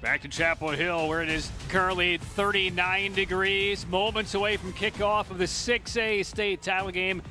Back to Chapel Hill, where it is currently 39 degrees, moments away from kickoff of the 6A state title game.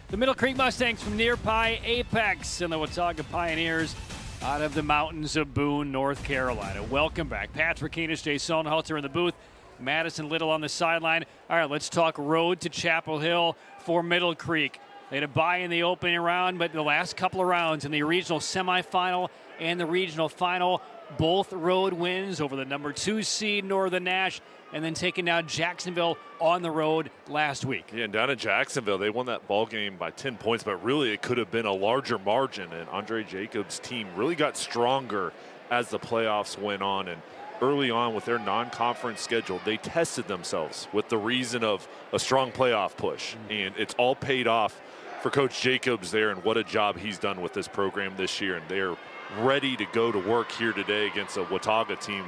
The Middle Creek Mustangs from nearby Apex and the Watauga Pioneers out of the mountains of Boone, North Carolina. Welcome back. Patrick Keenis, Jason Halter in the booth, Madison Little on the sideline. All right, let's talk road to Chapel Hill for Middle Creek. They had a bye in the opening round, but the last couple of rounds in the regional semifinal and the regional final, both road wins over the number 2 seed Northern Nash, and then taking down Jacksonville on the road last week. Yeah, and down in Jacksonville, they won that ball game by 10 points, but really it could have been a larger margin, and Andre Jacobs' team really got stronger as the playoffs went on. And early on with their non-conference schedule, they tested themselves with the reason of a strong playoff push, and it's all paid off for Coach Jacobs there, and what a job he's done with this program this year. And they're ready to go to work here today against a Watauga team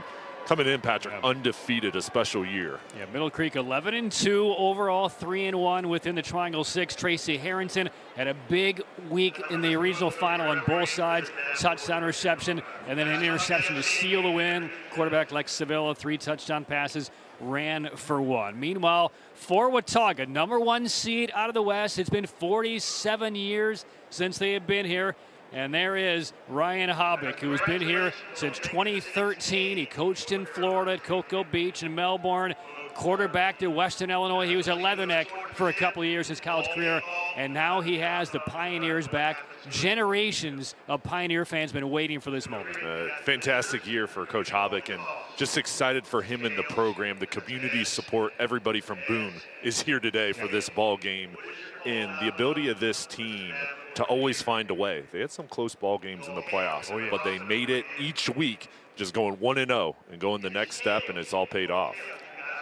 coming in, Patrick, undefeated, a special year. Yeah, Middle Creek 11-2 overall, 3-1 within the Triangle 6. Tracy Harrington had a big week in the regional final on both sides, touchdown reception, and then an interception to seal the win. Quarterback Lex Sevilla, 3 touchdown passes, ran for 1. Meanwhile, for Watauga, number 1 seed out of the West, it's been 47 years since they have been here. And there is Ryan Hobick, who has been here since 2013. He coached in Florida at Cocoa Beach and Melbourne. Quarterback to Western Illinois. He was at Leatherneck for a couple of years his college career. And now he has the Pioneers back. Generations of Pioneer fans been waiting for this moment. Fantastic year for Coach Hobick, and just excited for him in the program. The community support, everybody from Boone is here today for this ball game. And the ability of this team to always find a way. They had some close ball games in the playoffs, but they made it each week, just going 1-0 and going the next step, and it's all paid off.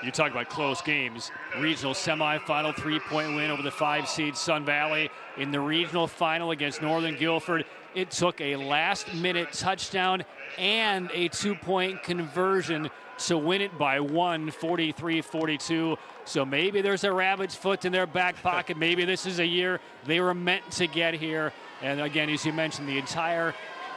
You talk about close games. Regional semifinal, 3-point win over the 5-seed Sun Valley. In the regional final against Northern Guilford, it took a last-minute touchdown and a 2-point conversion to win it by 1, 43-42. So maybe there's a rabbit's foot in their back pocket. Maybe this is a year they were meant to get here. And again, as you mentioned, the entire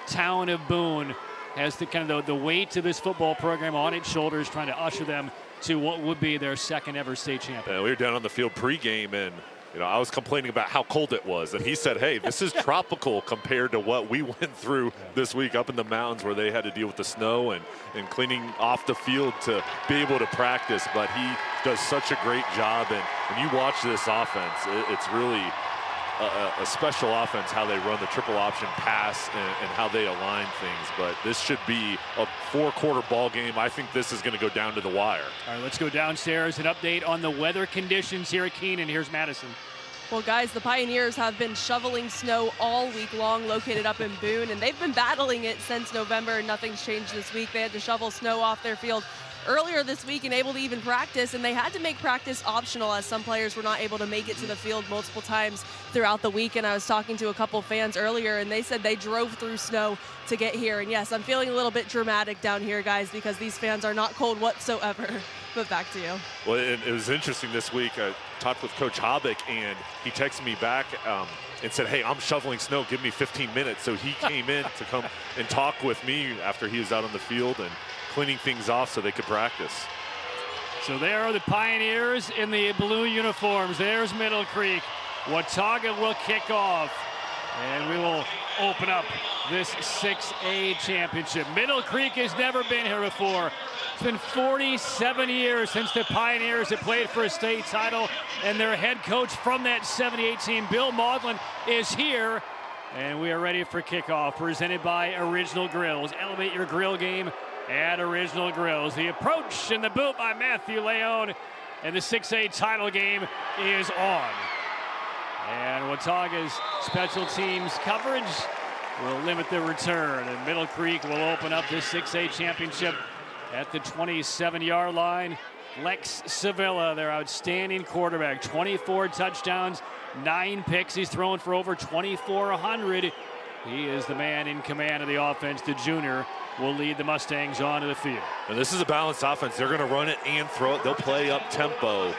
town of Boone has the kind of the weight of this football program on its shoulders, trying to usher them to what would be their second ever state champion. We were down on the field pregame, and I was complaining about how cold it was, and he said, hey, this is tropical compared to what we went through this week up in the mountains, where they had to deal with the snow and cleaning off the field to be able to practice. But he does such a great job, and when you watch this offense, it's really a special offense, how they run the triple option pass and how they align things. But this should be a 4-quarter ball game. I think this is going to go down to the wire. All right, let's go downstairs. An update on the weather conditions here at Keenan. Here's Madison. Well, guys, the Pioneers have been shoveling snow all week long, located up in Boone, and they've been battling it since November, and nothing's changed this week. They had to shovel snow off their field earlier this week and able to even practice, and they had to make practice optional as some players were not able to make it to the field multiple times throughout the week. And I was talking to a couple fans earlier, and they said they drove through snow to get here. And yes, I'm feeling a little bit dramatic down here, guys, because these fans are not cold whatsoever. But back to you. Well, it was interesting this week. I talked with Coach Hobick, and he texted me back and said, hey, I'm shoveling snow, give me 15 minutes. So he came in to come and talk with me after he was out on the field and cleaning things off so they could practice. So there are the Pioneers in the blue uniforms. There's Middle Creek. Watauga will kick off, and we will open up this 6A championship. Middle Creek has never been here before. It's been 47 years since the Pioneers have played for a state title, and their head coach from that 78 team, Bill Maudlin, is here. And we are ready for kickoff, presented by Original Grills. Elevate your grill game at Original Grills. The approach and the boot by Matthew Leone, and the 6A title game is on. And Watauga's special teams coverage will limit the return, and Middle Creek will open up this 6A championship at the 27-yard line. Lex Sevilla, their outstanding quarterback, 24 touchdowns, 9 picks. He's thrown for over 2,400. He is the man in command of the offense. The junior will lead the Mustangs onto the field. And this is a balanced offense. They're going to run it and throw it. They'll play up tempo.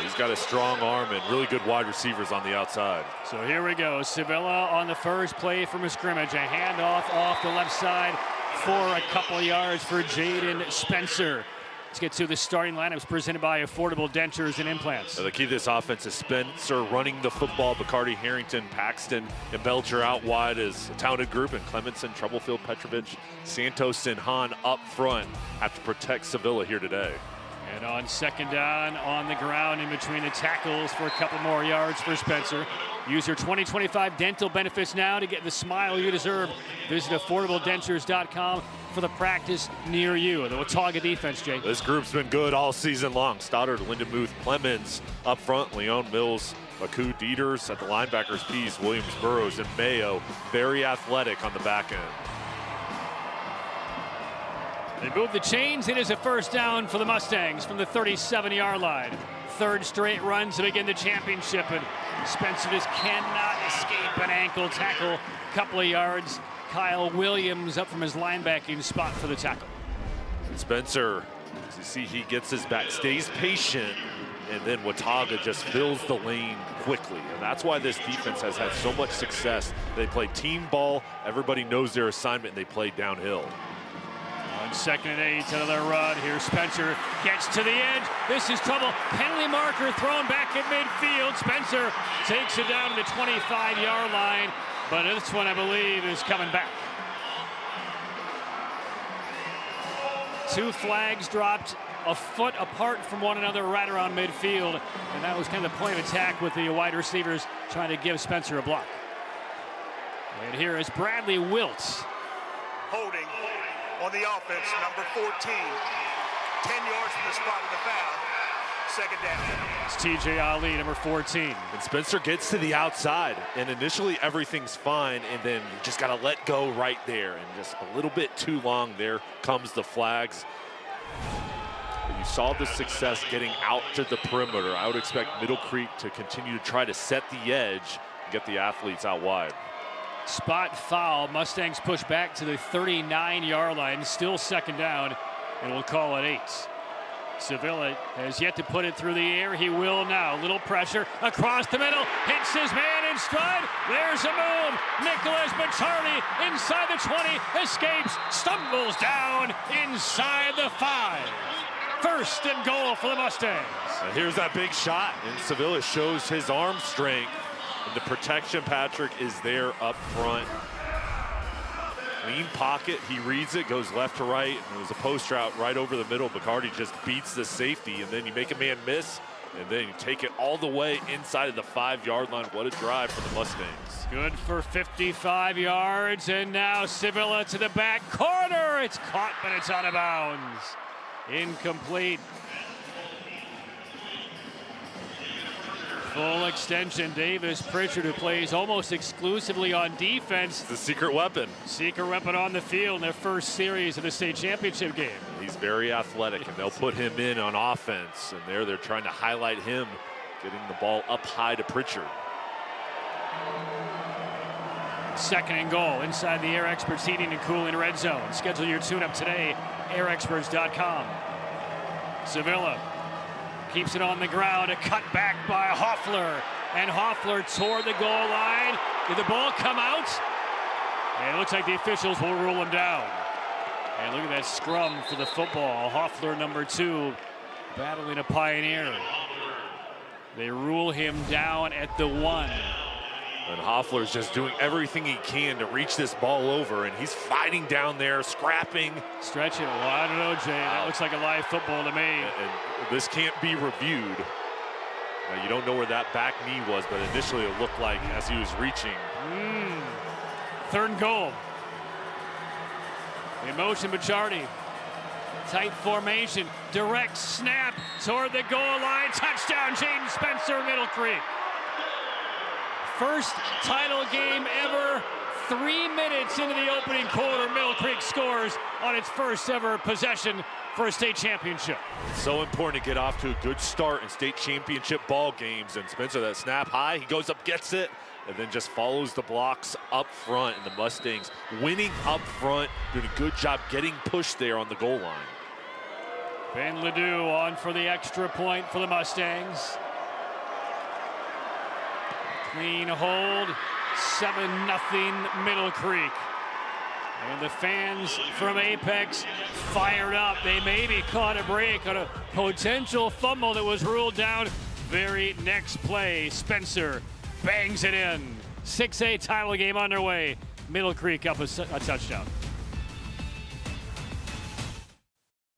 He's got a strong arm and really good wide receivers on the outside. So here we go. Sevilla on the first play from a scrimmage. A handoff off the left side for a couple of yards for Jaden Spencer. Let's get to the starting lineups presented by Affordable Dentures and Implants. The key to this offense is Spencer running the football. Bacardi, Harrington, Paxton, and Belcher out wide is a talented group, and Clemenson, Troublefield, Petrovic, Santos, and Hahn up front have to protect Sevilla here today. And on second down, on the ground in between the tackles for a couple more yards for Spencer. Use your 2025 dental benefits now to get the smile you deserve. Visit AffordableDentures.com for the practice near you. The Watauga defense, Jake. This group's been good all season long. Stoddard, Lindenmuth, Clemens up front, Leon Mills, Baku, Dieters at the linebackers, Pease, Williams, Burrows, and Mayo. Very athletic on the back end. They move the chains. It is a first down for the Mustangs from the 37-yard line. Third straight run to begin the championship, and Spencer just cannot escape an ankle tackle. Couple of yards. Kyle Williams up from his linebacking spot for the tackle. And Spencer, as you see, he gets his back, stays patient, and then Watauga just fills the lane quickly. And that's why this defense has had so much success. They play team ball. Everybody knows their assignment, and they play downhill. On 2nd and 8, another run. Here Spencer gets to the edge. This is trouble. Penalty marker thrown back at midfield. Spencer takes it down to the 25-yard line, but this one, I believe, is coming back. Two flags dropped a foot apart from one another right around midfield, and that was kind of the point of attack with the wide receivers trying to give Spencer a block. And here is Bradley Wiltz. Holding on the offense, number 14. 10 yards from the spot of the foul. Second down. It's TJ Ali, number 14. And Spencer gets to the outside, and initially everything's fine, and then you just got to let go right there. And just a little bit too long, there comes the flags. But you saw the success getting out to the perimeter. I would expect Middle Creek to continue to try to set the edge and get the athletes out wide. Spot foul. Mustangs push back to the 39-yard line. Still second down, and we'll call it 8. Sevilla has yet to put it through the air. He will now. Little pressure across the middle. Hits his man in stride. There's a move. Nicholas Bachardi inside the 20. Escapes. Stumbles down inside the 5. First and goal for the Mustangs. And here's that big shot, and Sevilla shows his arm strength. And the protection, Patrick, is there up front. Clean pocket, he reads it, goes left to right, and it was a post route right over the middle. Bacardi just beats the safety, and then you make a man miss, and then you take it all the way inside of the 5-yard line. What a drive for the Mustangs. Good for 55 yards, and now Sevilla to the back corner. It's caught, but it's out of bounds. Incomplete. Full extension. Davis Pritchard, who plays almost exclusively on defense. The secret weapon. Secret weapon on the field in their first series of the state championship game. He's very athletic, and they'll put him in on offense. And there they're trying to highlight him, getting the ball up high to Pritchard. Second and goal inside the Air Experts Heating and Cooling Red Zone. Schedule your tune-up today, airexperts.com. Sevilla keeps it on the ground, a cut back by Hoffler, and Hoffler toward the goal line. Did the ball come out? And it looks like the officials will rule him down. And look at that scrum for the football. Hoffler, number 2, battling a Pioneer. They rule him down at the 1. And Hoffler's just doing everything he can to reach this ball over, and he's fighting down there, scrapping. Stretch it. Well, I don't know, Jay. That looks like a live football to me. And this can't be reviewed. Now, you don't know where that back knee was, but initially it looked like as he was reaching. Third and goal. In motion, Bachardi. Tight formation. Direct snap toward the goal line. Touchdown, Jaden Spencer, Middle Creek. First title game ever. 3 minutes into the opening quarter, Middle Creek scores on its first ever possession for a state championship. It's so important to get off to a good start in state championship ball games. And Spencer, that snap high, he goes up, gets it, and then just follows the blocks up front. And the Mustangs winning up front, doing a good job getting pushed there on the goal line. Ben Ledoux on for the extra point for the Mustangs. Clean hold, 7-0 Middle Creek. And the fans from Apex fired up. They maybe caught a break on a potential fumble that was ruled down. Very next play, Spencer bangs it in. 6A title game underway. Middle Creek up a touchdown.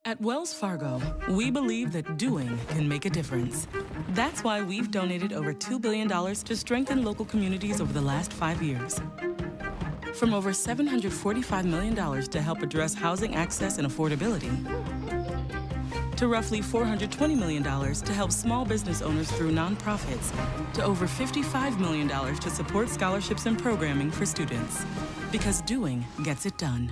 At Wells Fargo, we believe that doing can make a difference. That's why we've donated over $2 billion to strengthen local communities over the last 5 years. From over $745 million to help address housing access and affordability, to roughly $420 million to help small business owners through nonprofits, to over $55 million to support scholarships and programming for students. Because doing gets it done.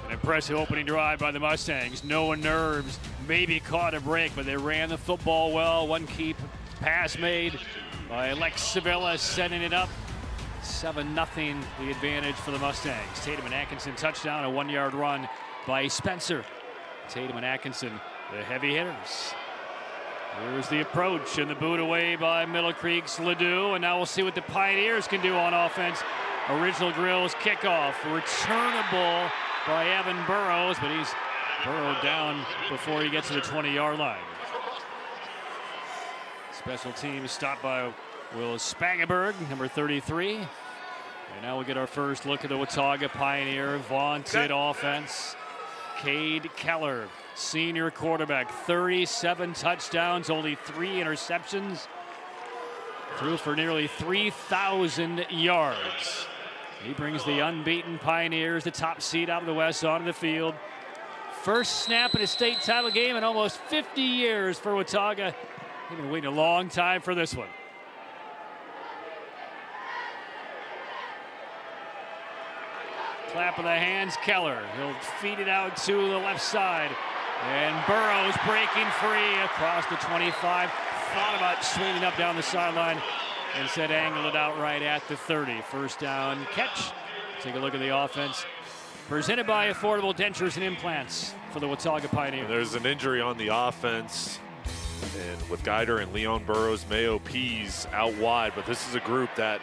An impressive opening drive by the Mustangs. No nerves, maybe caught a break, but they ran the football well. One key pass made by Lex Sevilla, setting it up. 7-0 the advantage for the Mustangs. Tatum and Atkinson touchdown, a 1-yard run by Spencer. Tatum and Atkinson, the heavy hitters. Here's the approach and the boot away by Middle Creek's Ledoux, and now we'll see what the Pioneers can do on offense. Original Grill's kickoff, returnable by Evan Burrows, but he's burrowed down before he gets to the 20-yard line. Special teams stopped by Will Spangenberg, number 33. And now we'll get our first look at the Watauga Pioneer vaunted offense. Cade Keller, senior quarterback, 37 touchdowns, only 3 interceptions. Threw for nearly 3,000 yards. He brings the unbeaten Pioneers, the top seed out of the West, onto the field. First snap in a state title game in almost 50 years for Watauga. They've been waiting a long time for this one. Clap of the hands, Keller. He'll feed it out to the left side. And Burrows breaking free across the 25. Thought about swinging up down the sideline. Instead, angled it out right at the 30. First down catch. Take a look at the offense. Presented by Affordable Dentures and Implants for the Watauga Pioneers. There's an injury on the offense. And with Guider and Leon Burrows, Mayo Pease out wide. But this is a group that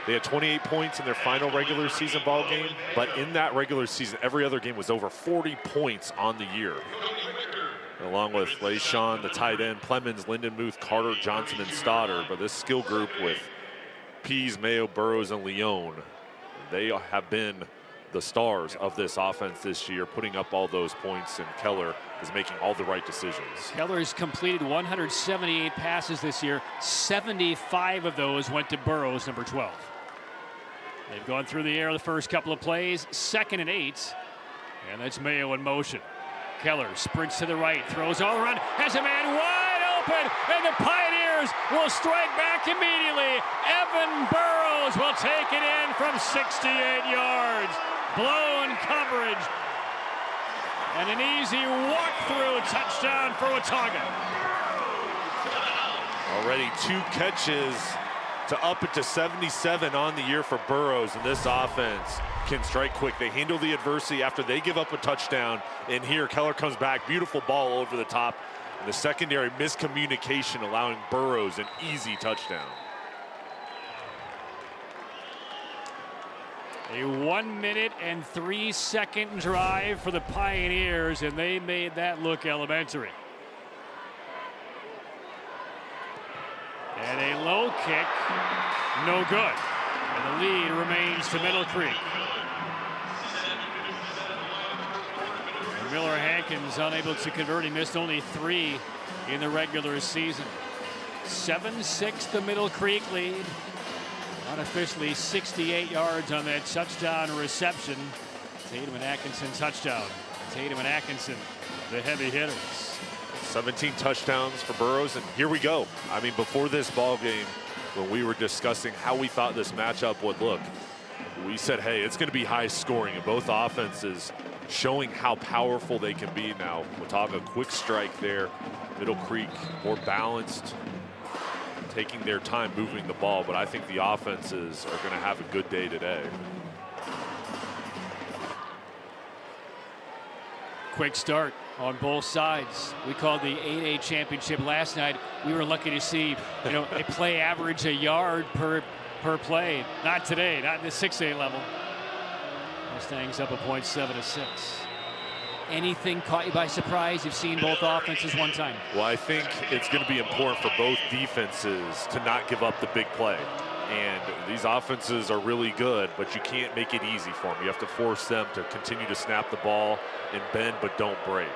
they had 28 points in their final regular season ball game. But in that regular season, every other game was over 40 points on the year. Along with LaShawn, the tight end, Plemons, Lindenmuth, Carter, Johnson, and Stoddard. But this skill group with Pease, Mayo, Burrows, and Leon, they have been the stars of this offense this year, putting up all those points, and Keller is making all the right decisions. Keller's completed 178 passes this year. 75 of those went to Burrows, number 12. They've gone through the air the first couple of plays. 2nd and 8. And that's Mayo in motion. Keller sprints to the right, throws all around, has a man wide open, and the Pioneers will strike back immediately. Evan Burrows will take it in from 68 yards. Blown coverage. And an easy walk-through touchdown for Watauga. Already 2 catches to up it to 77 on the year for Burrows, and this offense can strike quick. They handle the adversity after they give up a touchdown, and here Keller comes back, beautiful ball over the top, and the secondary miscommunication allowing Burrows an easy touchdown. A 1-minute and 3-second drive for the Pioneers, and they made that look elementary. And a low kick, no good. And the lead remains to Middle Creek. And Miller Hankins unable to convert. He missed only 3 in the regular season. 7-6 the Middle Creek lead. Unofficially 68 yards on that touchdown reception. Tatum and Atkinson touchdown. Tatum and Atkinson, the heavy hitters. 17 touchdowns for Burrows, and here we go. I mean, before this ball game, when we were discussing how we thought this matchup would look, we said, hey, it's going to be high scoring, and both offenses showing how powerful they can be now. Watauga, quick strike there. Middle Creek more balanced, taking their time moving the ball, but I think the offenses are going to have a good day today. Quick start on both sides. We called the 8A championship last night. We were lucky to see, a play average a yard per play. Not today, not in the 6A level. Mustangs up a point, 7-6. Anything caught you by surprise? You've seen both offenses one time. Well, I think it's going to be important for both defenses to not give up the big play. And these offenses are really good, but you can't make it easy for them. You have to force them to continue to snap the ball and bend, but don't break.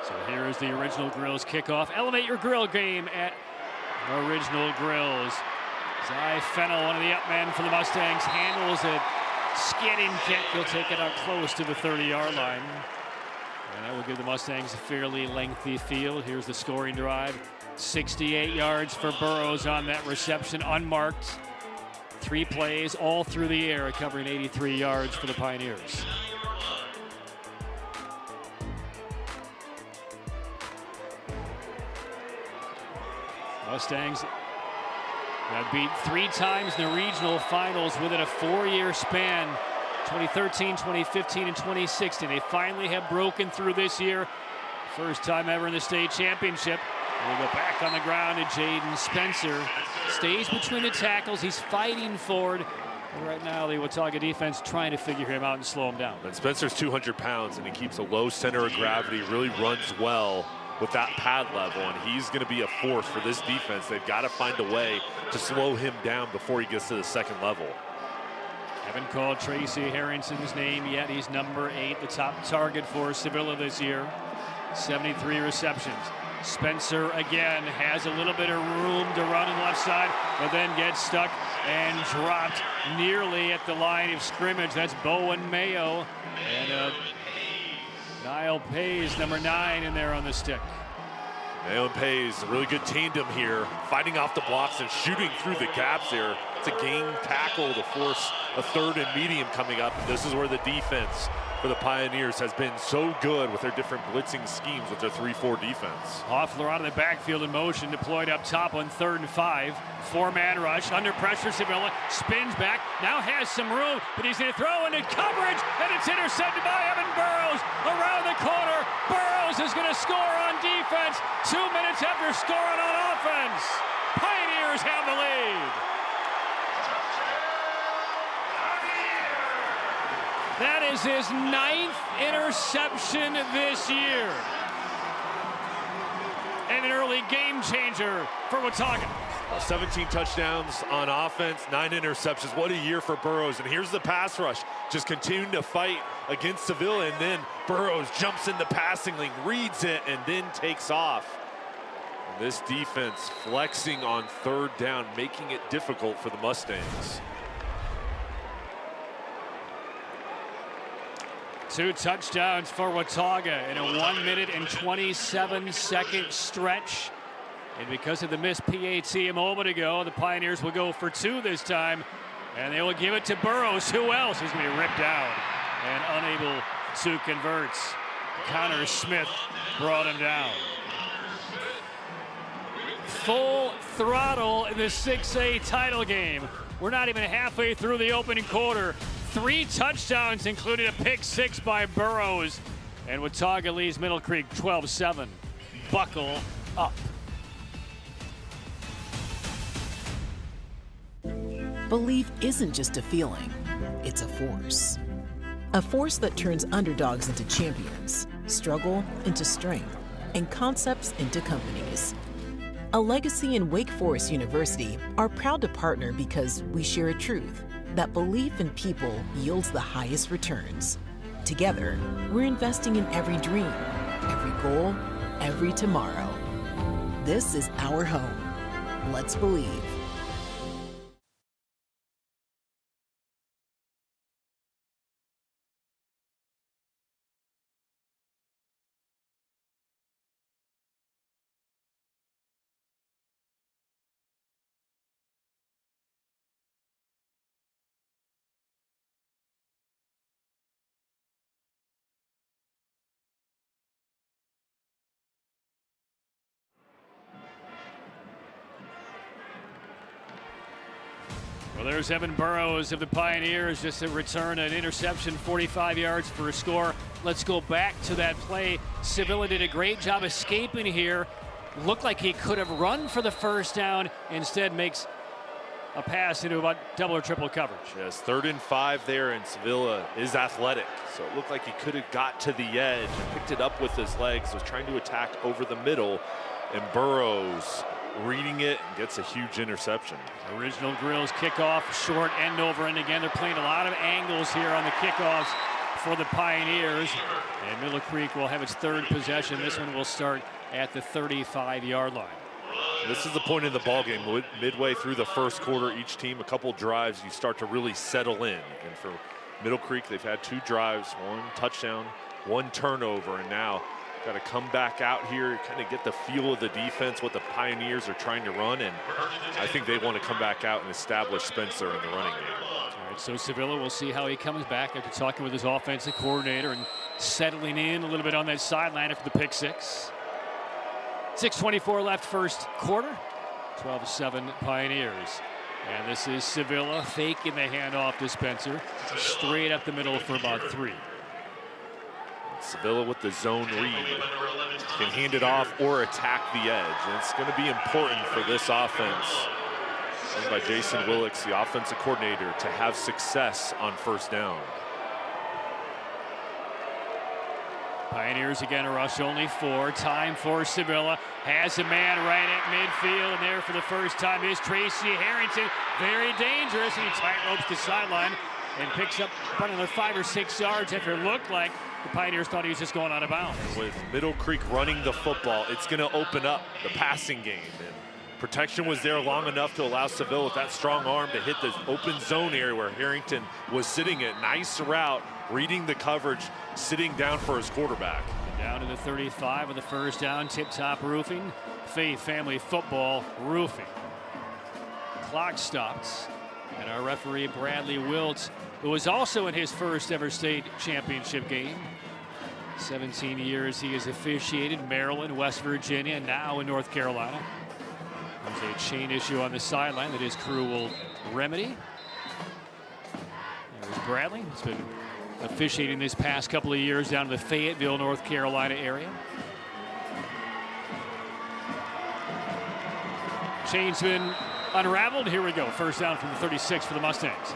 So here is the Original Grills kickoff. Elevate your grill game at Original Grills. Zy Fennell, one of the up men for the Mustangs, handles it. Skidding kick. He'll take it out close to the 30-yard line. And that will give the Mustangs a fairly lengthy field. Here's the scoring drive. 68 yards for Burrows on that reception, unmarked. 3 plays all through the air, covering 83 yards for the Pioneers. Mustangs got beat 3 times in the regional finals within a 4-year span. 2013, 2015, and 2016. They finally have broken through this year. First time ever in the state championship. We'll go back on the ground to Jaden Spencer. Stays between the tackles. He's fighting forward. And right now, the Watauga defense trying to figure him out and slow him down. And Spencer's 200 pounds, and he keeps a low center of gravity, really runs well with that pad level, and he's going to be a force for this defense. They've got to find a way to slow him down before he gets to the second level. Haven't called Tracy Harrington's name yet. He's number 8, the top target for Sevilla this year. 73 receptions. Spencer again has a little bit of room to run on the left side, but then gets stuck and dropped nearly at the line of scrimmage. That's Bowen Mayo. And Niall Pays, number 9, in there on the stick. Mayo and Pays, a really good tandem here, fighting off the blocks and shooting through the gaps there. It's a game tackle to force a 3rd and medium coming up. And this is where the defense for the Pioneers has been so good with their different blitzing schemes with their 3-4 defense. Hoffler out of the backfield in motion, deployed up top on 3rd and 5. 4-man rush, under pressure, Sevilla spins back, now has some room, but he's going to throw into coverage, and it's intercepted by Evan Burrows around the corner. Burrows is going to score on defense 2 minutes after scoring on offense. Pioneers have the lead. That is his 9th interception this year. And an early game changer for Watauga. 17 touchdowns on offense, 9 interceptions. What a year for Burrows. And here's the pass rush, just continuing to fight against Sevilla. And then Burrows jumps in the passing lane, reads it, and then takes off. And this defense flexing on 3rd down, making it difficult for the Mustangs. 2 touchdowns for Watauga in a 1 minute and 27-second stretch. And because of the missed PAT a moment ago, the Pioneers will go for 2 this time. And they will give it to Burrows. Who else is going to be ripped down and unable to convert? Connor Smith brought him down. Full throttle in the 6A title game. We're not even halfway through the opening quarter. 3 touchdowns, including a pick 6 by Burrows. And Watauga leads Middle Creek 12-7. Buckle up. Belief isn't just a feeling, it's a force. A force that turns underdogs into champions, struggle into strength, and concepts into companies. A Legacy and Wake Forest University are proud to partner because we share a truth that belief in people yields the highest returns. Together, we're investing in every dream, every goal, every tomorrow. This is our home. Let's believe. Well, there's Evan Burrows of the Pioneers, just a return, an interception, 45 yards for a score. Let's go back to that play. Sevilla did a great job escaping here. Looked like he could have run for the first down. Instead makes a pass into about double or triple coverage. Yes, 3rd and 5 there, and Sevilla is athletic. So it looked like he could have got to the edge and picked it up with his legs, was trying to attack over the middle, and Burrows reading it and gets a huge interception. Original Grills kickoff, short end over end again. They're playing a lot of angles here on the kickoffs for the Pioneers. And Middle Creek will have its 3rd possession. This one will start at the 35-yard line. This is the point in the ball game. Midway through the first quarter, each team, a couple drives, you start to really settle in. And for Middle Creek, they've had 2 drives, 1 touchdown, 1 turnover, and now got to come back out here, kind of get the feel of the defense, what the Pioneers are trying to run, and I think they want to come back out and establish Spencer in the running game. All right, so Sevilla, we'll see how he comes back after talking with his offensive coordinator and settling in a little bit on that sideline after the pick 6. 6:24 left first quarter, 12-7 Pioneers. And this is Sevilla faking the handoff to Spencer, straight up the middle for about 3. Sevilla with the zone read, can hand it off or attack the edge. And it's going to be important for this offense, led by Jason Willix, the offensive coordinator, to have success on first down. Pioneers again, a rush only 4. Time for Sevilla. Has a man right at midfield, and there for the first time is Tracy Harrington. Very dangerous, and he tight ropes the sideline and picks up another 5 or 6 yards after it looked like the Pioneers thought he was just going out of bounds. With Middle Creek running the football, it's going to open up the passing game. And protection was there long enough to allow Seville with that strong arm to hit the open zone area where Harrington was sitting at. Nice route, reading the coverage, sitting down for his quarterback. Down to the 35 with the first down. Tip Top Roofing, Faith Family Football Roofing. Clock stops. And our referee, Bradley Wilt, who was also in his first ever state championship game. 17 years he has officiated Maryland, West Virginia, and now in North Carolina. There's a chain issue on the sideline that his crew will remedy. There's Bradley. He's been officiating this past couple of years down in the Fayetteville, North Carolina area. Chain's been unraveled. Here we go. First down from the 36 for the Mustangs.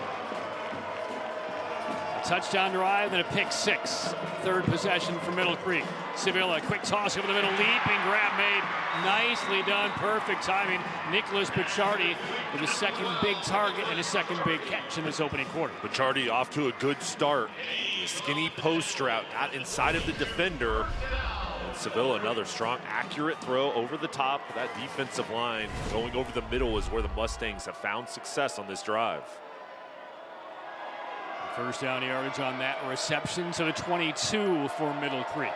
A touchdown drive, then a pick 6. 3rd possession for Middle Creek. Sevilla, quick toss over the middle, leaping grab made. Nicely done, perfect timing. Nicholas Pichardi with his 2nd big target and his 2nd big catch in this opening quarter. Pichardi off to a good start. The skinny post route got inside of the defender. Sevilla, another strong, accurate throw over the top of that defensive line. Going over the middle is where the Mustangs have found success on this drive. First down yardage on that reception to the 22 for Middle Creek.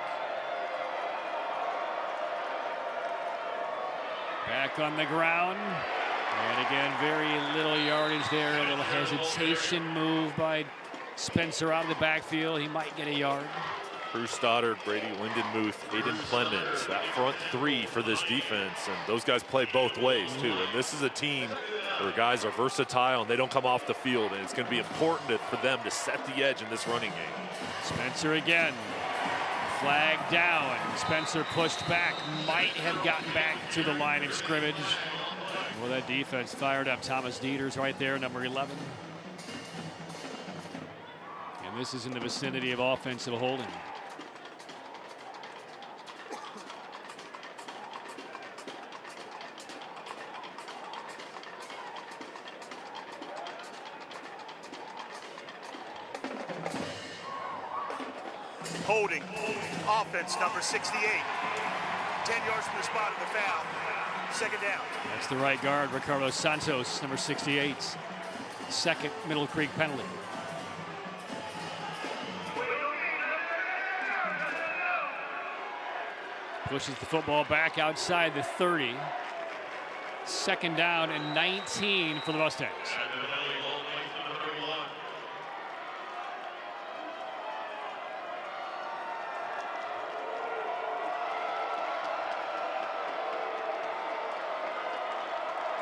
Back on the ground. And again, very little yardage there. A little hesitation move by Spencer out of the backfield. He might get a yard. Bruce Stoddard, Brady Lindenmuth, Aiden Clemens, that front 3 for this defense, and those guys play both ways too. And this is a team where guys are versatile and they don't come off the field, and it's going to be important for them to set the edge in this running game. Spencer again, flag down. Spencer pushed back, might have gotten back to the line of scrimmage. Well, that defense fired up. Thomas Dieters right there, number 11. And this is in the vicinity of offensive holding. Holding, offense number 68. 10 yards from the spot of the foul. 2nd down. That's the right guard, Ricardo Santos, number 68. 2nd Middle Creek penalty. Pushes the football back outside the 30. 2nd down and 19 for the Mustangs.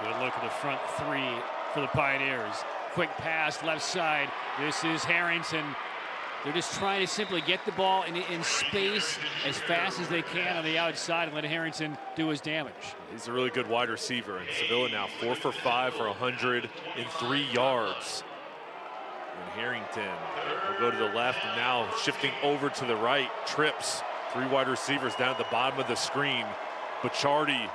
Good look at the front 3 for the Pioneers. quick pass left side. This is Harrington. They're just trying to simply get the ball in space as fast as they can on the outside and let Harrington do his damage. He's a really good wide receiver, and Sevilla now 4 for 5 for 103 yards. And Harrington will go to the left, and now shifting over to the right, trips 3 wide receivers down at the bottom of the screen. Bacciardi,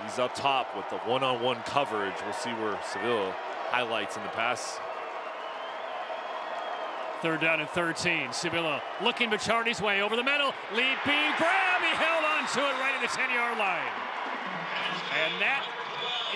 he's up top with the one-on-one coverage. We'll see where Sevilla highlights in the pass. 3rd down and 13. Sevilla looking Bacciardi's way over the middle. Leaping grab. He held on to it right at the 10-yard line. And that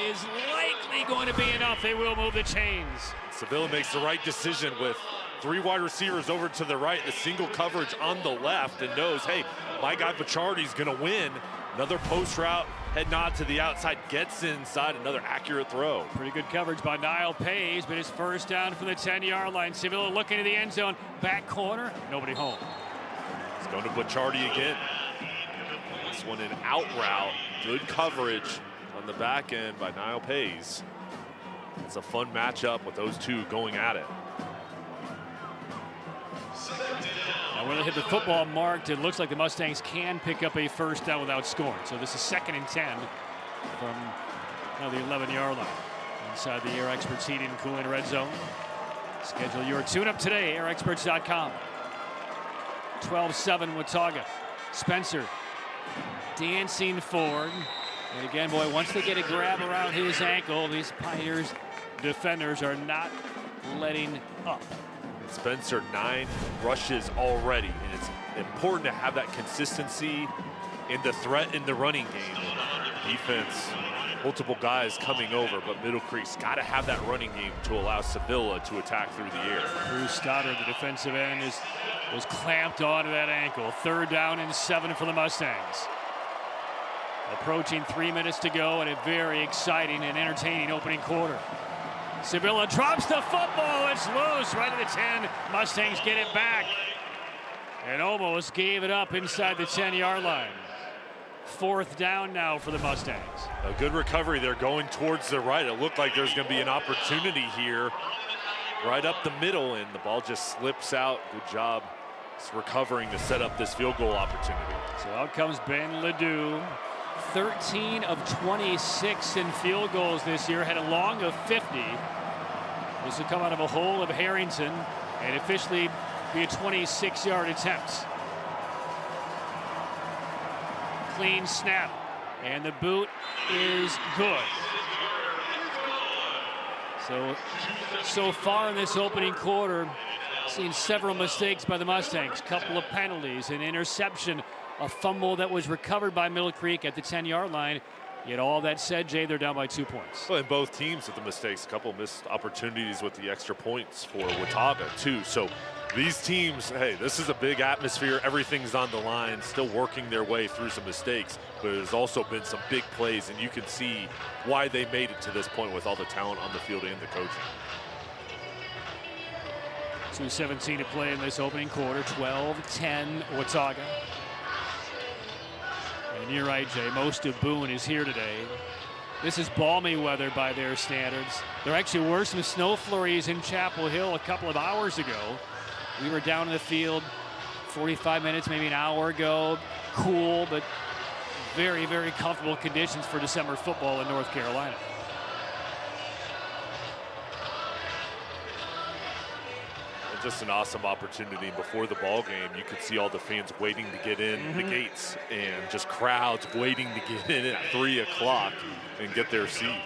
is likely going to be enough. They will move the chains. Sevilla makes the right decision with 3 wide receivers over to the right, the single coverage on the left, and knows, hey, my guy Bacciardi's going to win. Another post route, head nod to the outside, gets inside, another accurate throw. Pretty good coverage by Niall Pays, but it's 1st down from the 10-yard line. Sevilla looking to the end zone, back corner, nobody home. It's going to Bacciardi again. This one an out route, good coverage on the back end by Niall Pays. It's a fun matchup with those two going at it. Now when they hit the football marked, it looks like the Mustangs can pick up a 1st down without scoring. So this is 2nd and 10 from the 11-yard line. Inside the Air Experts Heating and Cooling Red Zone. Schedule your tune-up today, airexperts.com. 12-7 Watauga. Spencer dancing forward. And again, boy, once they get a grab around his ankle, these Pioneers defenders are not letting up. Spencer 9 rushes already, and it's important to have that consistency in the threat in the running game. Defense, multiple guys coming over, but Middle Creek's got to have that running game to allow Sevilla to attack through the air. Bruce Stoddard, the defensive end, was clamped onto that ankle. 3rd down and 7 for the Mustangs. Approaching 3 minutes to go, and a very exciting and entertaining opening quarter. Sevilla drops the football. It's loose right at the 10. Mustangs get it back and almost gave it up inside the 10-yard line. 4th down now for the Mustangs. A good recovery. They're going towards the right. It looked like there's going to be an opportunity here right up the middle, and the ball just slips out. Good job recovering to set up this field goal opportunity. So out comes Ben Ledoux. 13 of 26 in field goals this year, had a long of 50. This will come out of a hole of Harrington and officially be a 26-yard attempt. Clean snap, and the boot is good. So far in this opening quarter, seen several mistakes by the Mustangs, couple of penalties, an interception, a fumble that was recovered by Middle Creek at the 10-yard line. Yet all that said, Jay, they're down by 2 points. Well, and both teams with the mistakes, a couple missed opportunities with the extra points for Watauga too. So these teams, hey, this is a big atmosphere. Everything's on the line, still working their way through some mistakes, but there's also been some big plays, and you can see why they made it to this point with all the talent on the field and the coaching. 2:17 to play in this opening quarter. 12-10 Watauga. And you're right, Jay. Most of Boone is here today. This is balmy weather by their standards. There actually were some snow flurries in Chapel Hill a couple of hours ago. We were down in the field 45 minutes, maybe an hour ago. Cool, but very, very comfortable conditions for December football in North Carolina. Just an awesome opportunity. Before the ball game, you could see all the fans waiting to get in the gates, and just crowds waiting to get in at 3 o'clock and get their seat.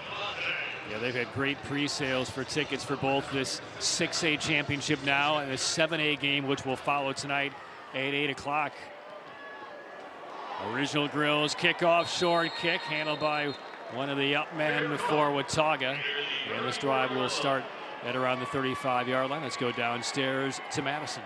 Yeah, they've had great pre-sales for tickets for both this 6A championship now and the 7A game, which will follow tonight at 8 o'clock. Original Grills kickoff, short kick handled by one of the up men for Watauga. And this drive will start at around the 35-yard line. Let's go downstairs to Madison.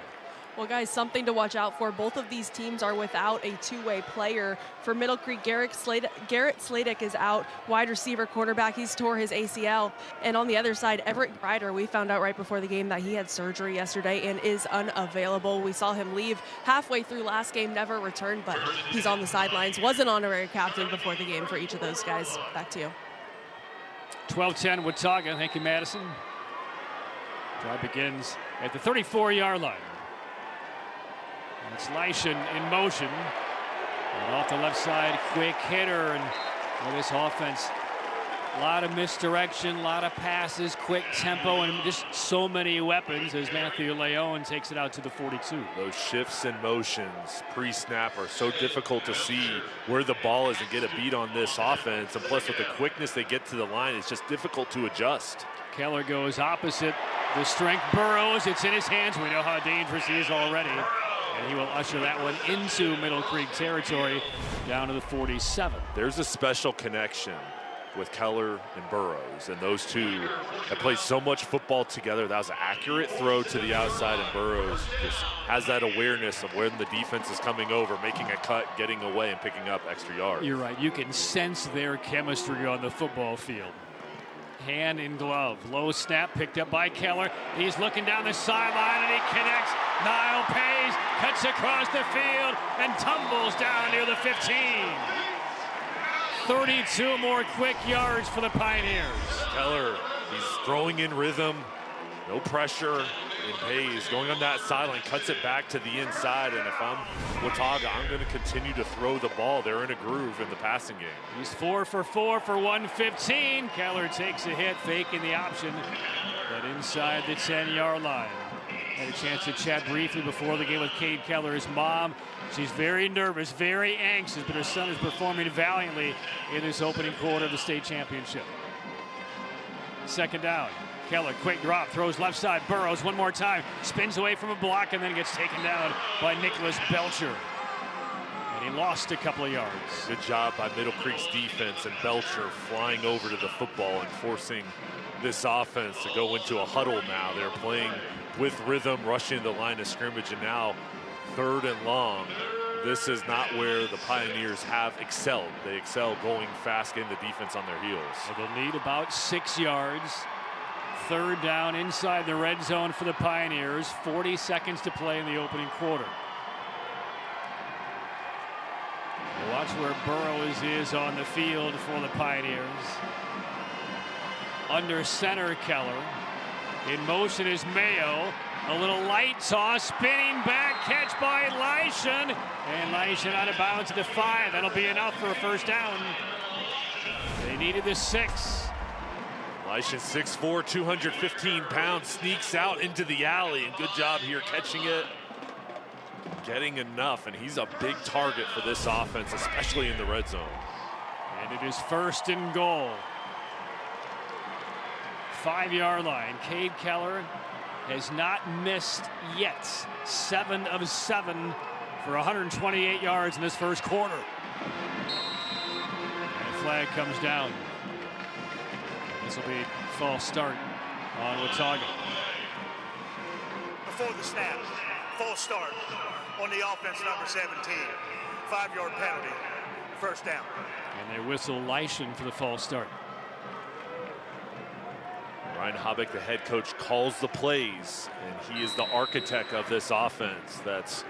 Well, guys, something to watch out for. Both of these teams are without a two-way player. For Middle Creek, Garrett Sladek is out, wide receiver, quarterback. He's tore his ACL. And on the other side, Everett Grider, we found out right before the game that he had surgery yesterday and is unavailable. We saw him leave halfway through last game, never returned, but he's on the sidelines. Was an honorary captain before the game for each of those guys. Back to you. 12-10 Watauga. Thank you, Madison. Drive begins at the 34-yard line. And it's Leishon in motion. And off the left side, quick hitter. And well, this offense, a lot of misdirection, a lot of passes, quick tempo, and just so many weapons as Matthew Leone takes it out to the 42. Those shifts and motions pre-snap are so difficult to see where the ball is and get a beat on this offense. And plus, with the quickness they get to the line, it's just difficult to adjust. Keller goes opposite the strength. Burrows, it's in his hands. We know how dangerous he is already. And he will usher that one into Middle Creek territory down to the 47. There's a special connection with Keller and Burrows, and those two have played so much football together. That was an accurate throw to the outside, and Burrows just has that awareness of when the defense is coming over, making a cut, getting away, and picking up extra yards. You're right. You can sense their chemistry on the football field. Hand in glove. Low snap picked up by Keller. He's looking down the sideline and he connects. Niall Pays cuts across the field and tumbles down near the 15. 32 more quick yards for the Pioneers. Keller, he's throwing in rhythm, no pressure. And Pays going on that sideline, cuts it back to the inside. And if I'm Watauga, I'm going to continue to throw the ball. They're in a groove in the passing game. He's 4 for 4 for 115. Keller takes a hit, faking the option, but inside the 10-yard line. Had a chance to chat briefly before the game with Cade Keller, his mom. She's very nervous, very anxious, but her son is performing valiantly in this opening quarter of the state championship. Second down. Keller, quick drop, throws left side. Burrows one more time, spins away from a block, and then gets taken down by Nicholas Belcher. And he lost a couple of yards. Good job by Middle Creek's defense, and Belcher flying over to the football and forcing this offense to go into a huddle now. They're playing with rhythm, rushing the line of scrimmage, and now 3rd and long. This is not where the Pioneers have excelled. They excel going fast, getting the defense on their heels. So they'll need about 6 yards. 3rd down inside the red zone for the Pioneers. 40 seconds to play in the opening quarter. Watch where Burrows is on the field for the Pioneers. Under center, Keller. In motion is Mayo. A little light toss, spinning back, catch by Leishon. And Leishon out of bounds at the 5. That'll be enough for a first down. They needed the 6. Leishon, 6'4", 215 pounds, sneaks out into the alley, and good job here catching it, getting enough, and he's a big target for this offense, especially in the red zone. And it is 1st and goal. 5-yard line. Cade Keller has not missed yet. 7 of 7 for 128 yards in this first quarter. And a flag comes down. This will be false start on Watauga. Before the snap, false start on the offense, number 17. 5-yard penalty, first down. And they whistle Leishon for the false start. Ryan Habeck, the head coach, calls the plays, and he is the architect of this offense that's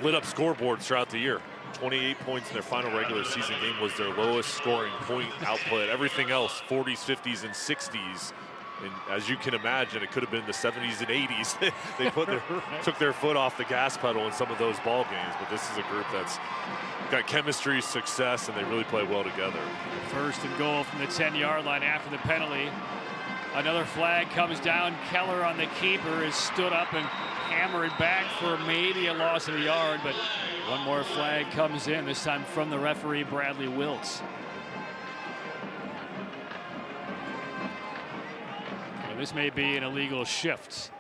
lit up scoreboards throughout the year. 28 points in their final regular season game was their lowest scoring point output. Everything else, 40s, 50s, and 60s. And as you can imagine, it could have been the 70s and 80s. They took their foot off the gas pedal in some of those ball games. But this is a group that's got chemistry, success, and they really play well together. 1st and goal from the 10-yard line after the penalty. Another flag comes down. Keller on the keeper is stood up and hammered back for maybe a loss of a yard, but one more flag comes in, this time from the referee, Bradley Wiltz. And this may be an illegal shift.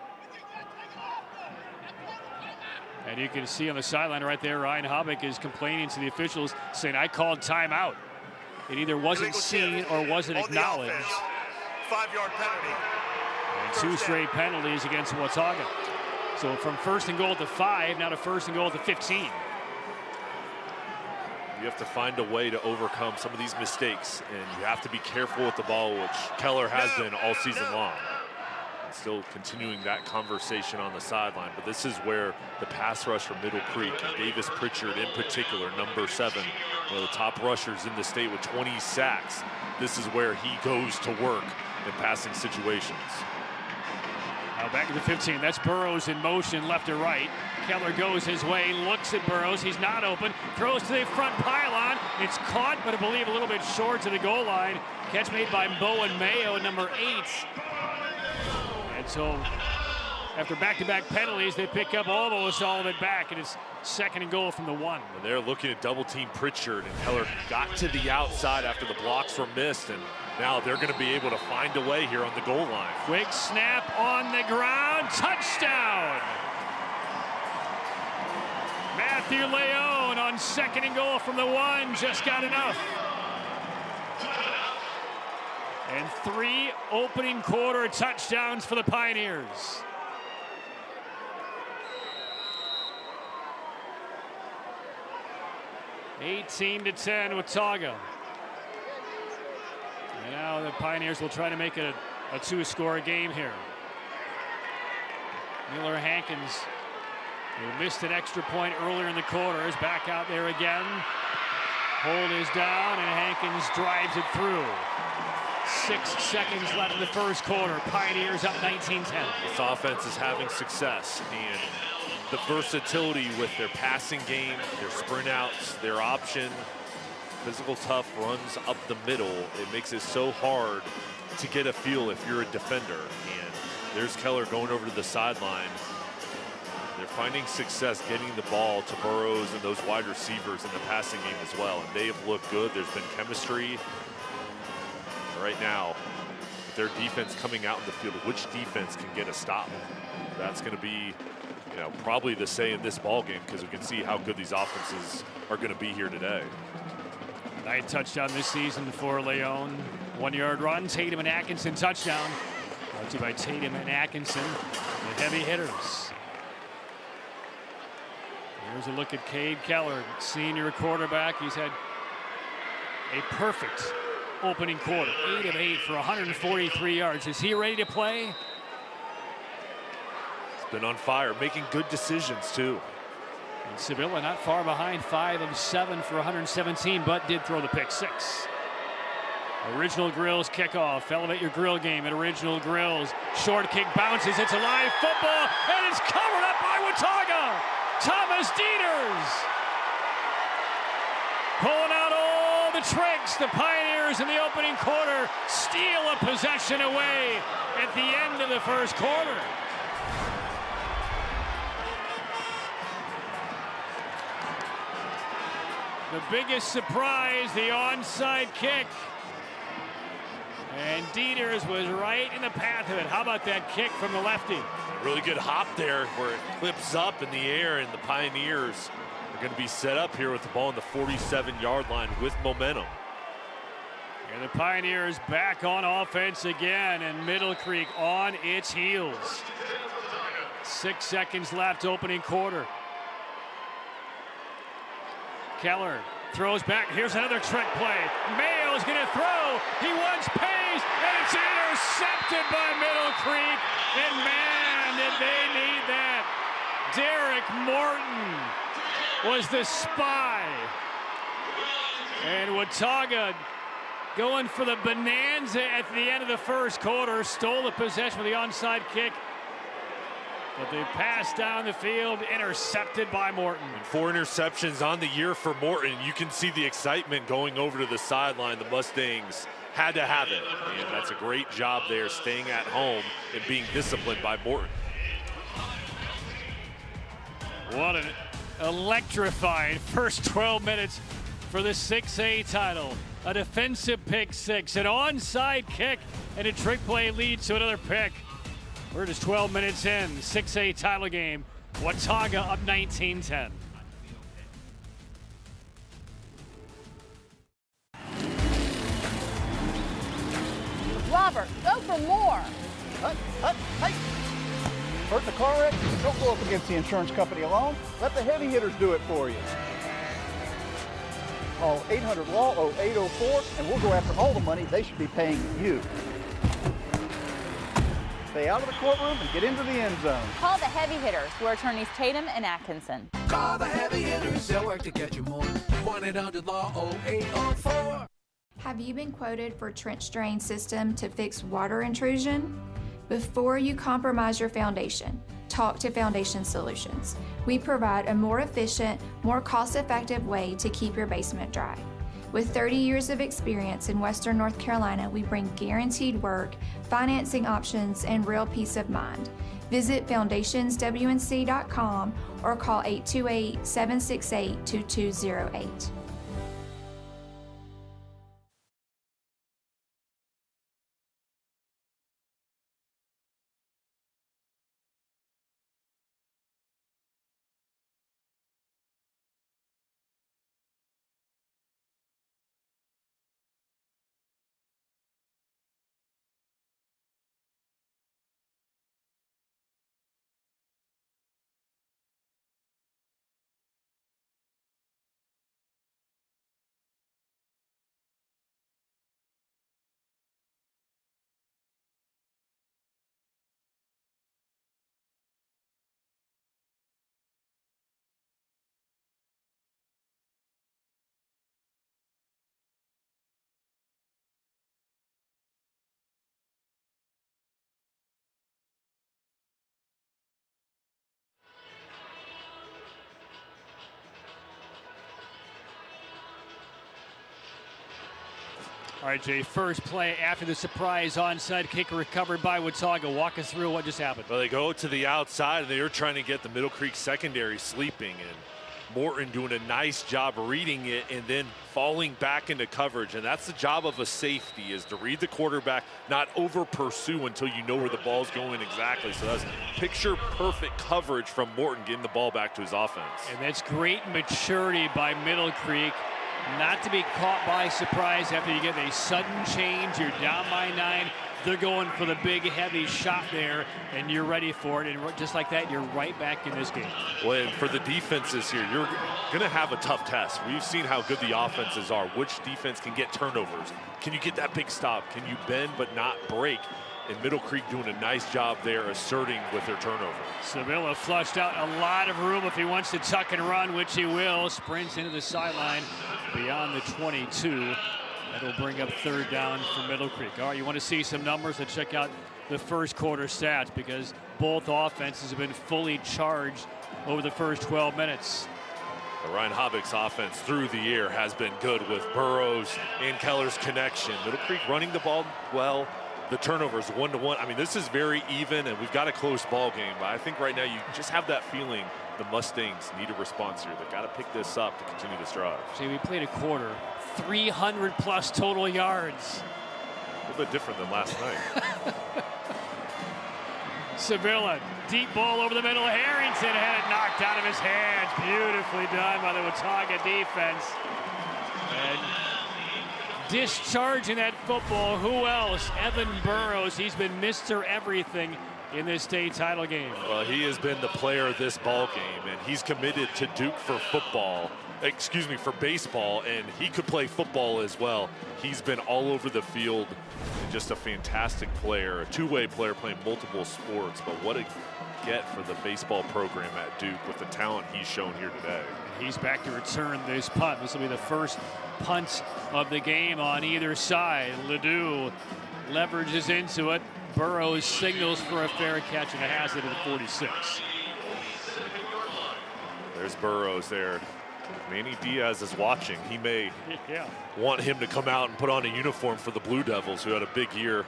And you can see on the sideline right there, Ryan Habeck is complaining to the officials, saying, I called timeout. It either wasn't seen or wasn't acknowledged. 5-yard penalty. And 2 straight penalties against Watauga. So from 1st and goal at the 5, now to 1st and goal at the 15. You have to find a way to overcome some of these mistakes, and you have to be careful with the ball, which Keller has been all season long. And still continuing that conversation on the sideline, but this is where the pass rush from Middle Creek, and Davis Pritchard in particular, number 7, one of the top rushers in the state with 20 sacks. This is where he goes to work in passing situations. Now back to the 15. That's Burrows in motion, left to right. Keller goes his way, looks at Burrows. He's not open. Throws to the front pylon. It's caught, but I believe a little bit short to the goal line. Catch made by Bowen Mayo, number 8. And so after back-to-back penalties, they pick up almost all of it back, and it's 2nd and goal from the 1. And they're looking at double-team Pritchard, and Keller got to the outside after the blocks were missed, and now they're going to be able to find a way here on the goal line. Quick snap on the ground. Touchdown! Matthew Leone on 2nd and goal from the 1. Just got enough. And 3 opening quarter touchdowns for the Pioneers. (18-10) Watauga. And now the Pioneers will try to make it a 2-score game here. Miller Hankins, who missed an extra point earlier in the quarter, is back out there again. Hold is down, and Hankins drives it through. 6 seconds left in the first quarter. Pioneers up 19-10. This offense is having success, and the versatility with their passing game, their sprint outs, their option, physical tough runs up the middle. It makes it so hard to get a feel if you're a defender. And there's Keller going over to the sideline. They're finding success getting the ball to Burrows and those wide receivers in the passing game as well. And they have looked good. There's been chemistry. Right now, with their defense coming out in the field, which defense can get a stop? That's going to be, probably the say in this ball game, because we can see how good these offenses are going to be here today. 9th touchdown this season for Leone. 1-yard run. Tatum and Atkinson touchdown. Brought to you by Tatum and Atkinson, the heavy hitters. Here's a look at Cade Keller, senior quarterback. He's had a perfect opening quarter. 8 of 8 for 143 yards. Is he ready to play? He's been on fire, making good decisions too. And Sevilla not far behind, 5 of 7 for 117, but did throw the pick 6. Original Grills kickoff. Elevate your grill game at Original Grills. Short kick bounces. It's a live football, and it's covered up by Watauga. Thomas Dieters pulling out all the tricks. The Pioneers in the opening quarter steal a possession away at the end of the first quarter. The biggest surprise, the onside kick. And Dieters was right in the path of it. How about that kick from the lefty? A really good hop there where it clips up in the air, and the Pioneers are going to be set up here with the ball on the 47-yard line with momentum. And the Pioneers back on offense again, and Middle Creek on its heels. 6 seconds left, opening quarter. Keller throws back. Here's another trick play. Mayo's going to throw. He wants pace, and it's intercepted by Middle Creek. And man, did they need that. Derek Morton was the spy. And Watauga going for the bonanza at the end of the first quarter. Stole the possession with the onside kick. But they passed down the field, intercepted by Morton. And 4 interceptions on the year for Morton. You can see the excitement going over to the sideline. The Mustangs had to have it. And that's a great job there, staying at home and being disciplined by Morton. What an electrifying first 12 minutes for the 6A title. A defensive pick 6, an onside kick, and a trick play leads to another pick. We're just 12 minutes in, 6A title game. Watauga up 19-10. Robert, go for more. Hey! Hurt in the car wreck? Don't go up against the insurance company alone. Let the heavy hitters do it for you. Call 800-LAW-0804, and we'll go after all the money they should be paying you. Stay out of the courtroom and get into the end zone. Call the heavy hitters. We're attorneys Tatum and Atkinson. Call the heavy hitters. They'll work to get you more. 1-800-LAW-0804. Have you been quoted for trench drain system to fix water intrusion? Before you compromise your foundation, talk to Foundation Solutions. We provide a more efficient, more cost-effective way to keep your basement dry. With 30 years of experience in Western North Carolina, we bring guaranteed work, financing options, and real peace of mind. Visit foundationswnc.com or call 828-768-2208. All right, Jay, first play after the surprise onside kick recovered by Watauga. Walk us through what just happened. Well, they go to the outside, and they are trying to get the Middle Creek secondary sleeping, and Morton doing a nice job reading it and then falling back into coverage. And that's the job of a safety, is to read the quarterback, not over pursue until you know where the ball's going exactly. So that's picture perfect coverage from Morton getting the ball back to his offense. And that's great maturity by Middle Creek. Not to be caught by surprise after you get a sudden change. You're down by 9. They're going for the big, heavy shot there, and you're ready for it. And just like that, you're right back in this game. Well, and for the defenses here, you're going to have a tough test. We've seen how good the offenses are. Which defense can get turnovers? Can you get that big stop? Can you bend but not break? And Middle Creek doing a nice job there asserting with their turnover. Sevilla flushed out a lot of room if he wants to tuck and run, which he will. Sprints into the sideline beyond the 22. That'll bring up third down for Middle Creek. All right, you want to see some numbers? Let's check out the first quarter stats, because both offenses have been fully charged over the first 12 minutes. Ryan Hobbick's offense through the air has been good with Burrows and Keller's connection. Middle Creek running the ball well. The turnovers 1-1. I mean, this is very even, and we've got a close ball game. But I think right now you just have that feeling the Mustangs need a response here. They've got to pick this up to continue this drive. See, we played a quarter, 300+ total yards. A little bit different than last night. Sevilla, deep ball over the middle. Harrington had it knocked out of his hands. Beautifully done by the Watauga defense. And discharging that football, who else? Evan Burrows. He's been Mr. Everything in this state title game. Well, he has been the player of this ball game, and he's committed to Duke for baseball, and he could play football as well. He's been all over the field, and just a fantastic player, a two-way player playing multiple sports. But what a get for the baseball program at Duke with the talent he's shown here today. He's back to return this punt. This will be the first punt of the game on either side. Ledoux leverages into it. Burrows signals for a fair catch, and it has it at the 46. There's Burrows there. Manny Diaz is watching. He may want him to come out and put on a uniform for the Blue Devils, who had a big year,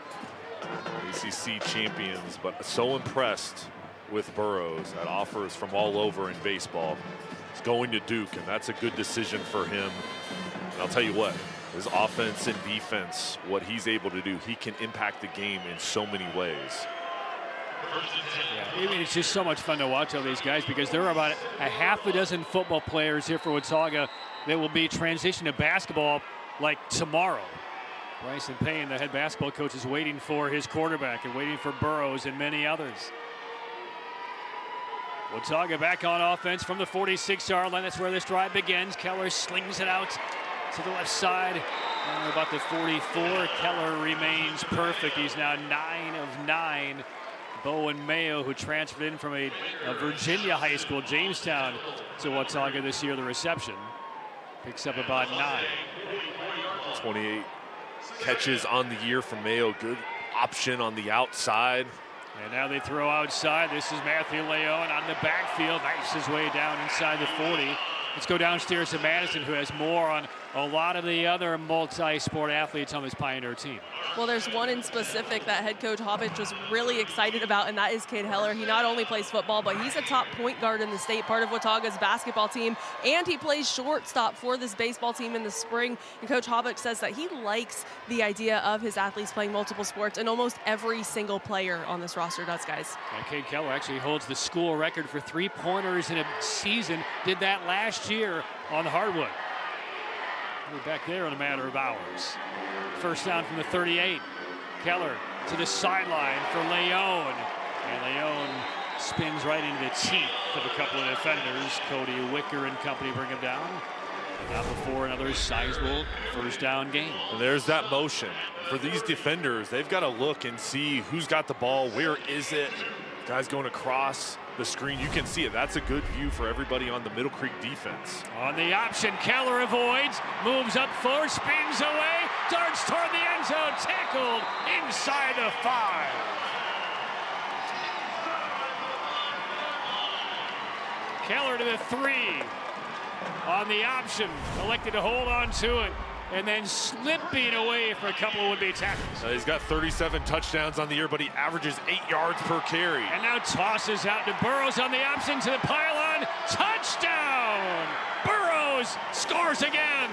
ACC champions, but so impressed with Burrows. That offers from all over in baseball. He's going to Duke, and that's a good decision for him. And I'll tell you what, his offense and defense, what he's able to do, he can impact the game in so many ways. Yeah, I mean, it's just so much fun to watch all these guys, because there are about a half a dozen football players here for Watauga that will be transitioned to basketball like tomorrow. Bryson Payne, the head basketball coach, is waiting for his quarterback and waiting for Burrows and many others. Watauga back on offense from the 46-yard line. That's where this drive begins. Keller slings it out to the left side. And about the 44. Keller remains perfect. He's now 9 of 9. Bowen Mayo, who transferred in from a Virginia high school, Jamestown, to Watauga this year, the reception, picks up about 9. 28 catches on the year for Mayo. Good option on the outside. And now they throw outside. This is Matthew Leon on the backfield. Knifes his way down inside the 40. Let's go downstairs to Madison, who has more on a lot of the other multi-sport athletes on this Pioneer team. Well, there's one in specific that head coach Hobbich was really excited about, and that is Cade Heller. He not only plays football, but he's a top point guard in the state, part of Watauga's basketball team, and he plays shortstop for this baseball team in the spring. And Coach Hobbich says that he likes the idea of his athletes playing multiple sports, and almost every single player on this roster does, guys. And Cade Keller actually holds the school record for three-pointers in a season. Did that last year on the hardwood. We're back there in a matter of hours. First down from the 38. Keller to the sideline for Leon. And Leon spins right into the teeth of a couple of defenders. Cody Wicker and company bring him down. Not before another sizable first down game. And there's that motion. For these defenders, they've got to look and see who's got the ball, where is it. Guys going across the screen, you can see it. That's a good view for everybody on the Middle Creek defense. On the option, Keller avoids, moves up forward, spins away, darts toward the end zone, tackled inside the 5. Keller to the 3. On the option, elected to hold on to it, and then slipping away for a couple of would-be tackles. He's got 37 touchdowns on the year, but he averages 8 yards per carry. And now tosses out to Burrows on the option to the pylon. Touchdown! Burrows scores again.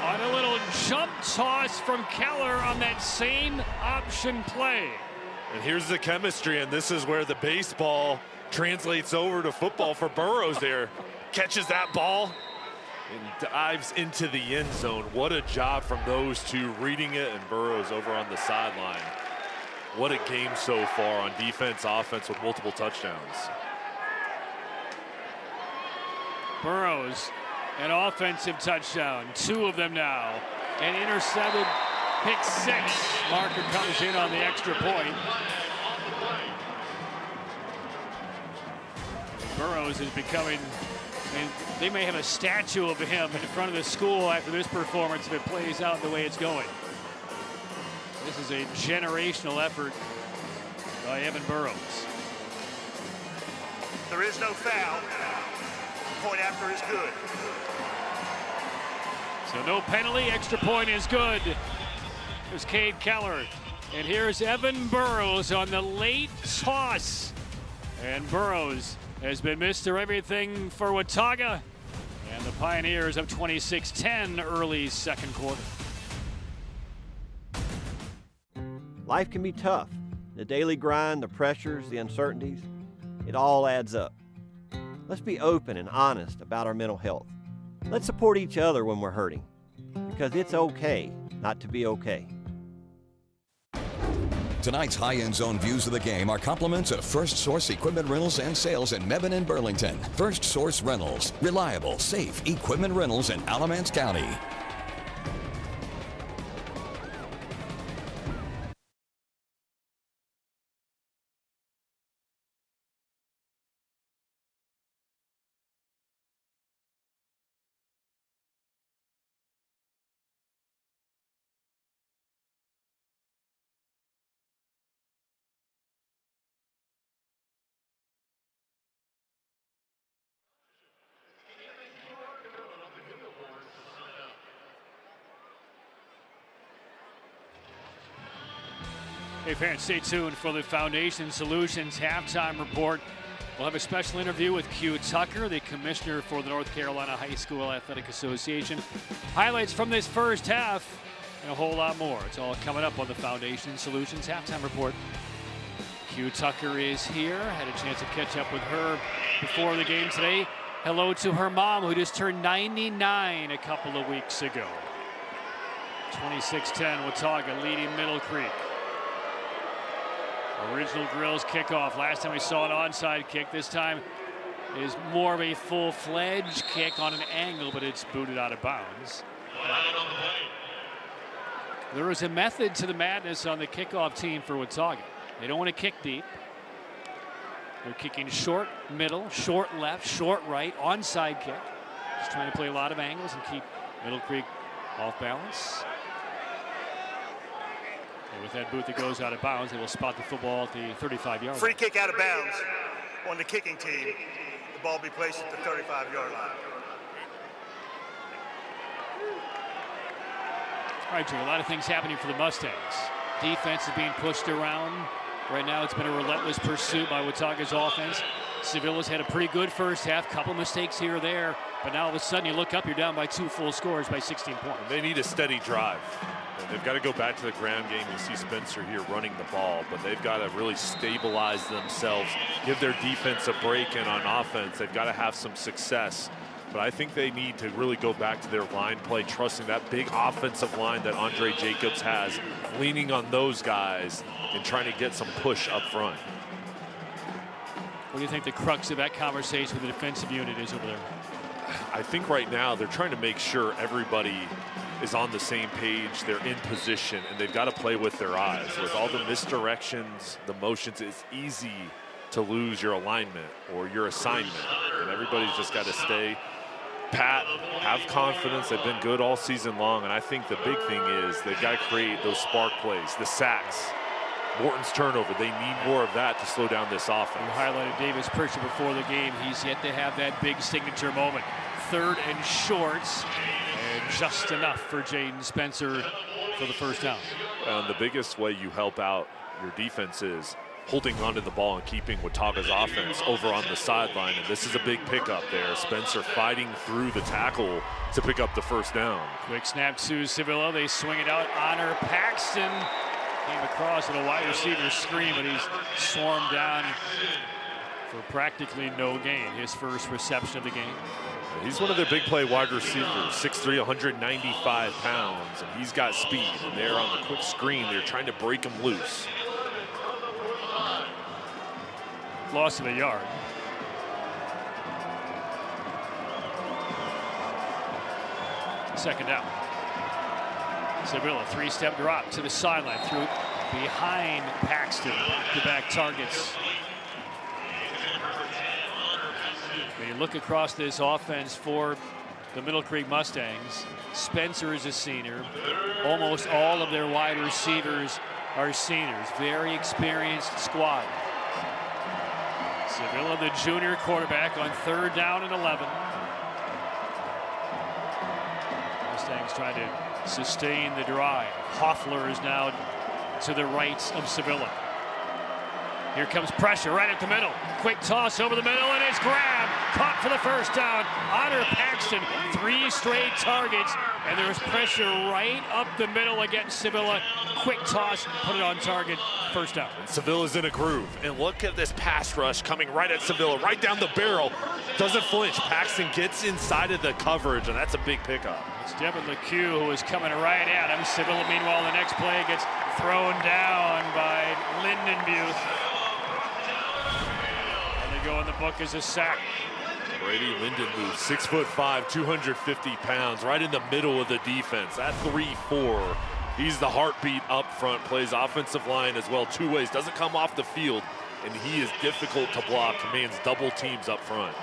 On a little jump toss from Keller on that same option play. And here's the chemistry, and this is where the baseball translates over to football for Burrows there. Catches that ball and dives into the end zone. What a job from those two, reading it, and Burrows over on the sideline. What a game so far on defense, offense with multiple touchdowns. Burrows, an offensive touchdown, 2 of them now. An intercepted pick 6. Marker comes in on the extra point. Burrows is becoming, and they may have a statue of him in front of the school after this performance if it plays out the way it's going. This is a generational effort by Evan Burrows. There is no foul. Point after is good. So no penalty, extra point is good. There's Cade Keller. And here's Evan Burrows on the late toss. And Burrows has been Mr. Everything for Watauga. And the Pioneers up 26-10 early second quarter. Life can be tough. The daily grind, the pressures, the uncertainties, it all adds up. Let's be open and honest about our mental health. Let's support each other when we're hurting, because it's okay not to be okay. Tonight's high-end zone views of the game are compliments of First Source Equipment Rentals and Sales in Mebane and Burlington. First Source Rentals, reliable, safe equipment rentals in Alamance County. Hey fans, stay tuned for the Foundation Solutions halftime report. We'll have a special interview with Q Tucker, the commissioner for the North Carolina High School Athletic Association. Highlights from this first half and a whole lot more. It's all coming up on the Foundation Solutions halftime report. Q Tucker is here. Had a chance to catch up with her before the game today. Hello to her mom, who just turned 99 a couple of weeks ago. 26-10, Watauga leading Middle Creek. Original Grills kickoff. Last time we saw an onside kick. This time is more of a full-fledged kick on an angle, but it's booted out of bounds. There is a method to the madness on the kickoff team for Watauga. They don't want to kick deep. They're kicking short middle, short left, short right, onside kick. Just trying to play a lot of angles and keep Middle Creek off balance. And with that boot that goes out of bounds, they will spot the football at the 35-yard line. Free kick out of bounds on the kicking team. The ball be placed at the 35-yard line. All right, Drew, a lot of things happening for the Mustangs. Defense is being pushed around. Right now, it's been a relentless pursuit by Watauga's offense. Sevilla's had a pretty good first half, couple mistakes here or there, but now all of a sudden you look up, you're down by 2 full scores by 16 points. They need a steady drive. And they've got to go back to the ground game. You see Spencer here running the ball, but they've got to really stabilize themselves, give their defense a break, and on offense, they've got to have some success. But I think they need to really go back to their line play, trusting that big offensive line that Andre Jacobs has, leaning on those guys and trying to get some push up front. What do you think the crux of that conversation with the defensive unit is over there? I think right now they're trying to make sure everybody is on the same page, they're in position, and they've got to play with their eyes. With all the misdirections, the motions, it's easy to lose your alignment or your assignment, and everybody's just got to stay pat, have confidence. They've been good all season long, and I think the big thing is they've got to create those spark plays, the sacks, Morton's turnover. They need more of that to slow down this offense. You highlighted Davis Pritchard before the game. He's yet to have that big signature moment. 3rd and shorts, and just enough for Jaden Spencer for the first down. The biggest way you help out your defense is holding onto the ball and keeping Watauga's offense over on the sideline. And this is a big pickup there. Spencer fighting through the tackle to pick up the first down. Quick snap to Sevilla. They swing it out. Honor Paxton came across at a wide receiver screen, but he's swarmed down for practically no gain. His first reception of the game. He's one of their big play wide receivers, 6'3", 195 pounds, and he's got speed. And they're on the quick screen. They're trying to break him loose. Loss of a yard. Second down. Sevilla, 3-step drop to the sideline, through behind Paxton, back-to-back targets. When you look across this offense for the Middle Creek Mustangs, Spencer is a senior. Almost all of their wide receivers are seniors. Very experienced squad. Sevilla, the junior quarterback, on 3rd down and 11. Mustangs trying to sustain the drive. Hoffler is now to the right of Sevilla. Here comes pressure right at the middle. Quick toss over the middle, and it's grabbed. Caught for the first down. Honor Paxton, 3 straight targets, and there's pressure right up the middle against Sevilla. Quick toss, put it on target, first down. And Sevilla's in a groove, and look at this pass rush coming right at Sevilla, right down the barrel. Doesn't flinch. Paxton gets inside of the coverage, and that's a big pickup. It's Devin LeCue who is coming right at him. Sevilla, meanwhile, the next play gets thrown down by Lindenbuth. Go in the book as a sack. Brady Lindenmuth, 6'5", 250 pounds, right in the middle of the defense. At 3-4, he's the heartbeat up front, plays offensive line as well, 2 ways, doesn't come off the field, and he is difficult to block, commands double teams up front.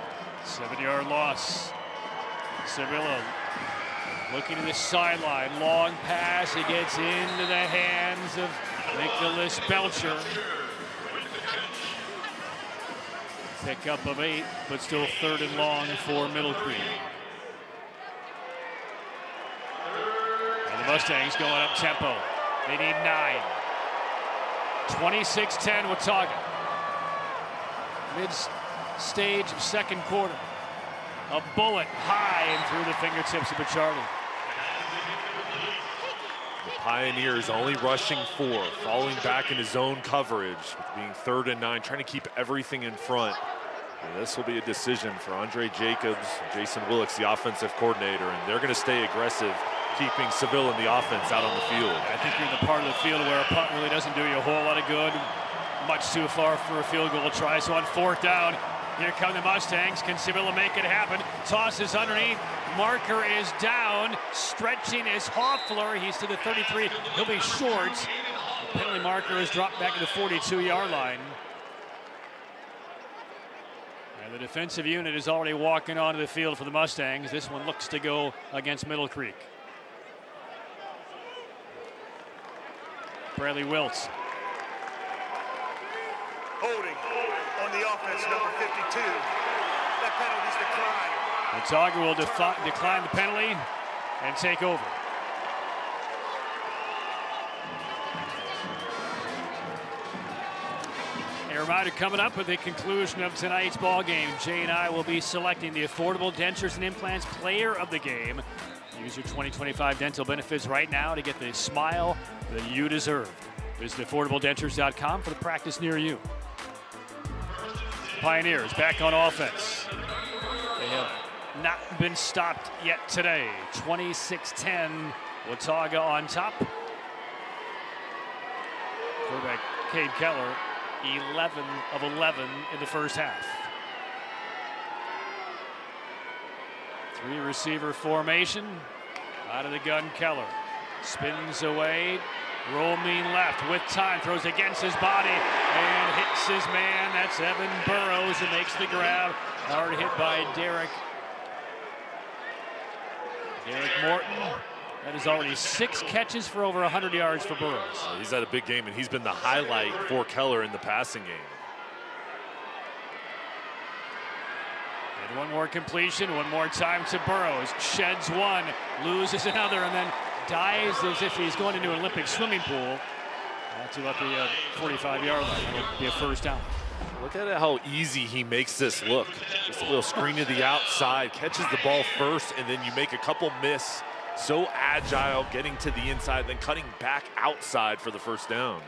7-yard loss. Sevilla looking to the sideline, long pass, it gets into the hands of Nicholas Belcher. Pickup of 8, but still 3rd and long for Middle Creek. And the Mustangs going up tempo. They need 9. 26-10 Watauga. Mid-stage 2nd quarter. A bullet high and through the fingertips of Bichardi. The Pioneers only rushing 4, falling back into zone coverage, being 3rd and 9, trying to keep everything in front. And this will be a decision for Andre Jacobs, Jason Willicks, the offensive coordinator, and they're going to stay aggressive, keeping Seville and the offense out on the field. I think you're in the part of the field where a punt really doesn't do you a whole lot of good. Much too far for a field goal try. So on 4th down, here come the Mustangs. Can Sevilla make it happen? Tosses underneath. Marker is down. Stretching is Hoffler. He's to the 33. He'll be short. The penalty marker is dropped back to the 42-yard line. And the defensive unit is already walking onto the field for the Mustangs. This one looks to go against Middle Creek. Bradley Wiltz. Holding on the offense, number 52. That penalty's declined. Watauga will decline the penalty and take over. A reminder coming up at the conclusion of tonight's ball game, Jay and I will be selecting the Affordable Dentures and Implants Player of the Game. Use your 2025 dental benefits right now to get the smile that you deserve. Visit affordabledentures.com for the practice near you. Pioneers back on offense. They have not been stopped yet today. 26-10, Watauga on top. Quarterback Cade Keller, 11 of 11 in the first half. 3-receiver formation. Out of the gun, Keller spins away. Roll mean left with time, throws against his body and hits his man. That's Evan Burrows who makes the grab. Hard hit by Derek Morton. That is already 6 catches for over 100 yards for Burrows. He's had a big game, and he's been the highlight for Keller in the passing game. And one more completion, one more time to Burrows. Sheds one, loses another, and then dives as if he's going into an Olympic swimming pool. To about the 45-yard line. That'll be a first down. Look at how easy he makes this look. Just a little screen to the outside, catches the ball first, and then you make a couple miss. So agile, getting to the inside, then cutting back outside for the first down.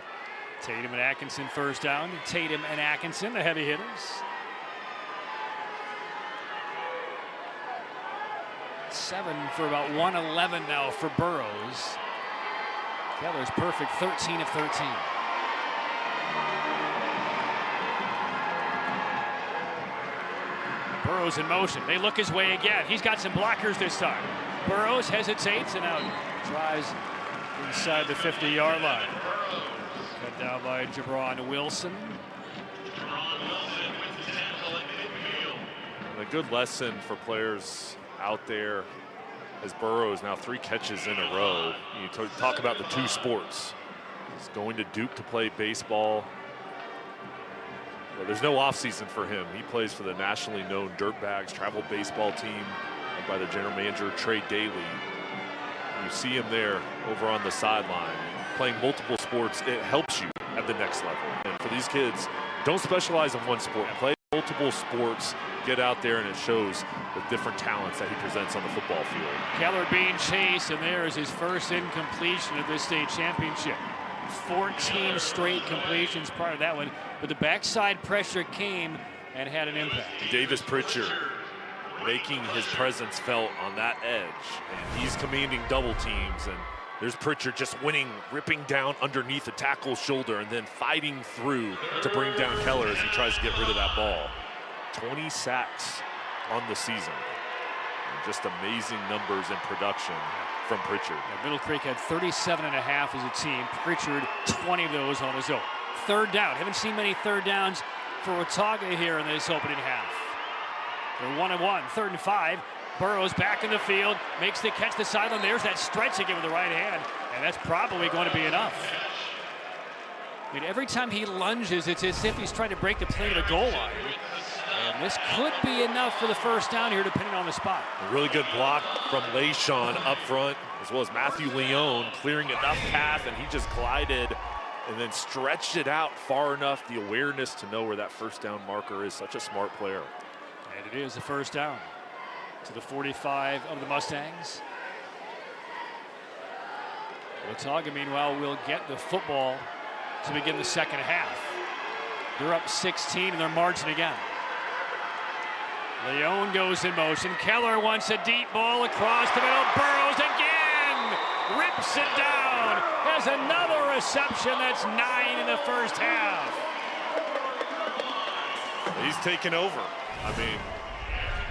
Tatum and Atkinson first down. Tatum and Atkinson, the heavy hitters. 7 for about 111 now for Burrows. Keller's perfect, 13 of 13. Burrows in motion. They look his way again. He's got some blockers this time. Burrows hesitates and now drives inside the 50-yard line. Cut down by Jabron Wilson. A good lesson for players out there as Burrows now 3 catches in a row. You talk about the 2 sports. He's going to Duke to play baseball. Well, there's no offseason for him. He plays for the nationally known Dirtbags travel baseball team led by the general manager, Trey Daly. You see him there over on the sideline playing multiple sports. It helps you at the next level. And for these kids, don't specialize in one sport. Play multiple sports, get out there, and it shows the different talents that he presents on the football field. Keller being chased, and there is his first incompletion of this state championship. 14 straight completions prior to that one, but the backside pressure came and had an impact. Davis Pritchard making his presence felt on that edge, and he's commanding double teams, and there's Pritchard just winning, ripping down underneath the tackle's shoulder and then fighting through to bring down Keller as he tries to get rid of that ball. 20 sacks on the season. And just amazing numbers in production from Pritchard. Middle Creek had 37.5 as a team. Pritchard, 20 of those on his own. Third down. Haven't seen many third downs for Watauga here in this opening half. They're 1-1, 3rd and 5. Burrows back in the field, makes the catch the sideline. There's that stretch again with the right hand, and that's probably going to be enough. I mean, every time he lunges, it's as if he's trying to break the plane of the goal line. And this could be enough for the first down here, depending on the spot. A really good block from LeSean up front, as well as Matthew Leone clearing enough path, and he just glided and then stretched it out far enough. The awareness to know where that first down marker is. Such a smart player. And it is the first down to the 45 of the Mustangs. Watauga, meanwhile, will get the football to begin the second half. They're up 16 and they're marching again. Leone goes in motion. Keller wants a deep ball across the middle. Burrows again! Rips it down. Has another reception. That's 9 in the first half. He's taken over. I mean,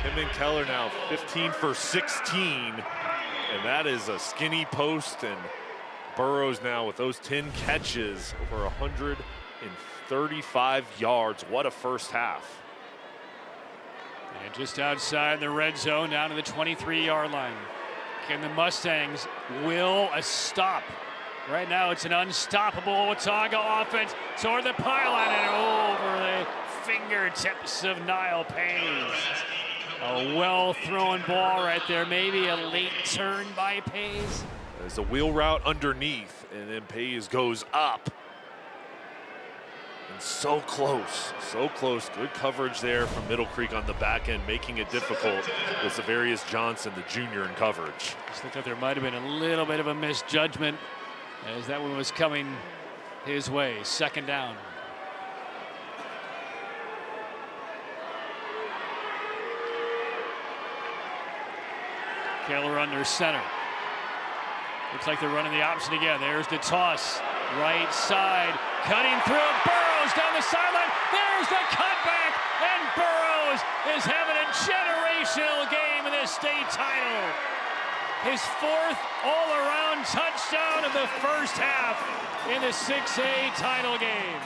him and Keller now 15 for 16. And that is a skinny post. And Burrows now with those 10 catches, over 135 yards. What a first half. And just outside the red zone, down to the 23-yard line. Can the Mustangs will a stop Right now it's an unstoppable Watauga offense toward the pylon and over the fingertips of Niall Pays. A well-thrown ball right there, maybe a late turn by Pays. There's a wheel route underneath, and then Pays goes up. And so close, so close. Good coverage there from Middle Creek on the back end, making it difficult with Zavarius Johnson, the junior, in coverage. Just looked like there might have been a little bit of a misjudgment as that one was coming his way. Second down. Keller under center. Looks like they're running the option again. There's the toss. Right side. Cutting through. Burrows down the sideline. There's the cutback. And Burrows is having a generational game in the state title. His fourth all-around touchdown of the first half in the 6A title game.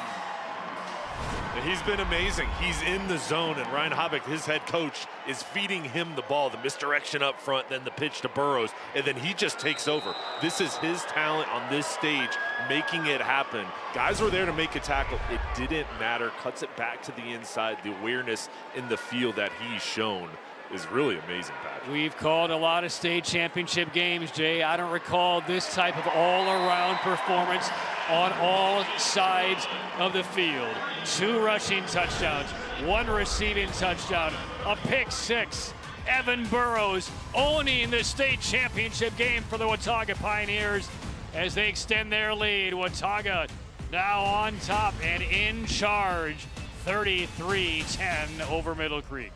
He's been amazing. He's in the zone, and Ryan Hobbick, his head coach, is feeding him the ball, the misdirection up front, then the pitch to Burrows, and then he just takes over. This is his talent on this stage, making it happen. Guys were there to make a tackle. It didn't matter. Cuts it back to the inside. The awareness in the field that he's shown is really amazing, Patrick. We've called a lot of state championship games, Jay. I don't recall this type of all-around performance on all sides of the field. 2 rushing touchdowns, 1 receiving touchdown, a pick 6. Evan Burrows owning the state championship game for the Watauga Pioneers as they extend their lead. Watauga now on top and in charge, 33-10 over Middle Creek.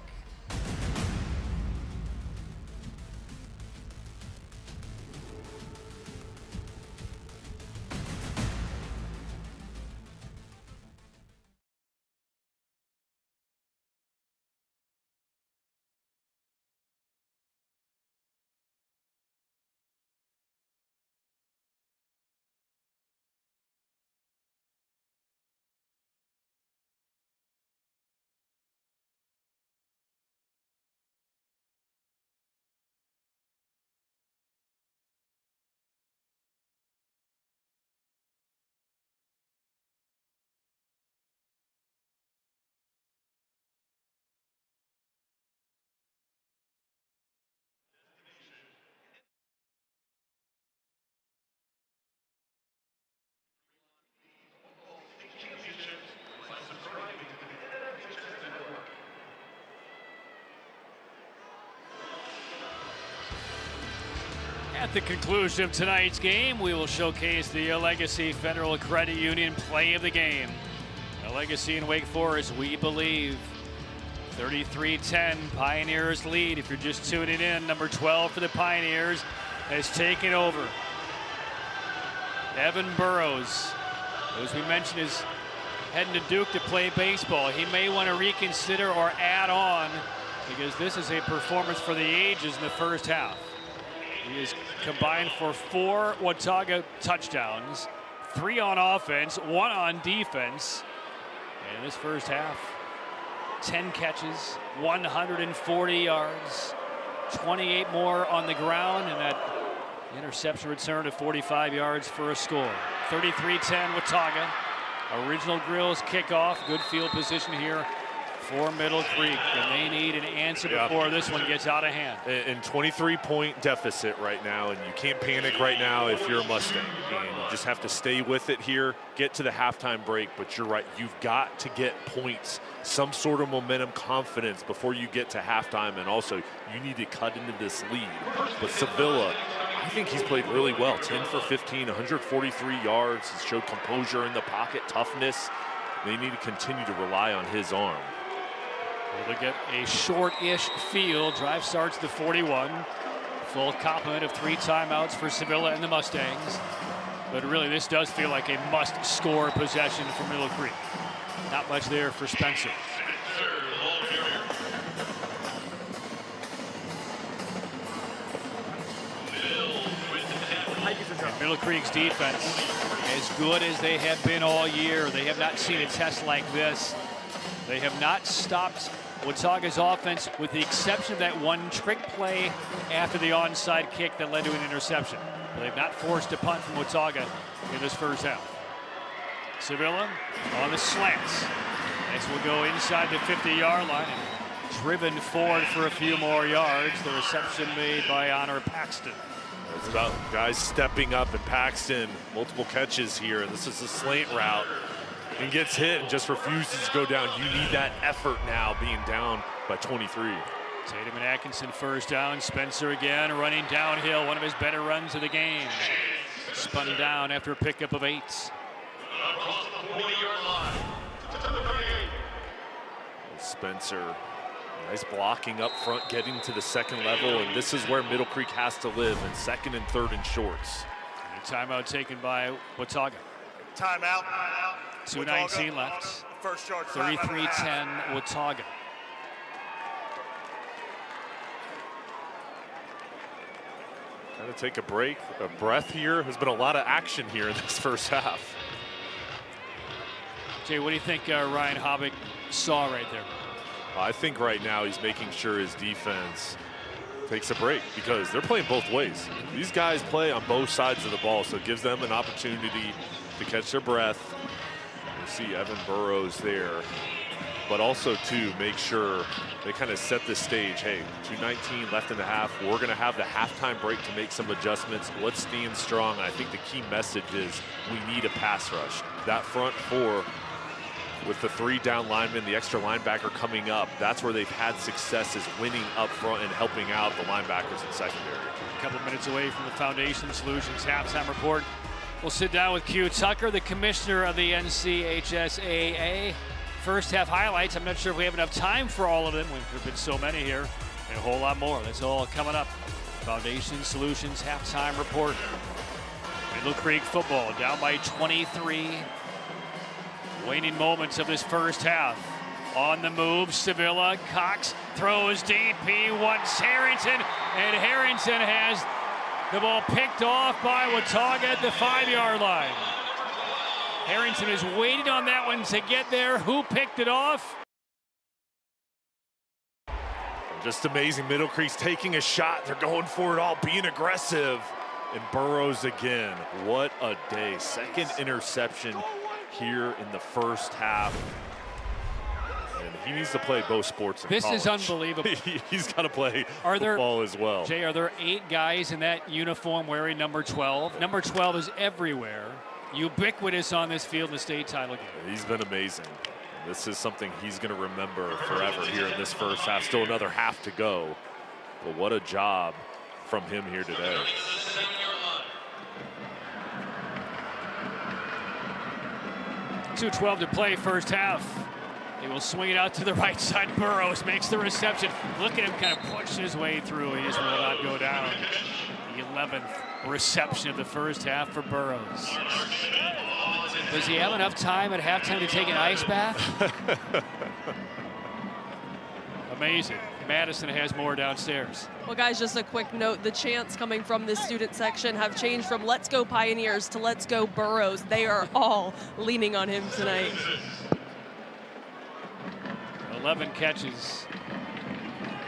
At the conclusion of tonight's game, we will showcase the Legacy Federal Credit Union play of the game. Legacy and Wake Forest, we believe. 33-10, Pioneers lead. If you're just tuning in, number 12 for the Pioneers has taken over. Evan Burrows, as we mentioned, is heading to Duke to play baseball. He may want to reconsider or add on because this is a performance for the ages in the first half. He is combined for 4 Watauga touchdowns, 3 on offense, 1 on defense. And in this first half, 10 catches, 140 yards, 28 more on the ground, and that interception return of 45 yards for a score. 33-10 Watauga. Original Grills kickoff. Good field position here for Middle Creek, and they need an answer before this one gets out of hand. And 23-point deficit right now, and you can't panic right now if you're a Mustang. And you just have to stay with it here, get to the halftime break. But you're right, you've got to get points, some sort of momentum, confidence before you get to halftime, and also you need to cut into this lead. But Sevilla, I think he's played really well. 10 for 15, 143 yards. He's showed composure in the pocket, toughness. They need to continue to rely on his arm. We'll get a short-ish field. Drive starts at the 41. Full complement of 3 timeouts for Sevilla and the Mustangs. But really, this does feel like a must-score possession for Middle Creek. Not much there for Spencer. And Middle Creek's defense, as good as they have been all year, they have not seen a test like this. They have not stopped Watauga's offense with the exception of that 1 trick play after the onside kick that led to an interception. But they've not forced a punt from Watauga in this first half. Sevilla on the slants. Next will go inside the 50-yard line and driven forward for a few more yards. The reception made by Honor Paxton. It's about guys stepping up, and Paxton, multiple catches here. This is a slant route and gets hit and just refuses to go down. You need that effort now, being down by 23. Tatum and Atkinson first down. Spencer again running downhill. One of his better runs of the game. Spun down after a pickup of 8. Spencer, nice blocking up front, getting to the second level, and this is where Middle Creek has to live, in second and third and shorts. And a timeout taken by Watauga. Timeout. 2:19 left. First charge. 33-10 Watauga. Kind of take a break, a breath here. There's been a lot of action here in this first half. Jay, what do you think Ryan Hobbick saw right there? I think right now he's making sure his defense takes a break, because they're playing both ways. These guys play on both sides of the ball, so it gives them an opportunity to catch their breath. You see Evan Burrows there, but also to make sure they kind of set the stage. Hey, 2:19 left in the half. We're going to have the halftime break to make some adjustments. Let's stand strong. And I think the key message is we need a pass rush. That front four, with the 3 down linemen, the extra linebacker coming up, that's where they've had success, is winning up front and helping out the linebackers in secondary. A couple minutes away from the Foundation Solutions halftime report. We'll sit down with Q Tucker, the commissioner of the NCHSAA. First half highlights. I'm not sure if we have enough time for all of them. There've been so many here, and a whole lot more. That's all coming up. Foundation Solutions halftime report. Middle Creek football down by 23. Waning moments of this first half. On the move, Sevilla. Cox throws deep. He wants Harrington, and Harrington has the ball picked off by Watauga at the 5-yard line. Harrington is waiting on that one to get there. Who picked it off? Just amazing. Middle Creek's taking a shot. They're going for it all, being aggressive. And Burrows again. What a day. Second interception here in the first half. And he needs to play both sports in this college. Is unbelievable. He's got to play football as well. Jay, are there 8 guys in that uniform wearing number 12? Number 12 is everywhere. Ubiquitous on this field in the state title game. He's been amazing. This is something he's going to remember forever here in this first half. Still another half to go. But what a job from him here today. .212 to play first half. He will swing it out to the right side. Burrows makes the reception. Look at him kind of push his way through. He just will not go down. The 11th reception of the first half for Burrows. Does he have enough time at halftime to take an ice bath? Amazing. Madison has more downstairs. Well, guys, just a quick note. The chants coming from this student section have changed from Let's Go Pioneers to Let's Go Burrows. They are all leaning on him tonight. 11 catches,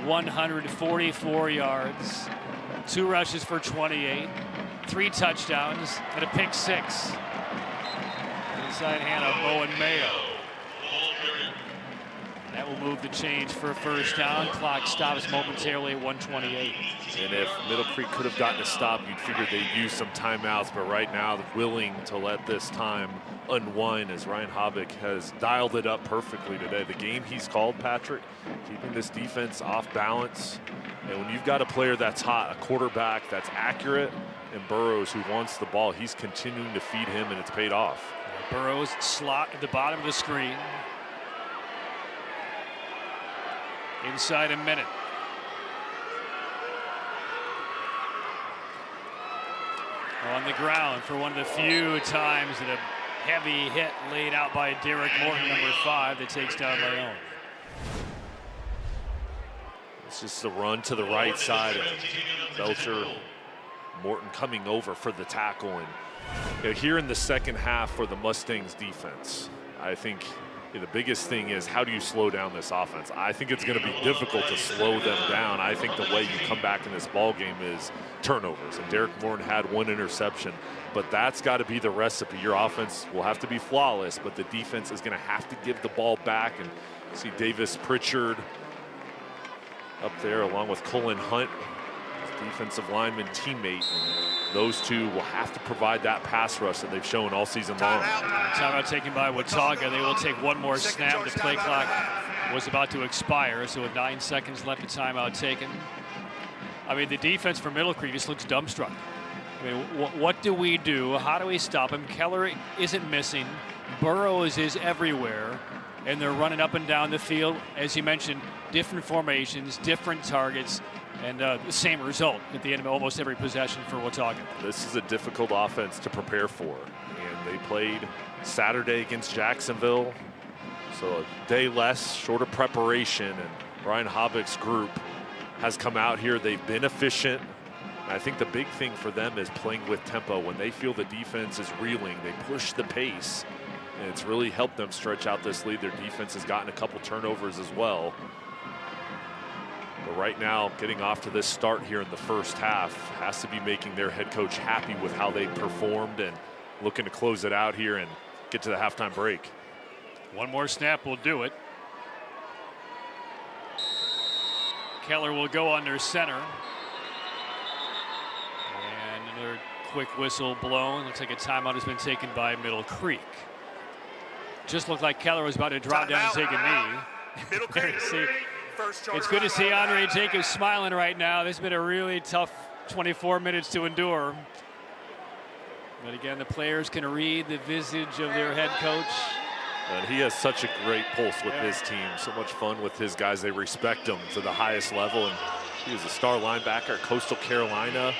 144 yards, 2 rushes for 28, 3 touchdowns, and a pick 6. Inside hand of Bowen Mayo. That will move the change for a first down. Clock stops momentarily at 1:28. And if Middle Creek could have gotten a stop, you'd figure they'd use some timeouts, but right now they're willing to let this time unwind, as Ryan Hobbick has dialed it up perfectly today. The game he's called, Patrick, keeping this defense off balance. And when you've got a player that's hot, a quarterback that's accurate, and Burrows who wants the ball, he's continuing to feed him, and it's paid off. Burrows slot at the bottom of the screen. Inside a minute. On the ground for one of the few times that a heavy hit laid out by Derek Morton, number 5, that takes down Leon. It's just a run to the right side, and Belcher, Morton coming over for the tackle. And here in the second half for the Mustangs defense, I think the biggest thing is, how do you slow down this offense? I think it's going to be difficult to slow them down. I think the way you come back in this ball game is turnovers. And Derek Morton had 1 interception, but that's got to be the recipe. Your offense will have to be flawless, but the defense is going to have to give the ball back. And see Davis Pritchard up there along with Cullen Hunt, his defensive lineman teammate. Those two will have to provide that pass rush that they've shown all season long. Timeout taken by Watauga. They will take one more snap. The play clock was about to expire, so with 9 seconds left, the timeout taken. I mean, the defense for Middle Creek just looks dumbstruck. I mean, what do we do? How do we stop him? Keller isn't missing. Burrows is everywhere, and they're running up and down the field. As you mentioned, different formations, different targets, and the same result at the end of almost every possession for Watauga. This is a difficult offense to prepare for, and they played Saturday against Jacksonville, so a day less, shorter preparation, and Brian Hobbick's group has come out here. They've been efficient. And I think the big thing for them is playing with tempo. When they feel the defense is reeling, they push the pace, and it's really helped them stretch out this lead. Their defense has gotten a couple turnovers as well. But right now, getting off to this start here in the first half has to be making their head coach happy with how they performed and looking to close it out here and get to the halftime break. One more snap will do it. Keller will go under center. And another quick whistle blown. Looks like a timeout has been taken by Middle Creek. Just looked like Keller was about to drop down and take a knee. Middle Creek. It's good to see Andre Jacobs smiling right now. This has been a really tough 24 minutes to endure. But again, the players can read the visage of their head coach. And he has such a great pulse with his team. So much fun with his guys. They respect him to the highest level. And he was a star linebacker at Coastal Carolina,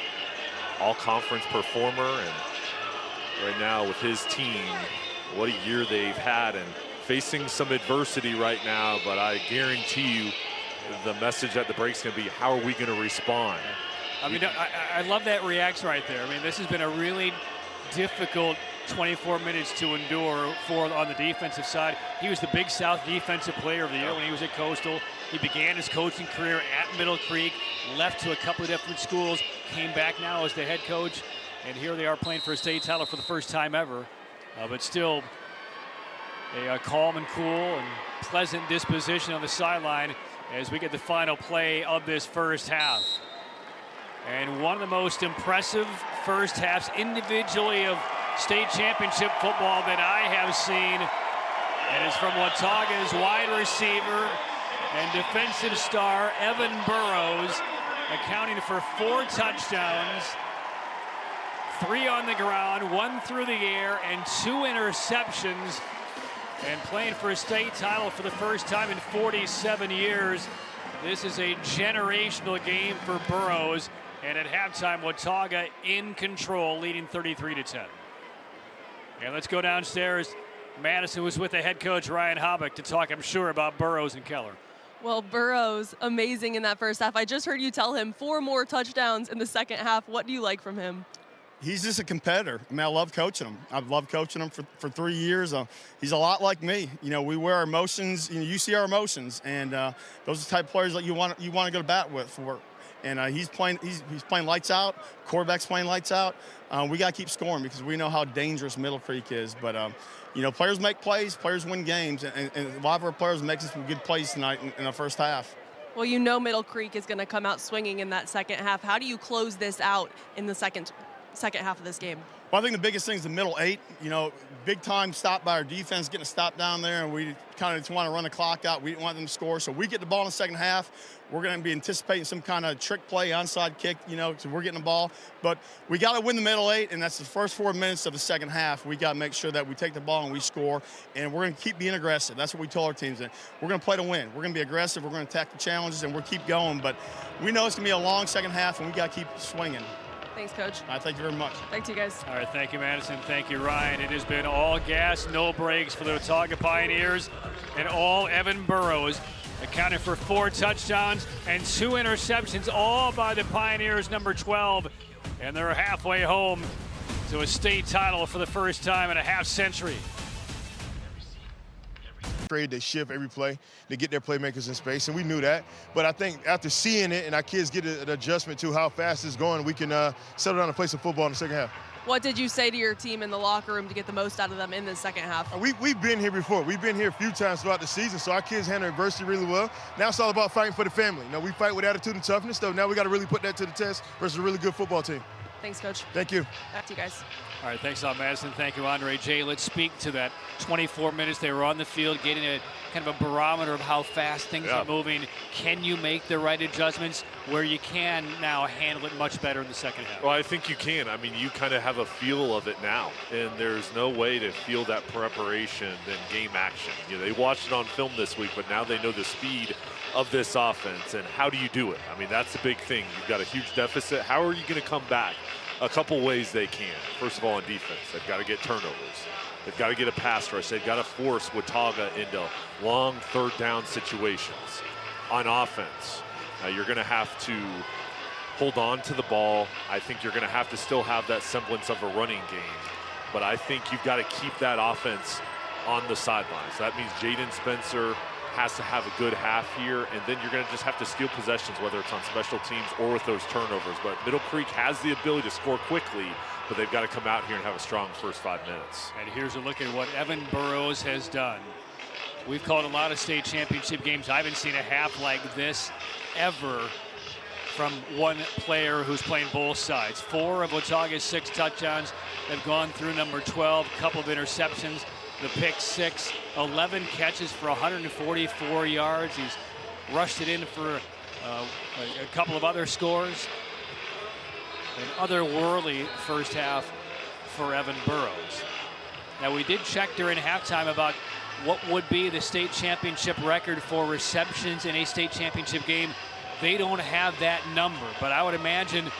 all-conference performer. And right now with his team, what a year they've had. And facing some adversity right now, but I guarantee you the message at the break's going to be, how are we going to respond? I mean, I love that reaction right there. I mean, this has been a really difficult 24 minutes to endure on the defensive side. He was the Big South Defensive Player of the Year when he was at Coastal. He began his coaching career at Middle Creek, left to a couple of different schools, came back now as the head coach, and here they are playing for a state title for the first time ever. But still, a calm and cool and pleasant disposition on the sideline as we get the final play of this first half. And one of the most impressive first halves individually of state championship football that I have seen. And it's from Watauga's wide receiver and defensive star, Evan Burrows, accounting for 4 touchdowns, 3 on the ground, 1 through the air, and 2 interceptions. And playing for a state title for the first time in 47 years. This is a generational game for Burrows. And at halftime, Watauga in control, leading 33-10. And let's go downstairs. Madison was with the head coach, Ryan Hobbick, to talk, I'm sure, about Burrows and Keller. Well, Burrows, amazing in that first half. I just heard you tell him 4 more touchdowns in the second half. What do you like from him? He's just a competitor. I mean, I love coaching him. I've loved coaching him for 3 years. He's a lot like me. You know, we wear our emotions. You see our emotions, and those are the type of players that you want to go to bat with for. And he's playing lights out. Quarterback's playing lights out. We got to keep scoring because we know how dangerous Middle Creek is. But you know, players make plays. Players win games, and a lot of our players making some good plays tonight in the first half. Well, you know Middle Creek is going to come out swinging in that second half. How do you close this out in the second half of this game? Well, I think the biggest thing is the middle 8. You know, big time stop by our defense, getting a stop down there, and we kind of just want to run the clock out. We didn't want them to score, so we get the ball in the second half. We're going to be anticipating some kind of trick play, onside kick, you know, so we're getting the ball. But we got to win the middle 8, and that's the first 4 minutes of the second half. We got to make sure that we take the ball and we score, and we're going to keep being aggressive. That's what we told our teams. We're going to play to win. We're going to be aggressive. We're going to attack the challenges, and we'll keep going. But we know it's going to be a long second half, and we got to keep swinging. Thanks, Coach. Thank you very much. Thank you, guys. All right, thank you, Madison. Thank you, Ryan. It has been all gas, no brakes for the Watauga Pioneers, and all Evan Burrows, accounted for 4 touchdowns and 2 interceptions, all by the Pioneers, number 12. And they're halfway home to a state title for the first time in a half century. created that shift every play to get their playmakers in space, and we knew that. But I think after seeing it and our kids get an adjustment to how fast it's going, we can settle down and play some football in the second half. What did you say to your team in the locker room to get the most out of them in the second half? We've been here before. We've been here a few times throughout the season, so our kids handle adversity really well. Now it's all about fighting for the family. You know, we fight with attitude and toughness, so now we got to really put that to the test versus a really good football team. Thanks, Coach. Thank you. Back to you guys. All right, thanks a lot, Madison. Thank you, Andre. Jay, let's speak to that 24 minutes they were on the field, getting a kind of a barometer of how fast things are moving. Can you make the right adjustments where you can now handle it much better in the second half? Well, I think you can. I mean, you kind of have a feel of it now, and there's no way to feel that preparation than game action. You know, they watched it on film this week, but now they know the speed of this offense, and how do you do it? I mean, that's the big thing. You've got a huge deficit. How are you going to come back? A couple ways they can. First of all, on defense, they've got to get turnovers. They've got to get a pass rush. They've got to force Watauga into long third down situations. On offense, you're going to have to hold on to the ball. I think you're going to have to still have that semblance of a running game. But I think you've got to keep that offense on the sidelines. That means Jaden Spencer has to have a good half here, and then you're going to just have to steal possessions, whether it's on special teams or with those turnovers. But Middle Creek has the ability to score quickly, but they've got to come out here and have a strong first 5 minutes. And here's a look at what Evan Burrows has done. We've called a lot of state championship games. I haven't seen a half like this ever from one player who's playing both sides. 4 of Watauga's 6 touchdowns have gone through number 12, couple of interceptions. The pick 6, 11 catches for 144 yards. He's rushed it in for a couple of other scores. An otherworldly first half for Evan Burrows. Now, we did check during halftime about what would be the state championship record for receptions in a state championship game. They don't have that number, but I would imagine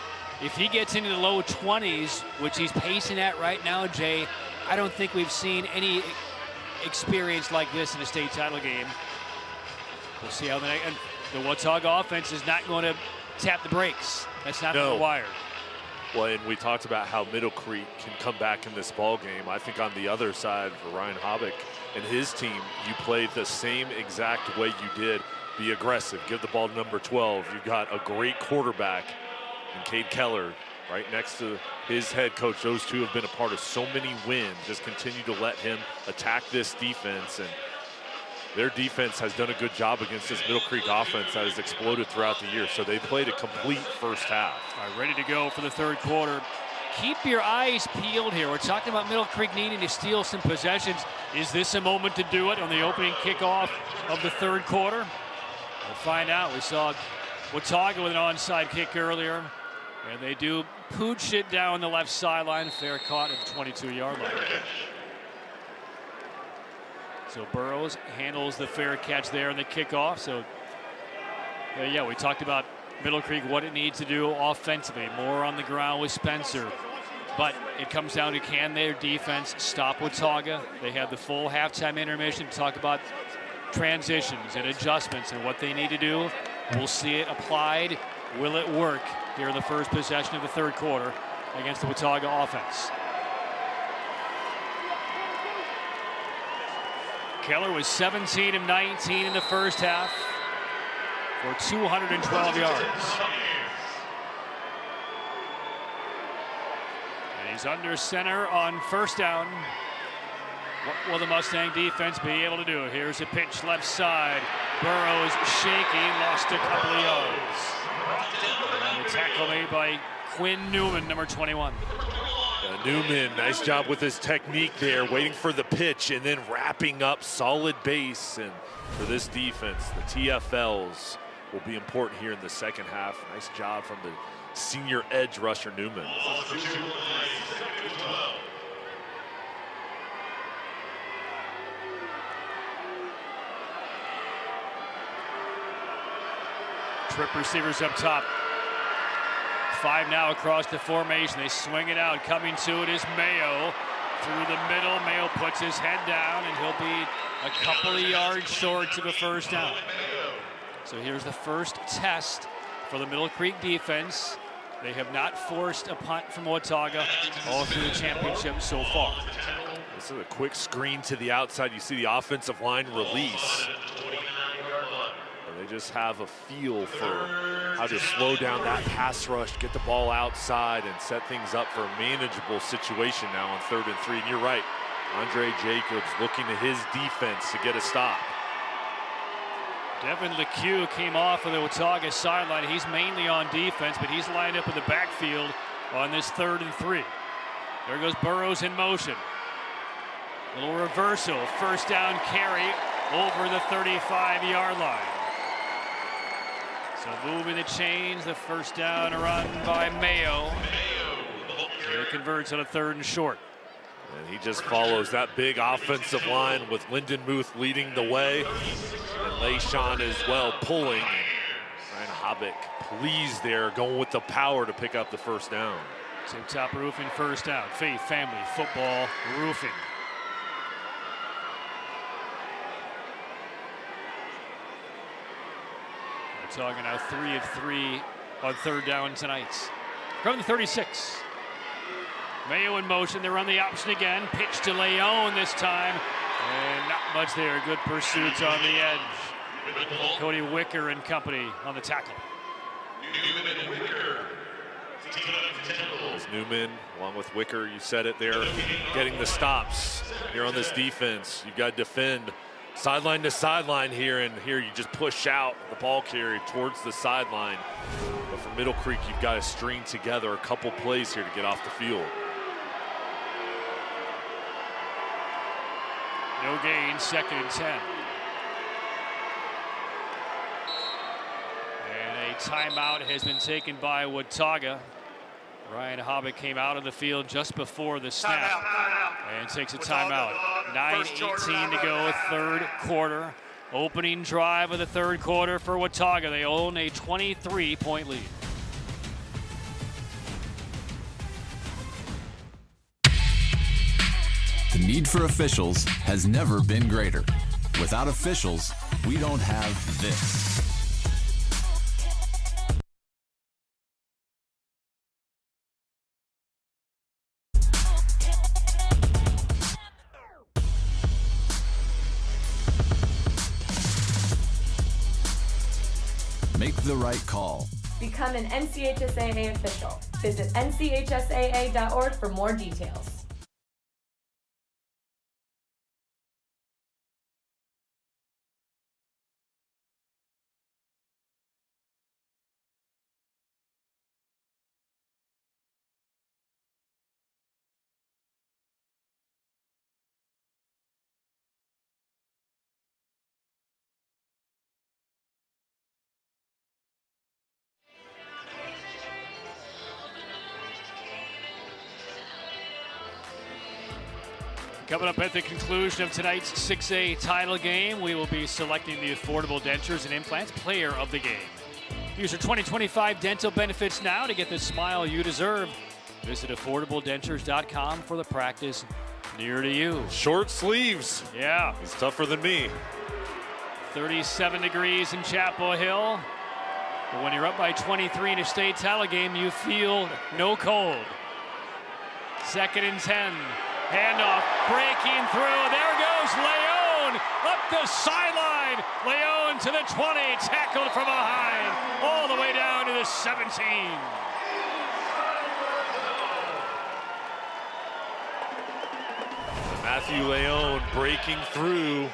if he gets into the low 20s, which he's pacing at right now, Jay, I don't think we've seen any experience like this in a state title game. We'll see how the Watauga offense is not going to tap the brakes. That's not required. Well, and we talked about how Middle Creek can come back in this ball game. I think on the other side for Ryan Hobbick and his team, you played the same exact way you did. Be aggressive, give the ball to number 12. You've got a great quarterback in Cade Keller right next to his head coach. Those two have been a part of so many wins. Just continue to let him attack this defense, and their defense has done a good job against this Middle Creek offense that has exploded throughout the year. So they played a complete first half. All right, ready to go for the third quarter. Keep your eyes peeled here. We're talking about Middle Creek needing to steal some possessions. Is this a moment to do it on the opening kickoff of the third quarter? We'll find out. We saw Watauga with an onside kick earlier, and they do pooch it down the left sideline. Fair caught at the 22-yard line. So Burrows handles the fair catch there in the kickoff. So, yeah, we talked about Middle Creek, what it needs to do offensively. More on the ground with Spencer. But it comes down to, can their defense stop Watauga? They had the full halftime intermission to talk about transitions and adjustments and what they need to do. We'll see it applied. Will it work here in the first possession of the third quarter against the Watauga offense? Keller was 17 of 19 in the first half for 212 yards. And he's under center on first down. What will the Mustang defense be able to do? Here's a pitch left side. Burrows shaky, lost a couple of yards. And a tackle made by Quinn Newman, number 21. Newman, nice job with his technique there, waiting for the pitch and then wrapping up solid base. And for this defense, the TFLs will be important here in the second half. Nice job from the senior edge rusher Newman. Trip receivers up top. 5 now across the formation. They swing it out. Coming to it is Mayo. Through the middle, Mayo puts his head down, and he'll be a couple of yards short to the first down. So here's the first test for the Middle Creek defense. They have not forced a punt from Watauga all through the championship so far. This is a quick screen to the outside. You see the offensive line release. And they just have a feel for how to slow down that pass rush, get the ball outside, and set things up for a manageable situation now on 3rd and 3. And you're right, Andre Jacobs looking to his defense to get a stop. Devin LeCue came off of the Watauga sideline. He's mainly on defense, but he's lined up in the backfield on this 3rd and 3. There goes Burrows in motion. Little reversal, 1st down carry over the 35-yard line. So moving the chains, the 1st down run by Mayo. He converts on a 3rd and short. And he just follows that big offensive line with Lyndon Muth leading the way. And LeSean as well pulling. Ryan Hobbick pleased there, going with the power to pick up the 1st down. Tip Top Roofing 1st down. Faith Family Football Roofing. We're talking now 3 of 3 on 3rd down tonight. From the 36. Mayo in motion. They run the option again. Pitch to Leon this time. And not much there. Good pursuits on the edge. Cody Wicker and company on the tackle. As Newman, along with Wicker, you said it there, getting the stops here on this defense. You've got to defend sideline to sideline here, and here you just push out the ball carry towards the sideline. But for Middle Creek, you've got to string together a couple plays here to get off the field. No gain, 2nd and 10. And a timeout has been taken by Watauga. Ryan Hobbick came out of the field just before the snap and takes a timeout. 9:18 to go, 3rd quarter. Opening drive of the 3rd quarter for Watauga. They own a 23-point lead. The need for officials has never been greater. Without officials, we don't have this. Make the right call. Become an NCHSAA official. Visit NCHSAA.org for more details. Coming up at the conclusion of tonight's 6A title game, we will be selecting the Affordable Dentures and Implants Player of the Game. Use your 2025 dental benefits now to get the smile you deserve. Visit affordabledentures.com for the practice near to you. Short sleeves. Yeah. He's tougher than me. 37 degrees in Chapel Hill. But when you're up by 23 in a state title game, you feel no cold. 2nd and 10. Handoff, breaking through. There goes Leon up the sideline. Leon to the 20, tackled from behind, all the way down to the 17. Matthew Leon breaking through.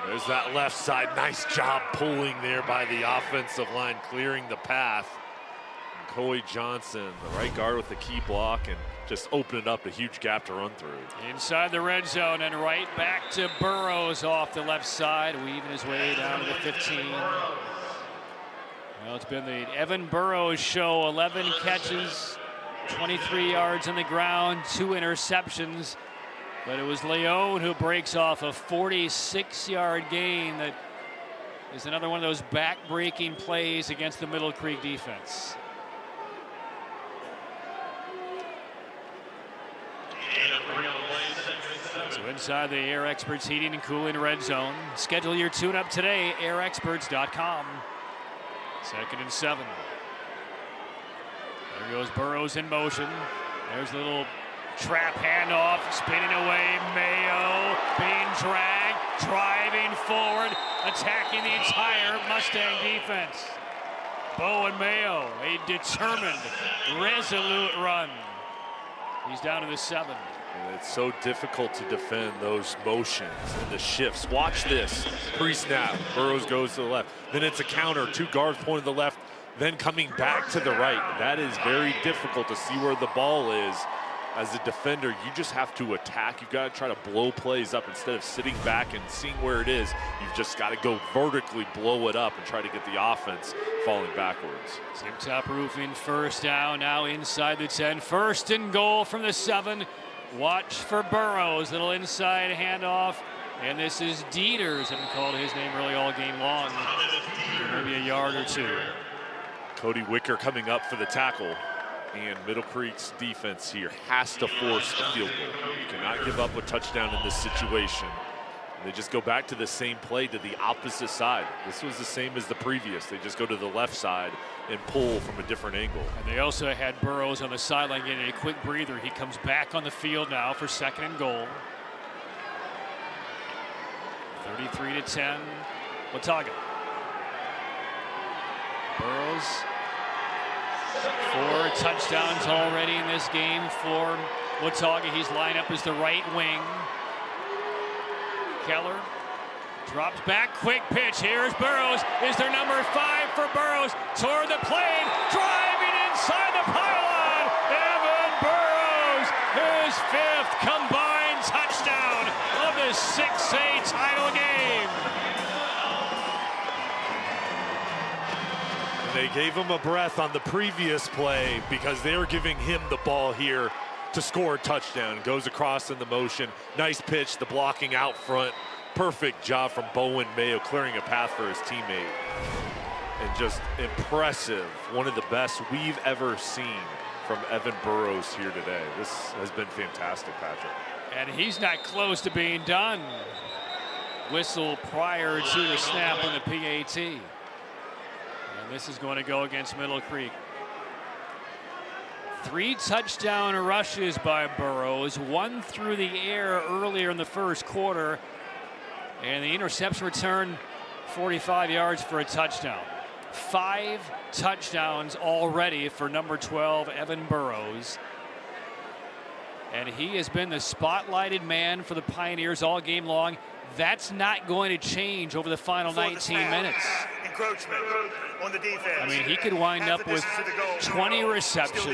There's that left side. Nice job pulling there by the offensive line, clearing the path. And Coy Johnson, the right guard with the key block, and just opening up a huge gap to run through. Inside the red zone and right back to Burrows off the left side, weaving his way down to the 15. Well, it's been the Evan Burrows show. 11 catches, 23 yards on the ground, 2 interceptions. But it was Leon who breaks off a 46-yard gain that is another one of those back-breaking plays against the Middle Creek defense. So inside the Air Experts Heating and Cooling red zone. Schedule your tune-up today, airexperts.com. 2nd and 7. There goes Burrows in motion. There's a little Trap handoff, spinning away, Mayo being dragged, driving forward, attacking the entire Mustang defense. Bowen Mayo, a determined, resolute run. He's down to the 7. And it's so difficult to defend those motions and the shifts. Watch this, pre-snap, Burrows goes to the left. Then it's a counter, 2 guards pointing to the left, then coming back to the right. That is very difficult to see where the ball is. As a defender, you just have to attack. You've got to try to blow plays up instead of sitting back and seeing where it is. You've just got to go vertically, blow it up, and try to get the offense falling backwards. Tip Top Roofing, first down, now inside the 10. First and goal from the 7. Watch for Burrows, little inside handoff. And this is Dieters. Haven't called his name really all game long. Maybe a yard or 2. Cody Wicker coming up for the tackle. And Middle Creek's defense here has to force a field goal. You cannot give up a touchdown in this situation. And they just go back to the same play to the opposite side. This was the same as the previous. They just go to the left side and pull from a different angle. And they also had Burrows on the sideline getting a quick breather. He comes back on the field now for 2nd and goal. 33-10, Watauga. Burrows. 4 touchdowns already in this game for Watauga. He's lined up as the right wing. Keller drops back, quick pitch. Here's Burrows. Is there number 5 for Burrows? Toward the plane, driving inside the pylon. Evan Burrows, his 5th combined touchdown of the 6A title game. They gave him a breath on the previous play because they were giving him the ball here to score a touchdown. Goes across in the motion. Nice pitch, the blocking out front. Perfect job from Bowen Mayo, clearing a path for his teammate. And just impressive. One of the best we've ever seen from Evan Burrows here today. This has been fantastic, Patrick. And he's not close to being done. Whistle prior to the snap on the PAT. And this is going to go against Middle Creek. 3 touchdown rushes by Burrows, 1 through the air earlier in the first quarter, and the interception return 45 yards for a touchdown. 5 touchdowns already for number 12, Evan Burrows. And he has been the spotlighted man for the Pioneers all game long. That's not going to change over the final 19 minutes. Encroachment on the defense. I mean, he could wind up with 20 receptions.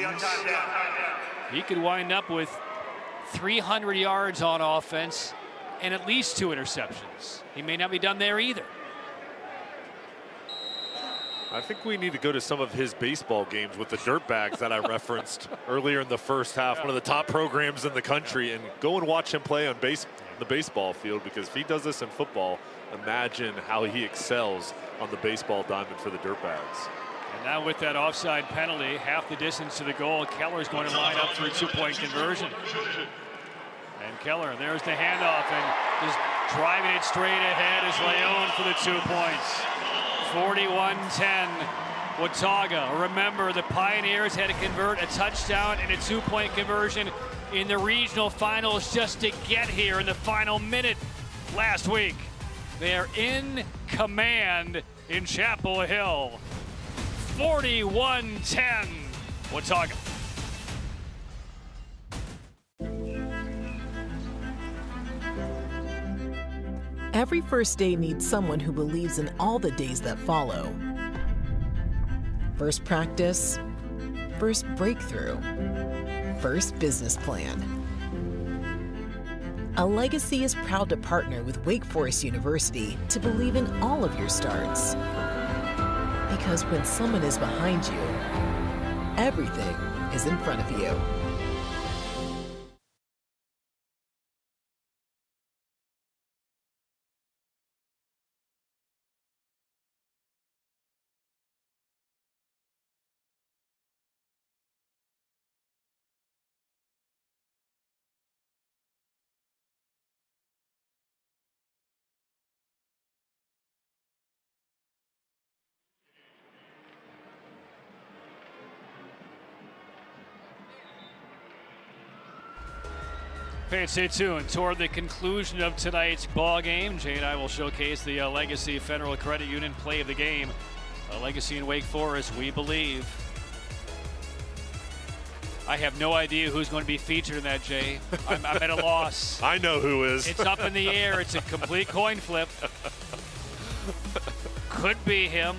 He could wind up with 300 yards on offense and at least 2 interceptions. He may not be done there either. I think we need to go to some of his baseball games with the Dirtbags that I referenced earlier in the first half. One of the top programs in the country, and go and watch him play on the baseball field, because if he does this in football, imagine how he excels on the baseball diamond for the Dirtbags. And now with that offside penalty, half the distance to the goal, Keller's going to line up for a 2-point conversion. And Keller, there's the handoff, and just driving it straight ahead is Leon for the 2 points. 41-10, Watauga. Remember, the Pioneers had to convert a touchdown and a 2-point conversion in the regional finals just to get here in the final minute last week. They are in command in Chapel Hill. 41-10, Watauga. Every first day needs someone who believes in all the days that follow. First practice, first breakthrough, first business plan. A Legacy is proud to partner with Wake Forest University to believe in all of your starts. Because when someone is behind you, everything is in front of you. Okay, stay tuned. Toward the conclusion of tonight's ball game, Jay and I will showcase the Legacy Federal Credit Union play of the game. Legacy and Wake Forest, we believe. I have no idea who's going to be featured in that, Jay. I'm at a loss. I know who is. It's up in the air. It's a complete coin flip. Could be him.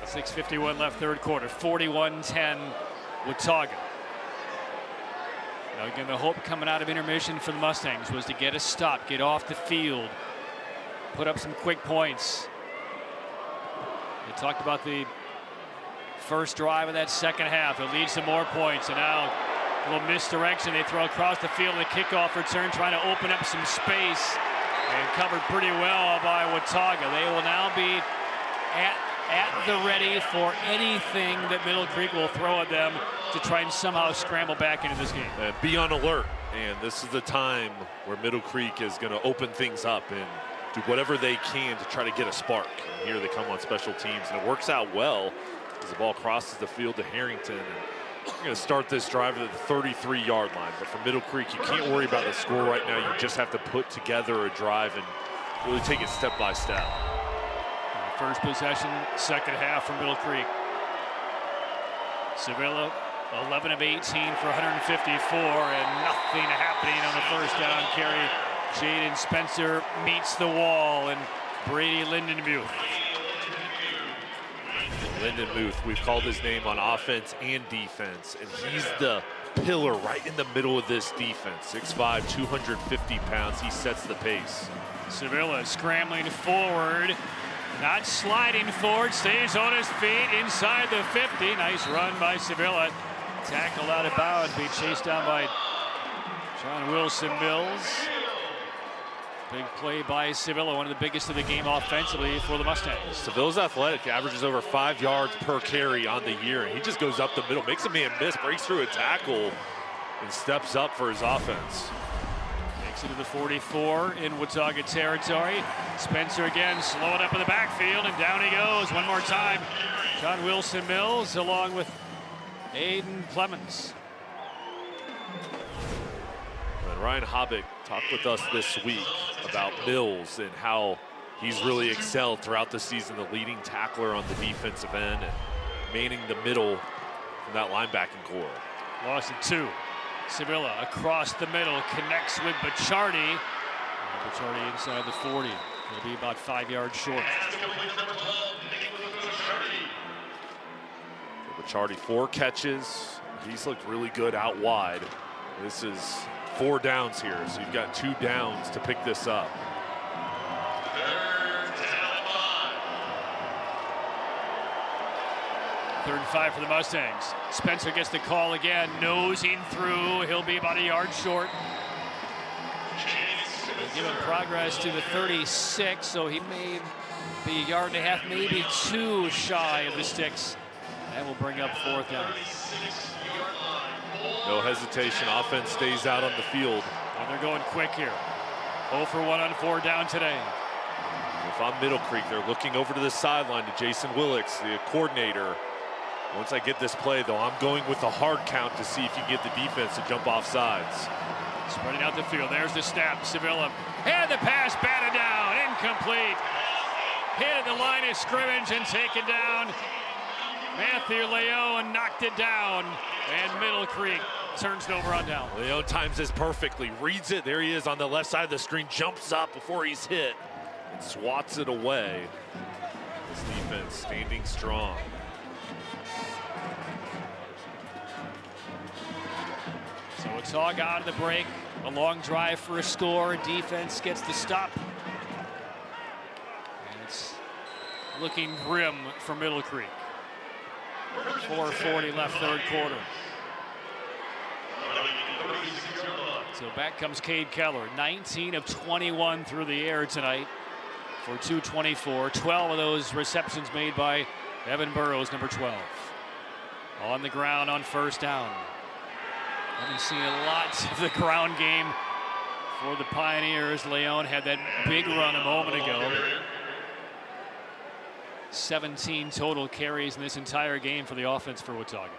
6:51 left, third quarter. 41-10, Watauga. Now again, the hope coming out of intermission for the Mustangs was to get a stop, get off the field, put up some quick points. They talked about the first drive of that second half. It leads to more points, and now a little misdirection. They throw across the field, the kickoff return, trying to open up some space, and covered pretty well by Watauga. They will now be at the ready for anything that Middle Creek will throw at them to try and somehow scramble back into this game. Be on alert, and this is the time where Middle Creek is going to open things up and do whatever they can to try to get a spark. And here they come on special teams, and it works out well as the ball crosses the field to Harrington. And you're going to start this drive at the 33-yard line, but for Middle Creek, you can't worry about the score right now. You just have to put together a drive and really take it step by step. First possession, second half for Middle Creek. Sevilla, 11 of 18 for 154, and nothing happening on the first down carry. Jaden Spencer meets the wall, and Brady Lindenmuth. Lindenmuth, we've called his name on offense and defense, and he's the pillar right in the middle of this defense. 6'5", 250 pounds. He sets the pace. Sevilla scrambling forward. Not sliding forward, stays on his feet inside the 50. Nice run by Sevilla. Tackled out of bounds, being chased down by John Wilson Mills. Big play by Sevilla, one of the biggest of the game offensively for the Mustangs. Sevilla's athletic, averages over 5 yards per carry on the year, and he just goes up the middle, makes a man miss, breaks through a tackle, and steps up for his offense. Takes it to the 44 in Watauga territory. Spencer again slowing up in the backfield, and down he goes one more time. John Wilson Mills along with Aiden Clemens. And Ryan Hobbick talked with us this week about Mills and how he's really excelled throughout the season, the leading tackler on the defensive end and manning the middle from that linebacking core. Loss of 2. Sevilla across the middle, connects with Bachardi. Bachardi inside the 40. He'll be about 5 yards short. Bachardi, 4 catches. He's looked really good out wide. This is 4 downs here, so you've got 2 downs to pick this up. Third and 5 for the Mustangs. Spencer gets the call again, nosing through. He'll be about a yard short. They'll give him progress to the 36, so he may be a yard and a half, maybe 2 shy of the sticks. That will bring up 4th down. No hesitation, offense stays out on the field. And they're going quick here. 0 for 1 on 4 down today. If I'm Middle Creek, they're looking over to the sideline to Jason Willix, the coordinator. Once I get this play, though, I'm going with the hard count to see if you get the defense to jump off sides. Spreading out the field. There's the snap. Sevilla. And the pass batted down. Incomplete. Hit at the line of scrimmage and taken down. Matthew Leone knocked it down. And Middle Creek turns it over on down. Leone times this perfectly. Reads it. There he is on the left side of the screen. Jumps up before he's hit. And swats it away. This defense standing strong. So Watauga out of the break. A long drive for a score. Defense gets the stop. And it's looking grim for Middle Creek. 4:40 left, third quarter. So back comes Cade Keller. 19 of 21 through the air tonight for 224. 12 of those receptions made by Evan Burrows, number 12. On the ground on first down. Haven't seen a lot of the ground game for the Pioneers. Leone had that big run a moment ago. 17 total carries in this entire game for the offense for Watauga.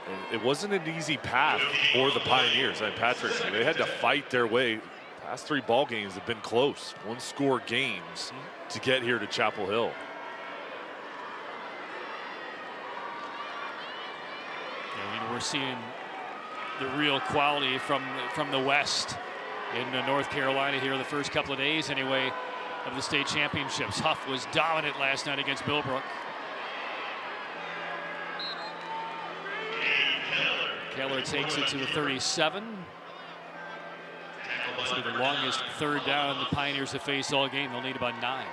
And it wasn't an easy path for the Pioneers. And Patrick, they had to fight their way. Past 3 ball games have been close, 1-score games to get here to Chapel Hill. Yeah, we're seeing the real quality from the West in North Carolina here the first couple of days anyway of the state championships. Huff was dominant last night against Millbrook. Keller takes it to the 37. This will be the longest third down the Pioneers have faced all game. They'll need about 9.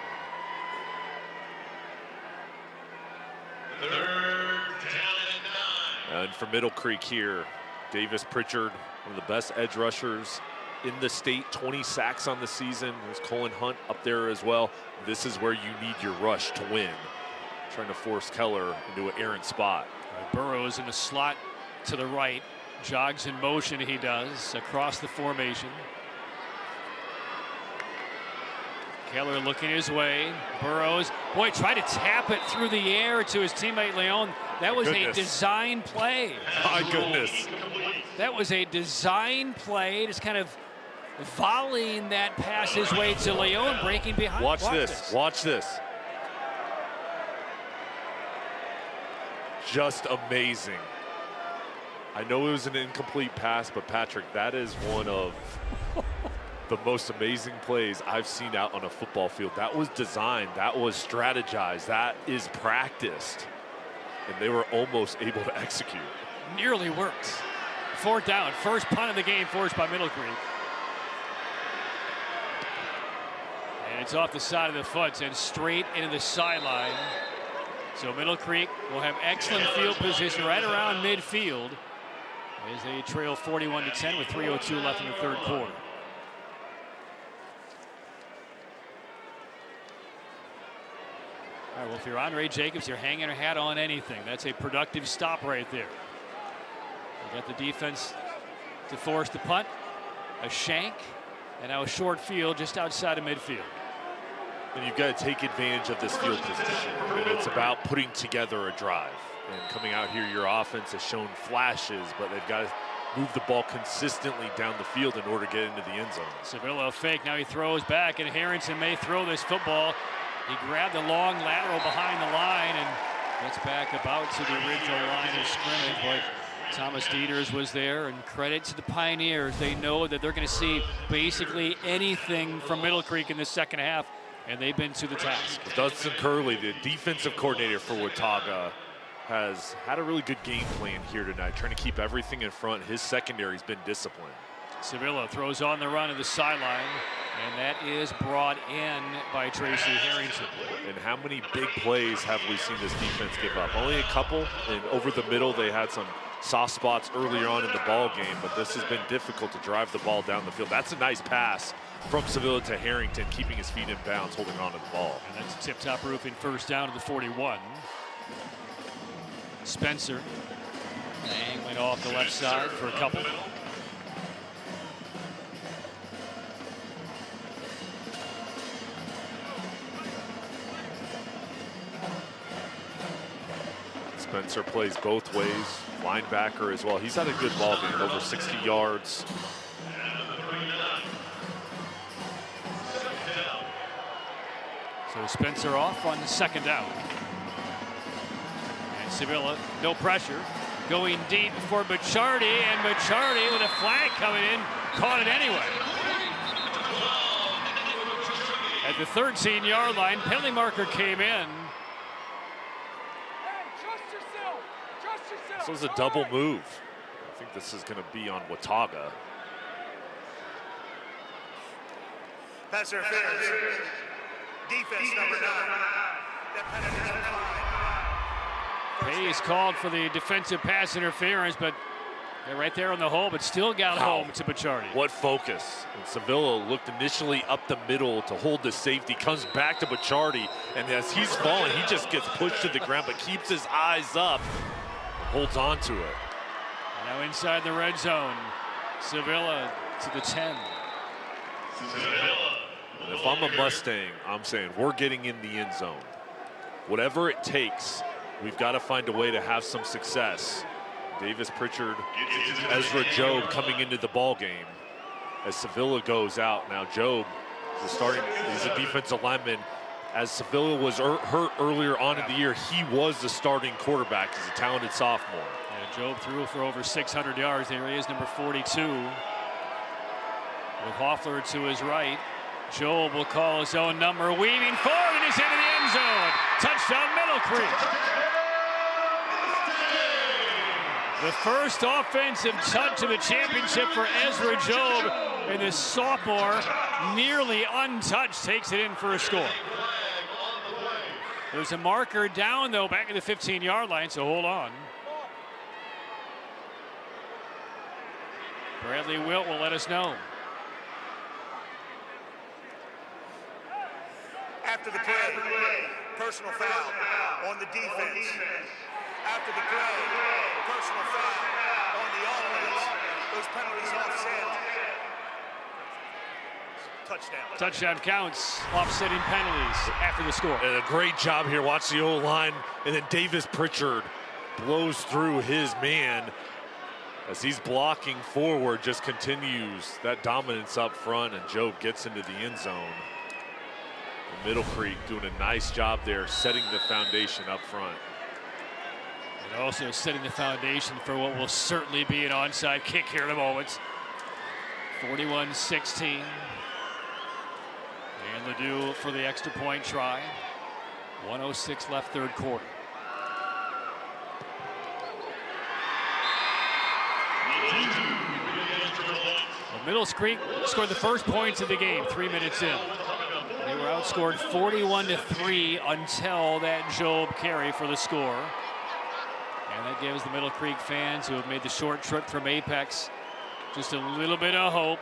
And for Middle Creek here, Davis Pritchard, one of the best edge rushers in the state, 20 sacks on the season. There's Colin Hunt up there as well. This is where you need your rush to win. Trying to force Keller into an errant spot. Burrows in the slot to the right. Jogs in motion, he does, across the formation. Keller looking his way. Burrows, boy, tried to tap it through the air to his teammate Leon. That was a design play. My goodness. That was a design play, just kind of volleying that pass his way to Leon, breaking behind. Watch this. Watch this. Just amazing. I know it was an incomplete pass, but Patrick, that is one of the most amazing plays I've seen out on a football field. That was designed, that was strategized, that is practiced. And they were almost able to execute. Nearly worked. 4th down, first punt of the game forced by Middle Creek. And it's off the side of the foot and straight into the sideline. So Middle Creek will have excellent field position right around midfield as they trail 41-10 with 3:02 left in the third quarter. All right, well, if you're Andre Jacobs, you're hanging your hat on anything. That's a productive stop right there. You got the defense to force the punt, a shank, and now a short field just outside of midfield. And you've got to take advantage of this field position. And it's about putting together a drive. And coming out here, your offense has shown flashes, but they've got to move the ball consistently down the field in order to get into the end zone. Sevilla fake, now he throws back, and Harrington may throw this football. He grabbed the long lateral behind the line and gets back about to the original line of scrimmage. But Thomas Dieters was there, and credit to the Pioneers. They know that they're going to see basically anything from Middle Creek in the second half, and they've been to the task. Dustin Curley, the defensive coordinator for Watauga, has had a really good game plan here tonight, trying to keep everything in front. His secondary's been disciplined. Sevilla throws on the run to the sideline, and that is brought in by Tracy Harrington. And how many big plays have we seen this defense give up? Only a couple, and over the middle they had some soft spots earlier on in the ball game, but this has been difficult to drive the ball down the field. That's a nice pass from Sevilla to Harrington, keeping his feet in bounds, holding on to the ball. And that's a tip-top roofing first down to the 41. Spencer. Lang went off the left side for a couple. Spencer plays both ways, linebacker as well. He's had a good ball game, over 60 yards. So Spencer off on the second down. And Sevilla, no pressure, going deep for Bachardi, and Bachardi with a flag coming in, caught it anyway. At the 13-yard line, penalty marker came in. This was a double move. I think this is going to be on Watauga. Pass interference. Defense number 9. Hayes called for the defensive pass interference, but they're right there on the hole, but still got home to Bachardi. What focus. And Sevilla looked initially up the middle to hold the safety, comes back to Bachardi, and as he's falling, he just gets pushed to the ground, but keeps his eyes up. Holds on to it. Now inside the red zone. Sevilla to the 10. And if I'm a Mustang, I'm saying we're getting in the end zone. Whatever it takes, we've got to find a way to have some success. Davis Pritchard, Ezra Job coming into the ball game as Sevilla goes out. Now Job is he's a defensive lineman. As Sevilla was hurt earlier on in the year, he was the starting quarterback. He's a talented sophomore. Yeah, Job threw for over 600 yards. There he is, number 42. With Hoffler to his right. Job will call his own number, weaving forward, and he's into the end zone. Touchdown, Middle Creek. The first offensive touch of the championship for Ezra Job, and this sophomore, nearly untouched, takes it in for a score. There's a marker down, though, back at the 15-yard line, so hold on. Bradley Wilt will let us know. After the play, personal foul on the defense. After the play, personal foul on the offense. Those penalties offset. Touchdown. Touchdown counts, offsetting penalties after the score. And a great job here. Watch the O-line, and then Davis Pritchard blows through his man as he's blocking forward, just continues that dominance up front, and Job gets into the end zone. Middle Creek doing a nice job there, setting the foundation up front. And also setting the foundation for what will certainly be an onside kick here in a moment. 41-16. And Ledoux for the extra point try. 1:06 left, third quarter. Well, Middle Creek scored the first points of the game 3 minutes in. They were outscored 41-3 until that Job carry for the score. And that gives the Middle Creek fans who have made the short trip from Apex just a little bit of hope.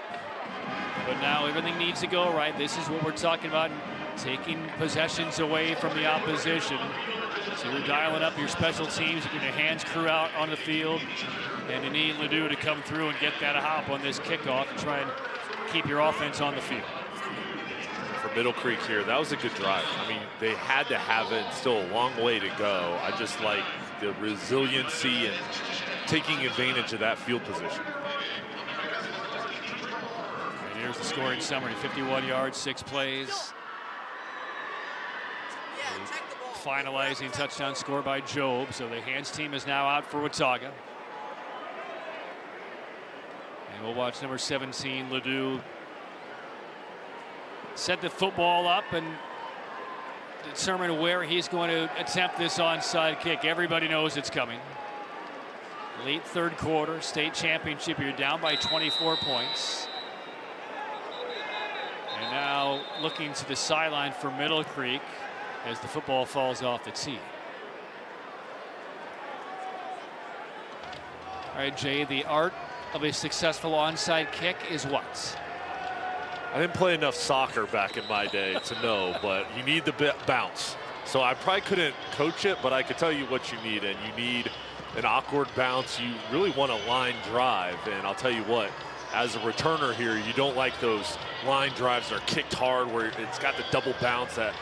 But now everything needs to go right. This is what we're talking about, taking possessions away from the opposition. So you're dialing up your special teams, getting your hands crew out on the field, and you need Ledoux to come through and get that hop on this kickoff and try and keep your offense on the field. For Middle Creek here, that was a good drive. I mean, they had to have it, still a long way to go. I just like the resiliency and taking advantage of that field position. And here's the scoring summary: 51 yards, 6 plays. Finalizing touchdown score by Job. So the hands team is now out for Watauga. And we'll watch number 17, Ledoux, set the football up and determine where he's going to attempt this onside kick. Everybody knows it's coming. Late third quarter, state championship. You're down by 24 points. And now looking to the sideline for Middle Creek as the football falls off the tee. All right, Jay, the art of a successful onside kick is what? I didn't play enough soccer back in my day to know, but you need the bounce. So I probably couldn't coach it, but I could tell you what you need, and you need an awkward bounce. You really want a line drive, and I'll tell you what, as a returner here, you don't like those line drives that are kicked hard where it's got the double bounce that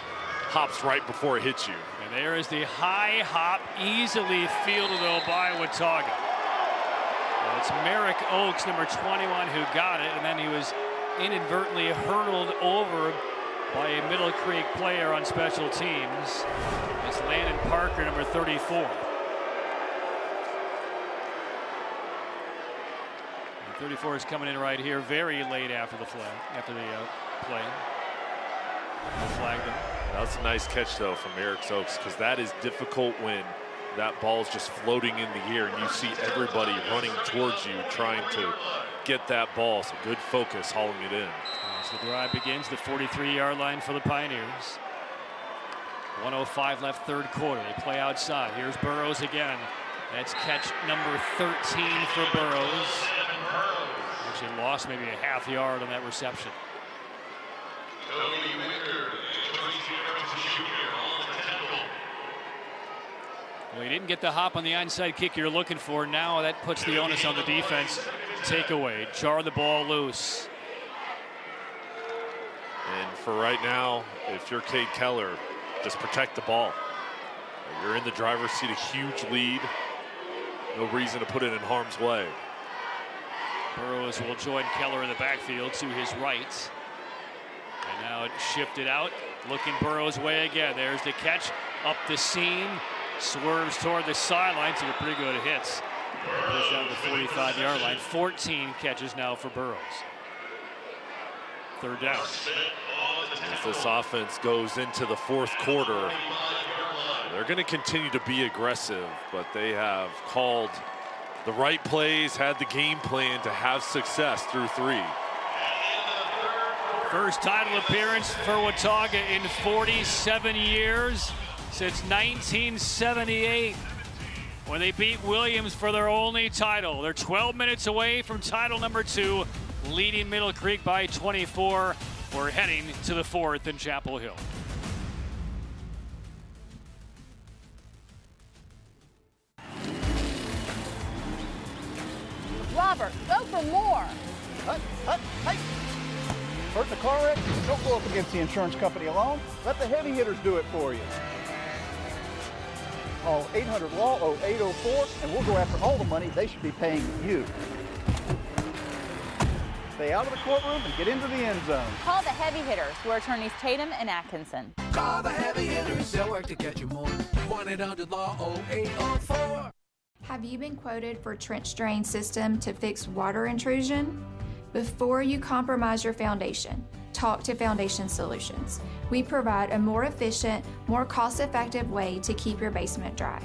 hops right before it hits you. And there is the high hop, easily fielded though by Watauga. Well, it's Merrick Oakes, number 21, who got it, and then he was inadvertently hurdled over by a Middle Creek player on special teams. It's Landon Parker, number 34. And 34 is coming in right here, very late after the play. No flag them. That was a nice catch though from Merrick Oakes, because that is difficult when that ball's just floating in the air and you see everybody running towards you trying to get that ball. So good focus hauling it in. As the drive begins, the 43-yard line for the Pioneers. 1:05 left, third quarter. They play outside. Here's Burrows again. That's catch number 13 for Burrows. Actually lost maybe a half yard on that reception. Well, he didn't get the hop on the onside kick you're looking for. Now that puts the onus on the defense. Takeaway, jar the ball loose. And for right now, if you're Cade Keller, just protect the ball. You're in the driver's seat, a huge lead. no reason to put it in harm's way. Burrows will join Keller in the backfield to his right. And now it shifted out, looking Burrows' way again. There's the catch up the seam, swerves toward the sideline, so pretty good hits. Push down to the 45-yard line. 14 catches now for Burrows. Third down. As this offense goes into the fourth quarter, they're going to continue to be aggressive, but they have called the right plays, had the game plan to have success through 3. First title appearance for Watauga in 47 years, since 1978, when they beat Williams for their only title. They're 12 minutes away from title number 2, leading Middle Creek by 24. We're heading to the 4th in Chapel Hill. Robert, go for more. Hey! Hurt the car wreck? Don't go up against the insurance company alone. Let the heavy hitters do it for you. Call 800-LAW-0804 and we'll go after all the money they should be paying you. Stay out of the courtroom and get into the end zone. Call the heavy hitters, where attorneys Tatum and Atkinson. Call the heavy hitters, they'll work to get you more. 1-800-LAW-0804. Have you been quoted for trench drain system to fix water intrusion? Before you compromise your foundation, talk to Foundation Solutions. We provide a more efficient, more cost-effective way to keep your basement dry.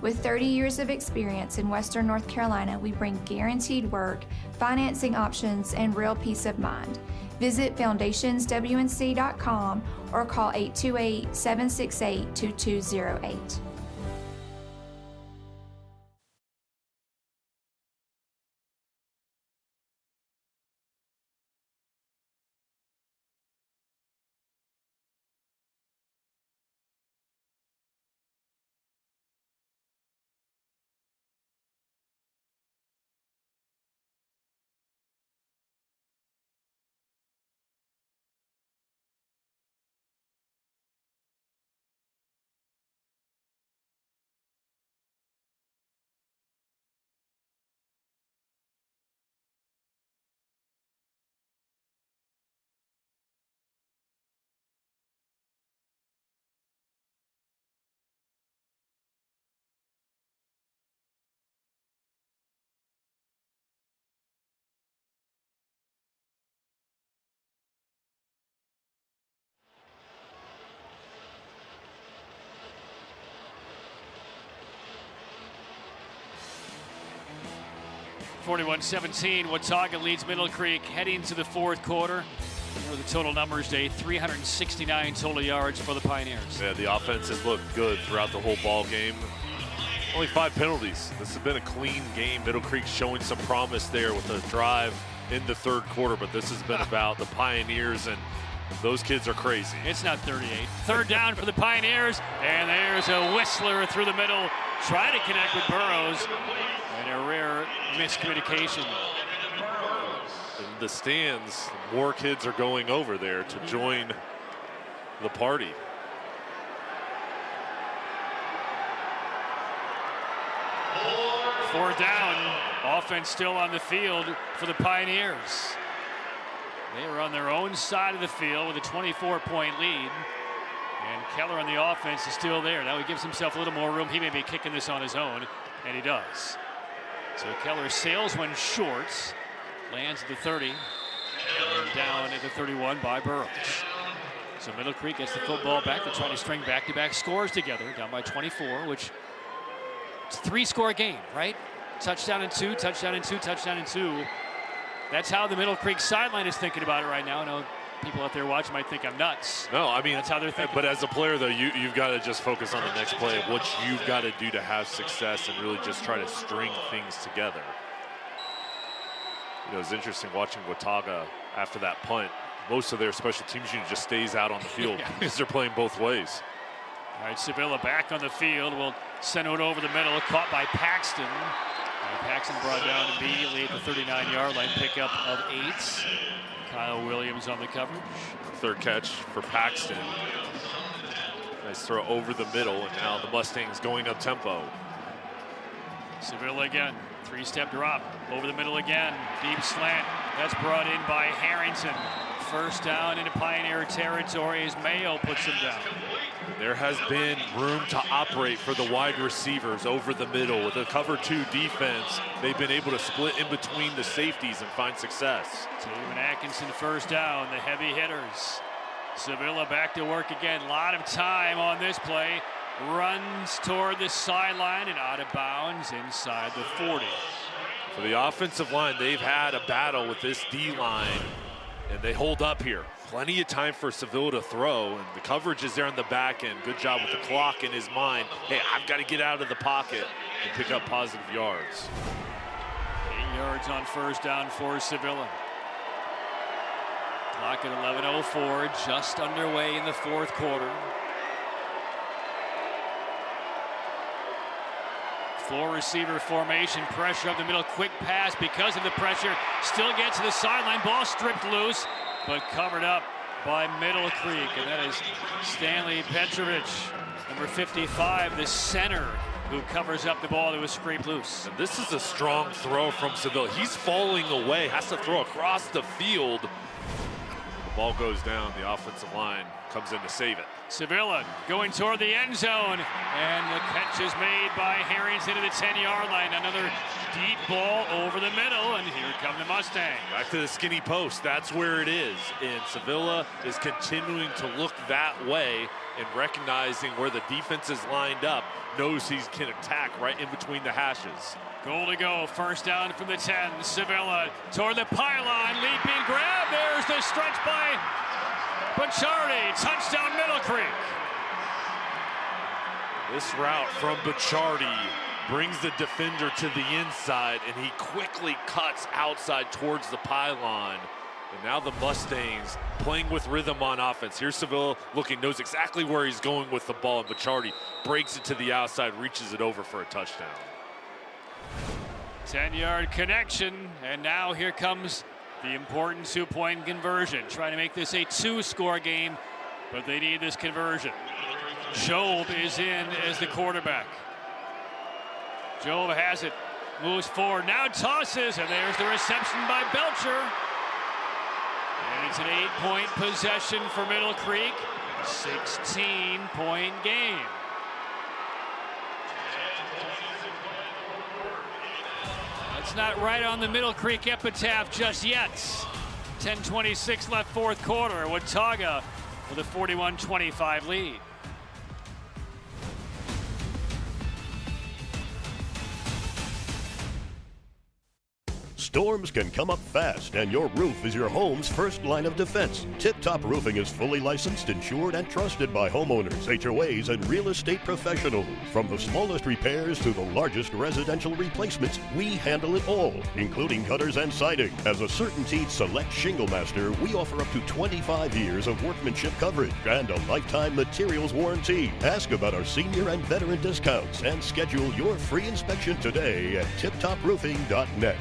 With 30 years of experience in Western North Carolina, we bring guaranteed work, financing options, and real peace of mind. Visit foundationswnc.com or call 828-768-2208. (41-17), Watauga leads Middle Creek heading to the 4th quarter. Here are the total numbers today: 369 total yards for the Pioneers. Yeah, the offense has looked good throughout the whole ball game. Only 5 penalties. This has been a clean game. Middle Creek showing some promise there with a drive in the 3rd quarter, but this has been about the Pioneers, and those kids are crazy. It's not 38. 3rd down for the Pioneers, and there's a Whistler through the middle, trying to connect with Burrows, and a rare miscommunication. In the stands, more kids are going over there to join the party. Fourth down, offense still on the field for the Pioneers. They are on their own side of the field with a 24-point lead. And Keller on the offense is still there. Now he gives himself a little more room. He may be kicking this on his own, and he does. So Keller sails one short, lands at the 30, and down at the 31 by Burrows. So Middle Creek gets the football back. They're trying to string back-to-back scores together, down by 24, which it's a 3-score game, right? Touchdown and 2, touchdown and 2, touchdown and 2. That's how the Middle Creek sideline is thinking about it right now. I know people out there watching might think I'm nuts. No, I mean, that's how they're thinking. But as a player, though, you've got to just focus on the next play of what you've got to do to have success and really just try to string things together. You know, it's interesting watching Watauga after that punt. Most of their special teams unit just stays out on the field because they're playing both ways. All right, Sevilla back on the field. Will send it over the middle, caught by Paxton. Paxton brought down immediately at the 39-yard line, pickup of 8. Kyle Williams on the coverage. 3rd catch for Paxton. Nice throw over the middle, and now the Mustangs going up tempo. Sevilla again. 3-step drop. Over the middle again. Deep slant. That's brought in by Harrington. First down into Pioneer territory as Mayo puts him down. There has been room to operate for the wide receivers over the middle. With a cover 2 defense, they've been able to split in between the safeties and find success. Tatum and Atkinson first down, the heavy hitters. Sevilla back to work again. A lot of time on this play. Runs toward the sideline and out of bounds inside the 40. For the offensive line, they've had a battle with this D-line, and they hold up here. Plenty of time for Sevilla to throw, and the coverage is there on the back end. Good job with the clock in his mind. Hey, I've got to get out of the pocket and pick up positive yards. 8 yards on first down for Sevilla. Clock at 11:04, just underway in the fourth quarter. Four receiver formation, pressure up the middle, quick pass because of the pressure. Still gets to the sideline, ball stripped loose, but covered up by Middle Creek. And that is Stanley Petrovich, number 55, the center, who covers up the ball that was scraped loose. And this is a strong throw from Sevilla. He's falling away, has to throw across the field. The ball goes down, the offensive line comes in to save it. Sevilla going toward the end zone, and the catch is made by Harrington to the 10-yard line. Another deep ball over the middle, and here come the Mustangs. Back to the skinny post, that's where it is. And Sevilla is continuing to look that way and recognizing where the defense is lined up, knows he can attack right in between the hashes. Goal to go, first down from the 10. Sevilla toward the pylon, leaping grab. There's the stretch by Bacciardi, touchdown Middle Creek. This route from Bacciardi brings the defender to the inside, and he quickly cuts outside towards the pylon. And now the Mustangs playing with rhythm on offense. Here's Sevilla looking, knows exactly where he's going with the ball, and Bacciardi breaks it to the outside, reaches it over for a touchdown. 10-yard connection, and now here comes the important two-point conversion. Trying to make this a two-score game, but they need this conversion. Job is in as the quarterback. Job has it, moves forward, now tosses, and there's the reception by Belcher. And it's an 8-point possession for Middle Creek, 16-point game. It's not right on the Middle Creek epitaph just yet. 10:26 left fourth quarter. Watauga with a 41-25 lead. Storms can come up fast, and your roof is your home's first line of defense. Tip Top Roofing is fully licensed, insured, and trusted by homeowners, HOAs, and real estate professionals. From the smallest repairs to the largest residential replacements, we handle it all, including gutters and siding. As a CertainTeed Select Shingle Master, we offer up to 25 years of workmanship coverage and a lifetime materials warranty. Ask about our senior and veteran discounts and schedule your free inspection today at tiptoproofing.net.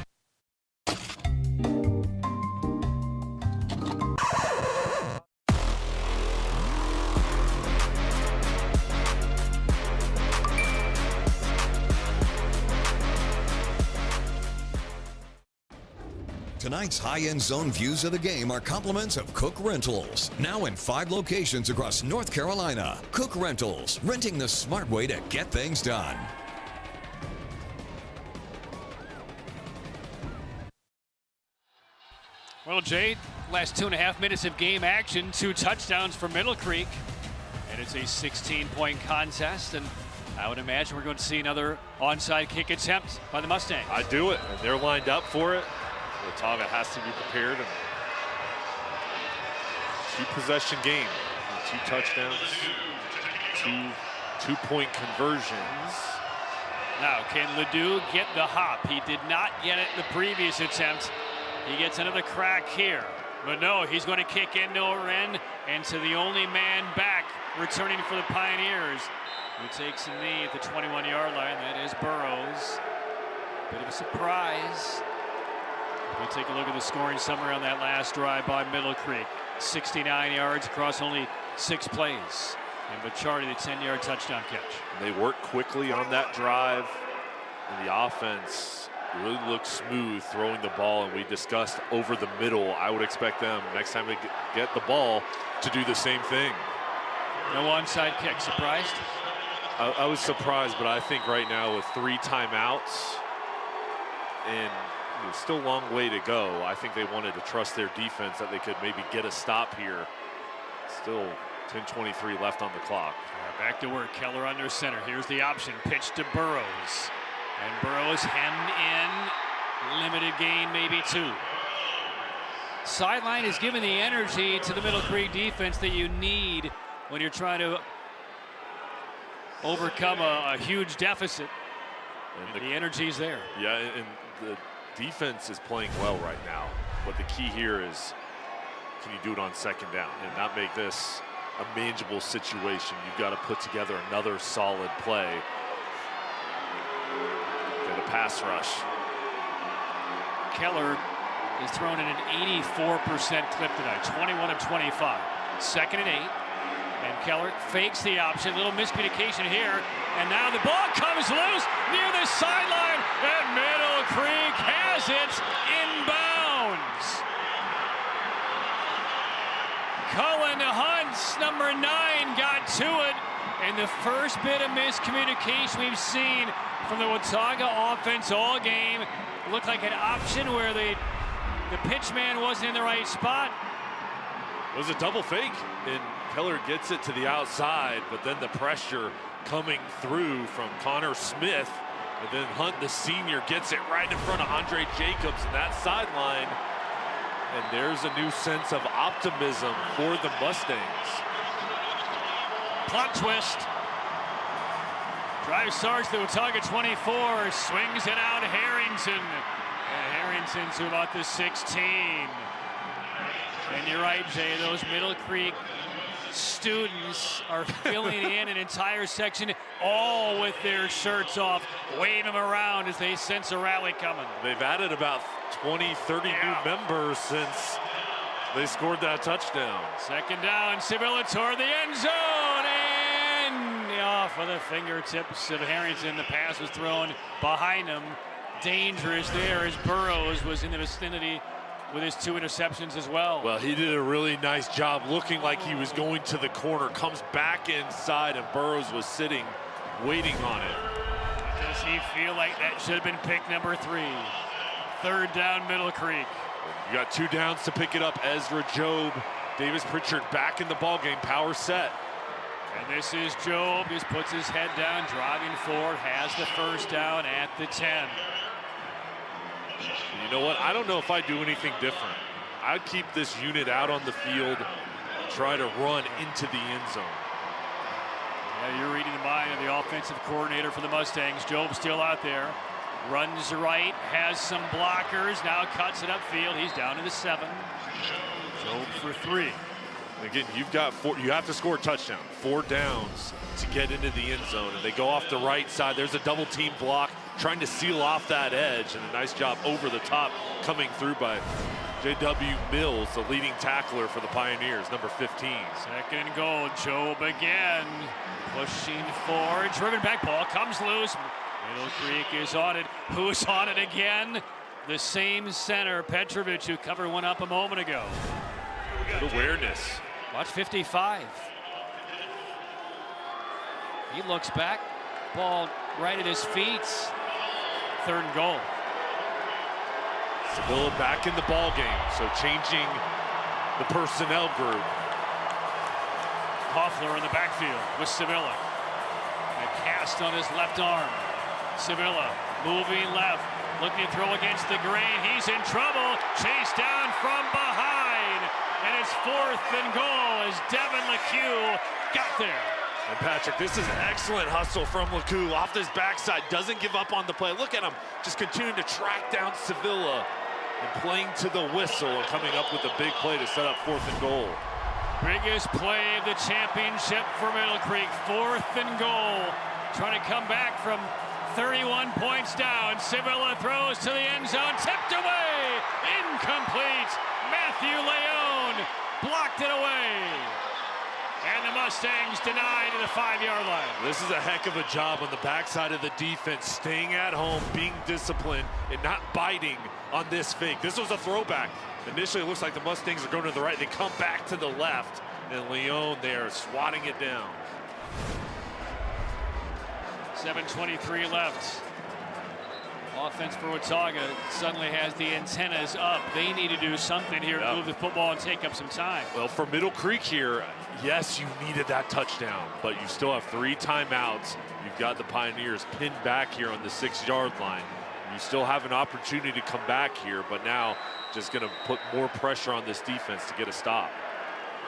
Tonight's high-end zone views of the game are compliments of Cook Rentals. Now in 5 locations across North Carolina. Cook Rentals, renting the smart way to get things done. Well, Jade, last 2.5 minutes of game action, 2 touchdowns for Middle Creek. And it's a 16-point contest, and I would imagine we're going to see another onside kick attempt by the Mustangs. I do it, and they're lined up for it. Watauga has to be prepared. And 2-possession game, 2 touchdowns, 2 two-point conversions. Now, can Ledoux get the hop? He did not get it the previous attempt. He gets another crack here. But no, he's going to kick into Oren and to the only man back returning for the Pioneers, who takes a knee at the 21-yard line. That is Burrows. Bit of a surprise. We'll take a look at the scoring summary on that last drive by Middle Creek. 69 yards across only 6 plays. And Bacciardi, the 10-yard touchdown catch. They work quickly on that drive. And the offense really looks smooth throwing the ball, and we discussed over the middle. I would expect them next time they get the ball to do the same thing. No onside kick. Surprised? I was surprised, but I think right now with 3 timeouts and still a long way to go, I think they wanted to trust their defense that they could maybe get a stop here. Still 10:23 left on the clock. Back to work. Keller under center. Here's the option. Pitch to Burrows. And Burrows hemmed in. Limited gain, maybe 2. Sideline is giving the energy to the Middle Creek defense that you need when you're trying to overcome a huge deficit. And the energy's there. Yeah, and the defense is playing well right now. But the key here is, can you do it on second down and not make this a manageable situation? You've got to put together another solid play. And a pass rush. Keller is thrown in an 84% clip tonight, 21 of 25. 2nd and 8. And Keller fakes the option. Little miscommunication here. And now the ball comes loose near the sideline. And Middle Creek has it inbounds. Cullen Hunt's number 9 got to it. And the first bit of miscommunication we've seen from the Watauga offense all game. Looked like an option where the pitch man wasn't in the right spot. It was a double fake, and Keller gets it to the outside, but then the pressure coming through from Connor Smith, and then Hunt, the senior, gets it right in front of Andre Jacobs in that sideline. And there's a new sense of optimism for the Mustangs. Plot twist. Drive starts the Watauga 24, swings it out Harrington. And Harrington to about the 16. And you're right, Jay, those Middle Creek students are filling in an entire section, all with their shirts off, waving them around as they sense a rally coming. They've added about 20, 30 new members since they scored that touchdown. 2nd down, Sevilla toward the end zone, and off of the fingertips of Harrington. The pass was thrown behind him. Dangerous there as Burrows was in the vicinity with his 2 interceptions as well. Well, he did a really nice job looking like he was going to the corner, comes back inside, and Burrows was sitting, waiting on it. Does he feel like that should have been pick number 3? 3rd down, Middle Creek. You got 2 downs to pick it up. Ezra Job, Davis Pritchard back in the ballgame, power set. And this is Job, just puts his head down, driving forward, has the 1st down at the 10. You know what? I don't know if I'd do anything different. I'd keep this unit out on the field and try to run into the end zone. Yeah, you're reading the mind of the offensive coordinator for the Mustangs. Job's still out there. Runs right, has some blockers, now cuts it upfield. He's down to the 7. Job for 3. Again, you've got 4, you have to score a touchdown. 4 downs to get into the end zone, and they go off the right side. There's a double team block trying to seal off that edge, and a nice job over the top coming through by J.W. Mills, the leading tackler for the Pioneers, number 15. 2nd and goal, Job again, pushing forward, driven back, ball comes loose. Middle Creek is on it. Who's on it again? The same center, Petrovic, who covered one up a moment ago. Good awareness. Watch 55. He looks back, ball right at his feet. 3rd and goal. Sevilla back in the ball game, so changing the personnel group. Hoffler in the backfield with Sevilla. A cast on his left arm. Sevilla moving left, looking to throw against the grain. He's in trouble. Chased down from behind. And it's 4th and goal as Devin LeCue got there. And Patrick, this is excellent hustle from LeCue off this backside. Doesn't give up on the play. Look at him just continuing to track down Sevilla and playing to the whistle and coming up with a big play to set up 4th and goal. Biggest play of the championship for Middle Creek. 4th and goal. Trying to come back from 31 points down. Sevilla throws to the end zone. Tipped away. Incomplete. Matthew Leone blocked it away. And the Mustangs denied to the 5-yard line. This is a heck of a job on the backside of the defense, staying at home, being disciplined, and not biting on this fake. This was a throwback. Initially, it looks like the Mustangs are going to the right. They come back to the left, and Leon there swatting it down. 7:23 left. Offense for Watauga suddenly has the antennas up. They need to do something here to move the football and take up some time. Well, for Middle Creek here, yes, you needed that touchdown, but you still have 3 timeouts. You've got the Pioneers pinned back here on the 6-yard line. You still have an opportunity to come back here, but now just going to put more pressure on this defense to get a stop.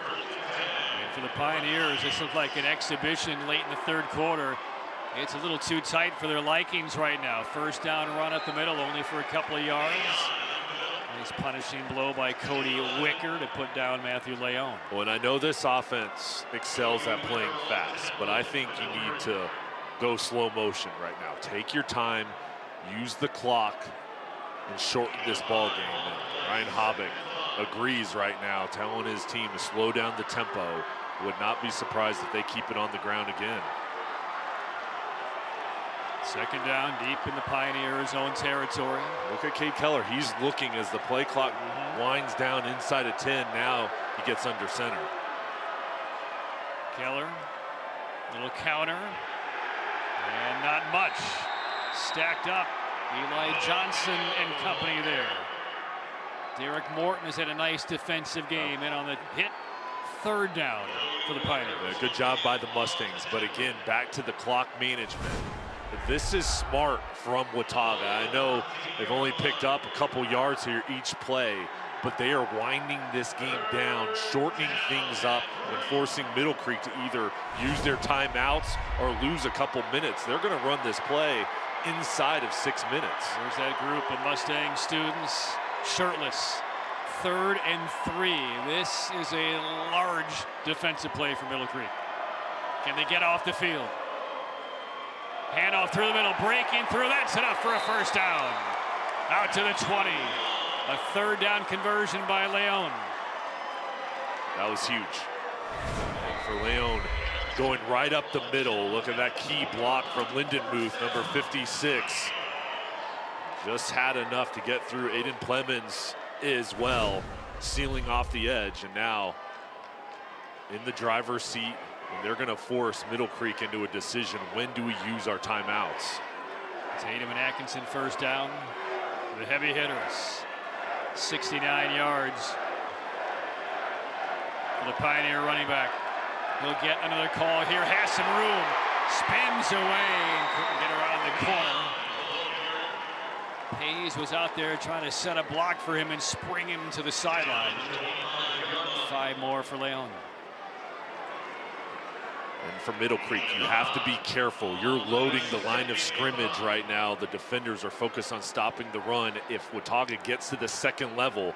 And for the Pioneers, this looked like an exhibition late in the 3rd quarter. It's a little too tight for their likings right now. First down run up the middle, only for a couple of yards. Nice punishing blow by Cody Wicker to put down Matthew Leon. Well, and I know this offense excels at playing fast, but I think you need to go slow motion right now. Take your time, use the clock, and shorten this ball game. And Ryan Hobbick agrees right now, telling his team to slow down the tempo. Would not be surprised if they keep it on the ground again. 2nd down, deep in the Pioneers' own territory. Look at Cade Keller. He's looking as the play clock winds down inside of 10. Now he gets under center. Keller, little counter, and not much. Stacked up, Eli Johnson and company there. Derek Morton has had a nice defensive game, and on the hit, 3rd down for the Pioneers. Yeah, good job by the Mustangs, but again, back to the clock management. This is smart from Watauga. I know they've only picked up a couple yards here each play, but they are winding this game down, shortening things up, and forcing Middle Creek to either use their timeouts or lose a couple minutes. They're going to run this play inside of 6 minutes. There's that group of Mustang students, shirtless. 3rd and 3. This is a large defensive play for Middle Creek. Can they get off the field? Handoff through the middle, breaking through. That's enough for a 1st down. Out to the 20. A 3rd down conversion by Leon. That was huge. And for Leon, going right up the middle. Look at that key block from Lindenmuth, number 56. Just had enough to get through. Aiden Plemons as well, sealing off the edge. And now in the driver's seat, and they're going to force Middle Creek into a decision. When do we use our timeouts? Tatum and Atkinson 1st down. The heavy hitters. 69 yards for the Pioneer running back. He'll get another call here. Has some room. Spins away and couldn't get around the corner. Hayes was out there trying to set a block for him and spring him to the sideline. 5 more for Leon. And for Middle Creek, you have to be careful. You're loading the line of scrimmage right now. The defenders are focused on stopping the run. If Watauga gets to the 2nd level,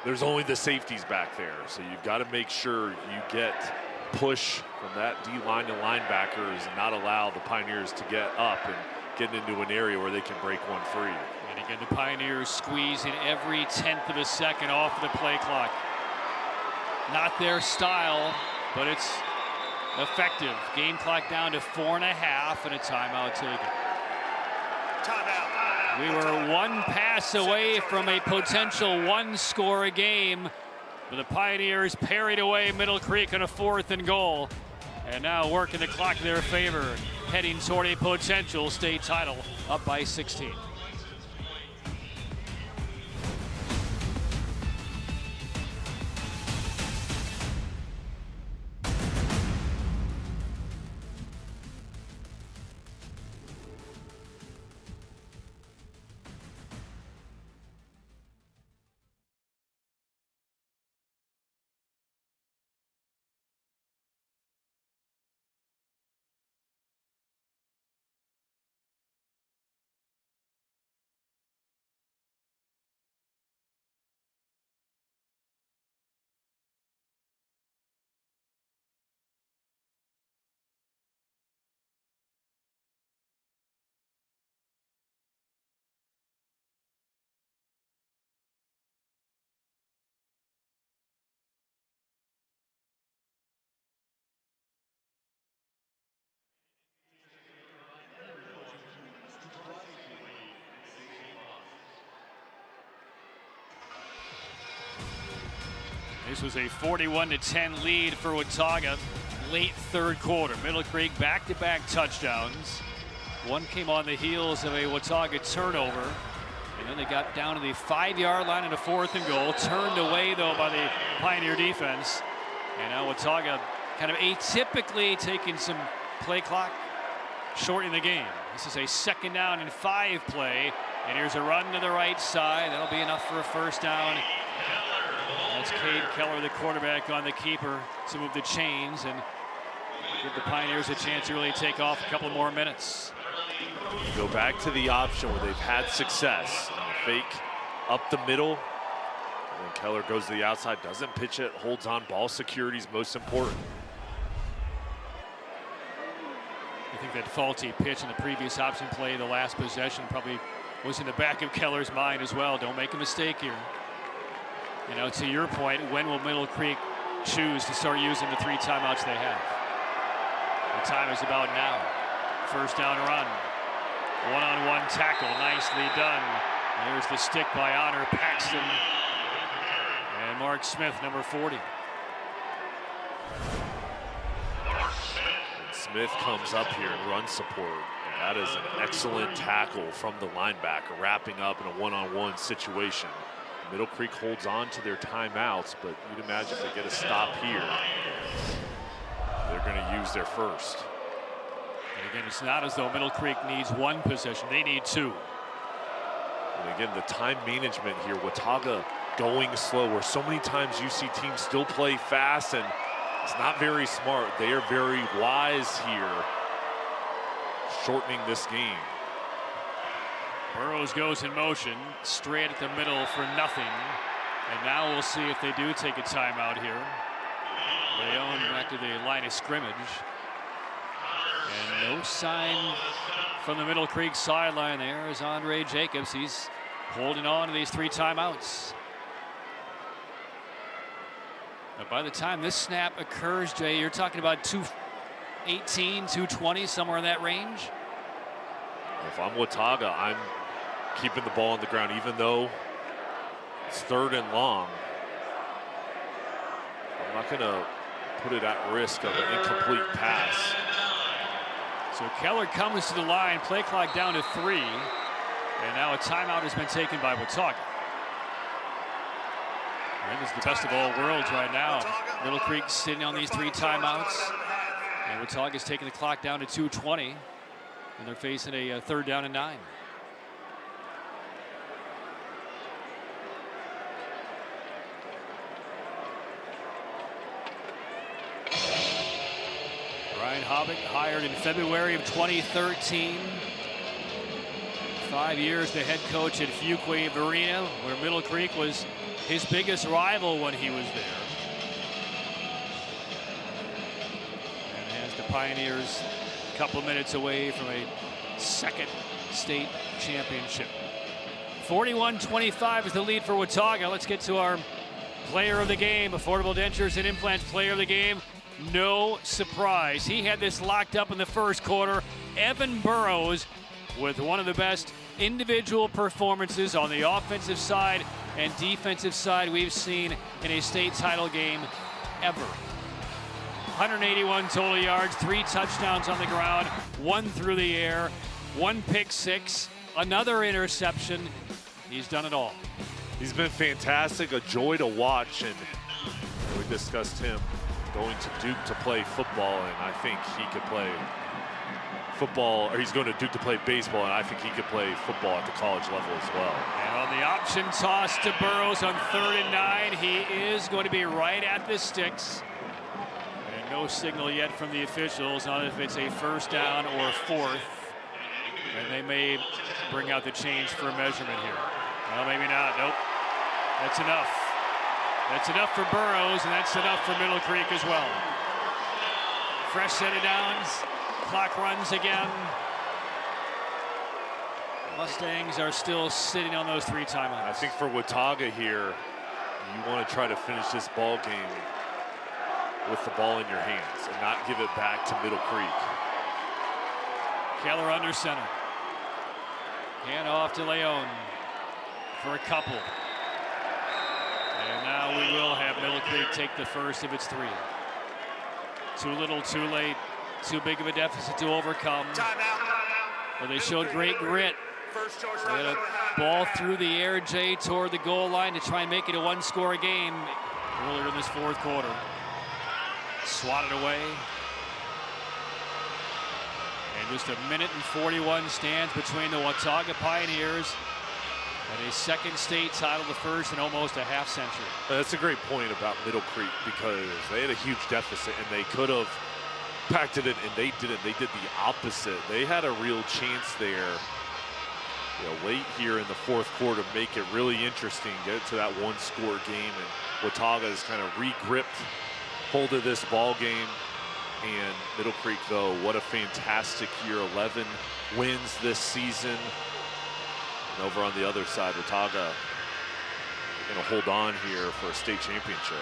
there's only the safeties back there. So you've got to make sure you get push from that D-line and linebackers and not allow the Pioneers to get up and get into an area where they can break one free. And again, the Pioneers squeezing every 10th of a second off of the play clock. Not their style, but it's effective. Game clock down to 4.5 and a timeout taken. Timeout. We were 1 pass away from a potential 1-score game, but the Pioneers parried away Middle Creek on a 4th and goal, and now working the clock in their favor, heading toward a potential state title, up by 16. This was a 41-10 lead for Watauga late third quarter. Middle Creek back-to-back touchdowns. One came on the heels of a Watauga turnover. And then they got down to the 5-yard line in a 4th and goal. Turned away, though, by the Pioneer defense. And now Watauga kind of atypically taking some play clock, shortening the game. This is a 2nd down and 5 play. And here's a run to the right side. That'll be enough for a 1st down. That's Cade Keller, the quarterback, on the keeper to move the chains and give the Pioneers a chance to really take off a couple more minutes. Go back to the option where they've had success. Fake up the middle. And then Keller goes to the outside, doesn't pitch it, holds on. Ball security is most important. I think that faulty pitch in the previous option play, the last possession, probably was in the back of Keller's mind as well. Don't make a mistake here. You know, to your point, when will Middle Creek choose to start using the 3 timeouts they have? The time is about now. 1st down run. One-on-one tackle, nicely done. There's the stick by Honor Paxton. And Mark Smith, number 40. And Smith comes up here and run support. And that is an excellent tackle from the linebacker, wrapping up in a one-on-one situation. Middle Creek holds on to their timeouts, but you'd imagine if they get a stop here, they're going to use their first. And again, it's not as though Middle Creek needs 1 possession. They need 2. And again, the time management here, Watauga going slow, where so many times you see teams still play fast, and it's not very smart. They are very wise here, shortening this game. Burrows goes in motion, straight at the middle for nothing. And now we'll see if they do take a timeout here. Leon back to the line of scrimmage. And no sign from the Middle Creek sideline there is Andre Jacobs. He's holding on to these 3 timeouts. Now by the time this snap occurs, Jay, you're talking about 2:18, 2:20, somewhere in that range. If I'm Watauga, I'm keeping the ball on the ground, even though it's 3rd and long. I'm not going to put it at risk of an incomplete pass. So Keller comes to the line, play clock down to 3. And now a timeout has been taken by Watauga. I think it's the best of all worlds right now. Middle Creek sitting on these 3 timeouts. And Watauga's taking the clock down to 2:20. And they're facing a 3rd down and 9. Ryan Hobbick, hired in February of 2013. 5 years the head coach at Fuquay Arena, where Middle Creek was his biggest rival when he was there. And as the Pioneers a couple minutes away from a 2nd state championship. 41-25 is the lead for Watauga. Let's get to our player of the game, Affordable Dentures and Implants player of the game. No surprise. He had this locked up in the 1st quarter. Evan Burrows with one of the best individual performances on the offensive side and defensive side we've seen in a state title game ever. 181 total yards, 3 touchdowns on the ground, 1 through the air, 1 pick 6, another interception. He's done it all. He's been fantastic, a joy to watch, and we discussed him going to Duke to play football, and I think he could play football, or he's going to Duke to play baseball, and I think he could play football at the college level as well. And on the option toss to Burrows on 3rd and 9, he is going to be right at the sticks. And no signal yet from the officials on if it's a 1st down or 4th. And they may bring out the change for a measurement here. Well, maybe not. Nope. That's enough. That's enough for Burrows, and that's enough for Middle Creek as well. Fresh set of downs. Clock runs again. Mustangs are still sitting on those 3 timeouts. I think for Watauga here, you want to try to finish this ball game with the ball in your hands and not give it back to Middle Creek. Keller under center. Hand off to Leon for a couple. And now we will have Middle Creek take the first if it's 3. Too little, too late. Too big of a deficit to overcome. Well, they showed great grit. They had a ball through the air, Jay, toward the goal line to try and make it a one-score game earlier in this fourth quarter. Swatted away. And just a minute and 41 stands between the Watauga Pioneers and a second state title, the first in almost a half century. That's a great point about Middle Creek, because they had a huge deficit and they could have packed it in, and they didn't. They did the opposite. They had a real chance there, late here in the fourth quarter, make it really interesting, get it to that one-score game, and Watauga has kind of re-gripped hold of this ball game. And Middle Creek, though, what a fantastic year. 11 wins this season. And over on the other side, Watauga going to hold on here for a state championship.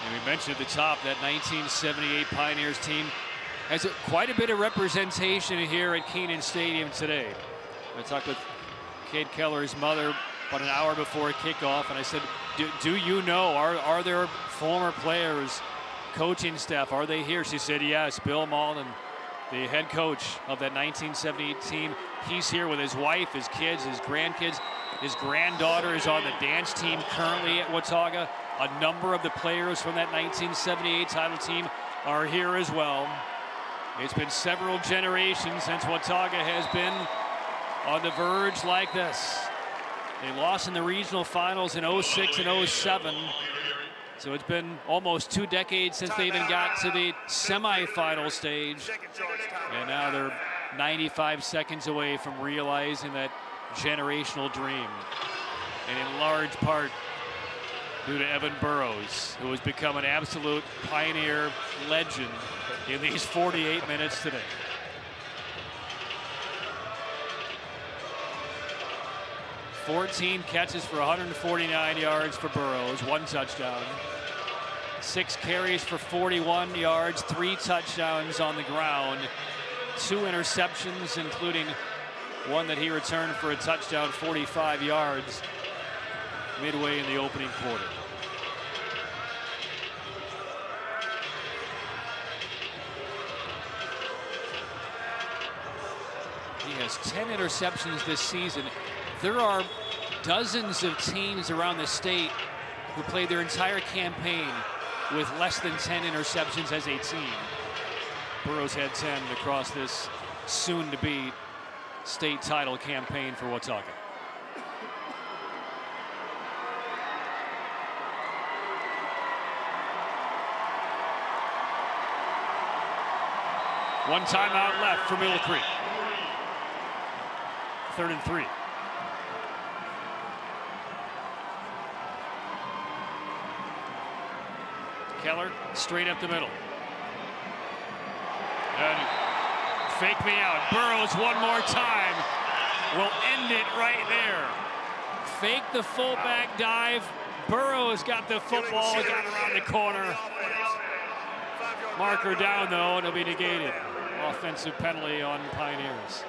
And we mentioned at the top that 1978 Pioneers team has quite a bit of representation here at Keenan Stadium today. I talked with Cade Keller's mother about an hour before kickoff, and I said, do you know, are there former players, coaching staff, are they here? She said yes. Bill Malden, the head coach of that 1978 team, he's here with his wife, his kids, his grandkids. His granddaughter is on the dance team currently at Watauga. A number of the players from that 1978 title team are here as well. It's been several generations since Watauga has been on the verge like this. They lost in the regional finals in 06 and 07. So it's been almost 2 decades since they even got to the semifinal stage. And now they're 95 seconds away from realizing that generational dream. And in large part due to Evan Burrows, who has become an absolute Pioneer legend in these 48 minutes today. "14 catches for 149 yards for Burrows, 1 touchdown. 6 carries for 41 yards, 3 touchdowns on the ground. 2 interceptions, including one that he returned for a touchdown, 45 yards, midway in the opening quarter. He has 10 interceptions this season. There are dozens of teams around the state who played their entire campaign with less than 10 interceptions as a team. Burrows had 10 across this soon-to-be state title campaign for Watauga. One timeout left for Middle Creek. 3rd and 3. Keller straight up the middle. And fake me out. Burrows one more time. Will end it right there. Fake the fullback dive. Burrows got the football, got around the corner. Marker down though, and it'll be negated. Offensive penalty on Pioneers.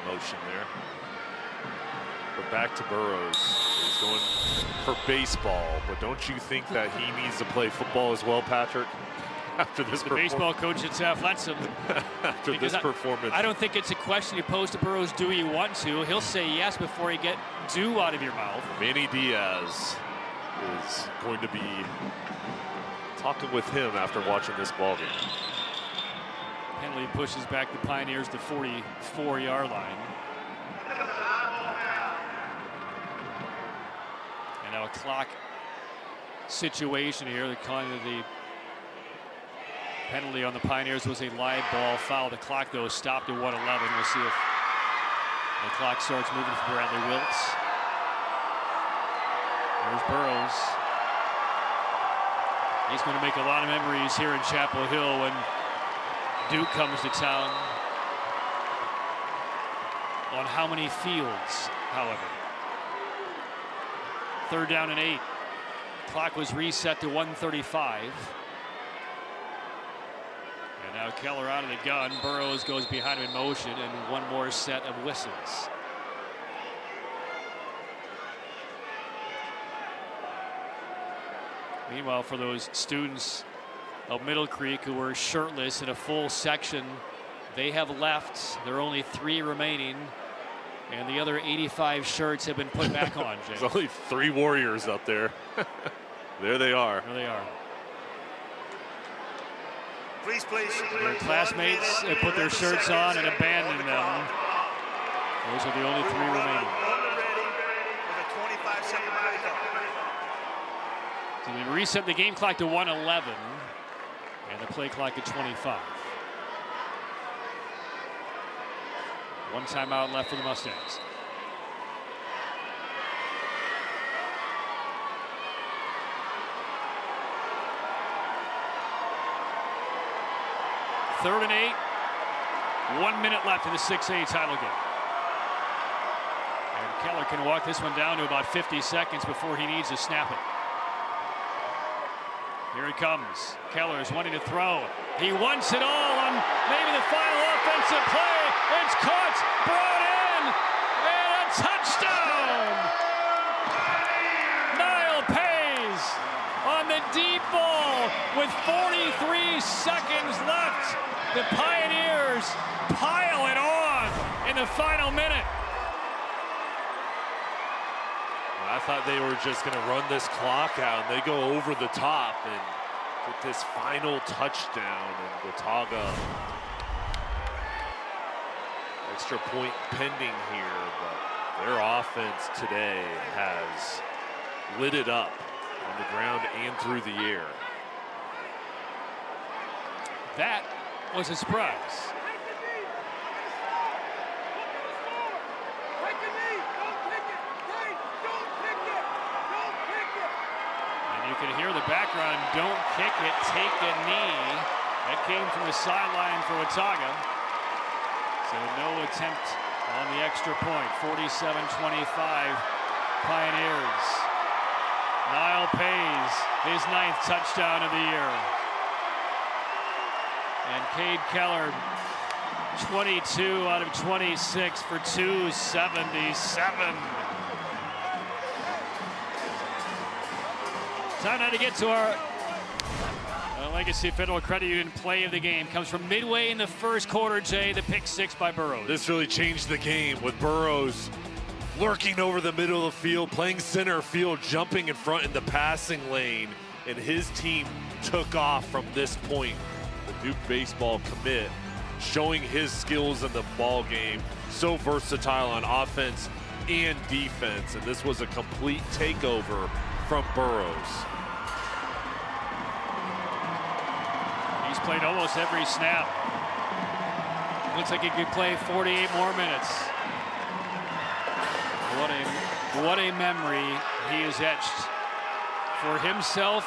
Motion there. But back to Burrows. He's going for baseball, but don't you think that he needs to play football as well, Patrick? After this the baseball coach at South lets him. After this performance. I don't think it's a question you pose to Burrows, do you want to? He'll say yes before you get "do" out of your mouth. Manny Diaz is going to be talking with him after watching this ball game. Penalty pushes back the Pioneers to 44-yard line. And now a clock situation here. They're calling it the penalty on the Pioneers was a live ball foul. The clock, though, stopped at 1:11. We'll see if the clock starts moving for Bradley Wiltz. There's Burrows. He's going to make a lot of memories here in Chapel Hill when Duke comes to town. On how many fields, however. 3rd down and 8. Clock was reset to 1:35. And now Keller out of the gun. Burrows goes behind him in motion, and one more set of whistles. Meanwhile, for those students of Middle Creek who were shirtless in a full section, they have left. There are only 3 remaining, and the other 85 shirts have been put back on. There's only 3 Warriors up there. There they are. There they are. Please. Their classmates have put their shirts on and abandoned them. Those are the only 3 remaining. So they reset the game clock to 1:11 and the play clock at 25. 1 timeout left for the Mustangs. Third and 8. 1 minute left in the 6A title game. And Keller can walk this one down to about 50 seconds before he needs to snap it. Here it comes. Keller is wanting to throw. He wants it all on maybe the final offensive play. It's caught, brought in, and a touchdown! Niall Pays on the deep ball with 43 seconds left. The Pioneers pile it on in the final minute. I thought they were just going to run this clock out, and they go over the top and get this final touchdown in Watauga. Extra point pending here, but their offense today has lit it up on the ground and through the air. That was a surprise. You can hear the background, don't kick it, take a knee. That came from the sideline for Watauga. So no attempt on the extra point. 47-25 Pioneers. Niall Pays, his 9th touchdown of the year. And Cade Keller, 22 out of 26 for 277. Time now to get to our Legacy Federal Credit Union play of the game. Comes from midway in the first quarter, Jay, the pick 6 by Burrows. This really changed the game with Burrows lurking over the middle of the field, playing center field, jumping in front in the passing lane, and his team took off from this point. The Duke baseball commit showing his skills in the ball game, so versatile on offense and defense, and this was a complete takeover from Burrows. He's played almost every snap. Looks like he could play 48 more minutes. What a memory he has etched for himself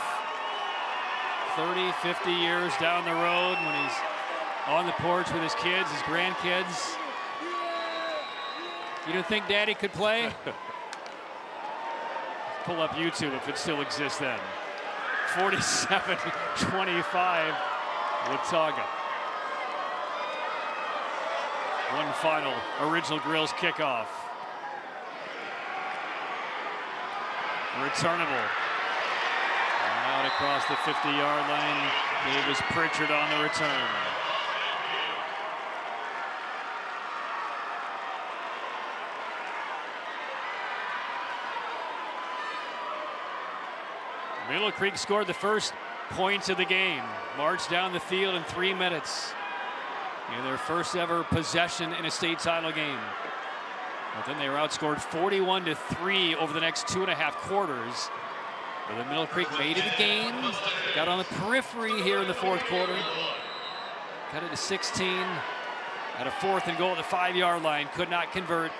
30, 50 years down the road when he's on the porch with his kids, his grandkids. You don't think Daddy could play? Pull up YouTube if it still exists then. 47-25 Watauga. One final Original Grills kickoff. Returnable. Out across the 50-yard line. Davis Pritchard on the return. Middle Creek scored the first points of the game. Marched down the field in 3 minutes. In their first ever possession in a state title game. But then they were outscored 41-3 over the next 2.5 quarters. But then Middle Creek made it a game. Got on the periphery here in the 4th quarter. Cut it to 16. Had a 4th and goal at the 5-yard line. Could not convert.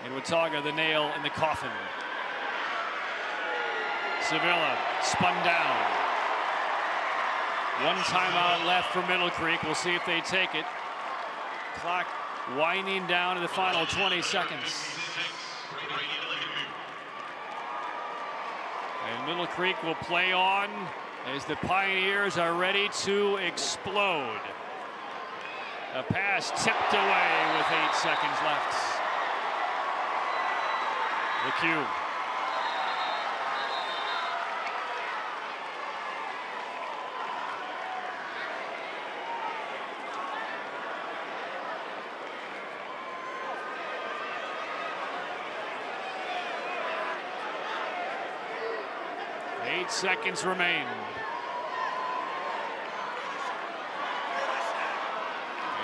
And Watauga, the nail in the coffin. Sevilla spun down. 1 timeout left for Middle Creek. We'll see if they take it. Clock winding down to the final 20 seconds. And Middle Creek will play on as the Pioneers are ready to explode. A pass tipped away with 8 seconds left. The cue. Eight seconds remain.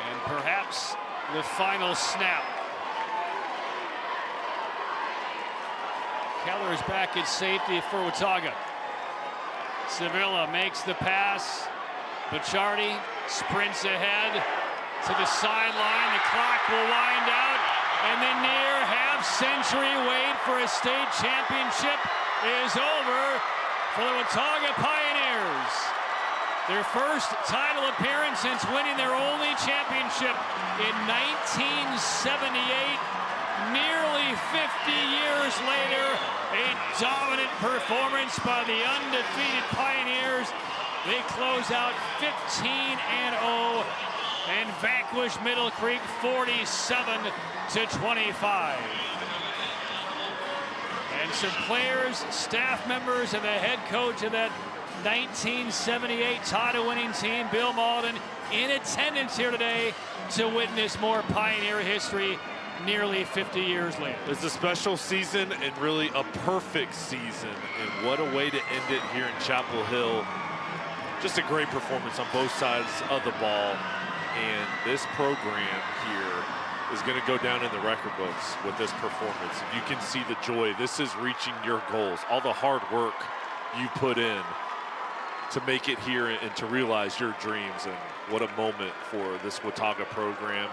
And perhaps the final snap. Keller is back at safety for Watauga. Sevilla makes the pass. Bacciardi sprints ahead to the sideline. The clock will wind out. And the near half-century wait for a state championship is over for the Watauga Pioneers. Their first title appearance since winning their only championship in 1978. Nearly 50 years later, a dominant performance by the undefeated Pioneers. They close out 15-0 and vanquish Middle Creek 47-25. And some players, staff members, and the head coach of that 1978 title winning team, Bill Malden, in attendance here today to witness more Pioneer history nearly 50 years later. It's a special season and really a perfect season. And what a way to end it here in Chapel Hill. Just a great performance on both sides of the ball. And this program here is going to go down in the record books with this performance. You can see the joy. This is reaching your goals. All the hard work you put in to make it here and to realize your dreams. And what a moment for this Watauga program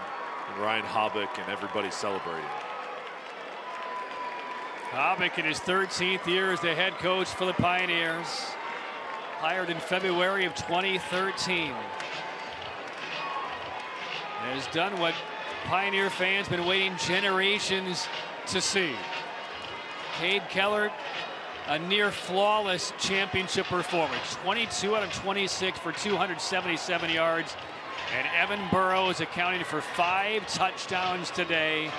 and Ryan Hobbick and everybody celebrating. Hobbick in his 13th year as the head coach for the Pioneers. Hired in February of 2013. Has done what Pioneer fans been waiting generations to see. Cade Keller, a near flawless championship performance. 22 out of 26 for 277 yards. And Evan Burrows accounting for 5 touchdowns today.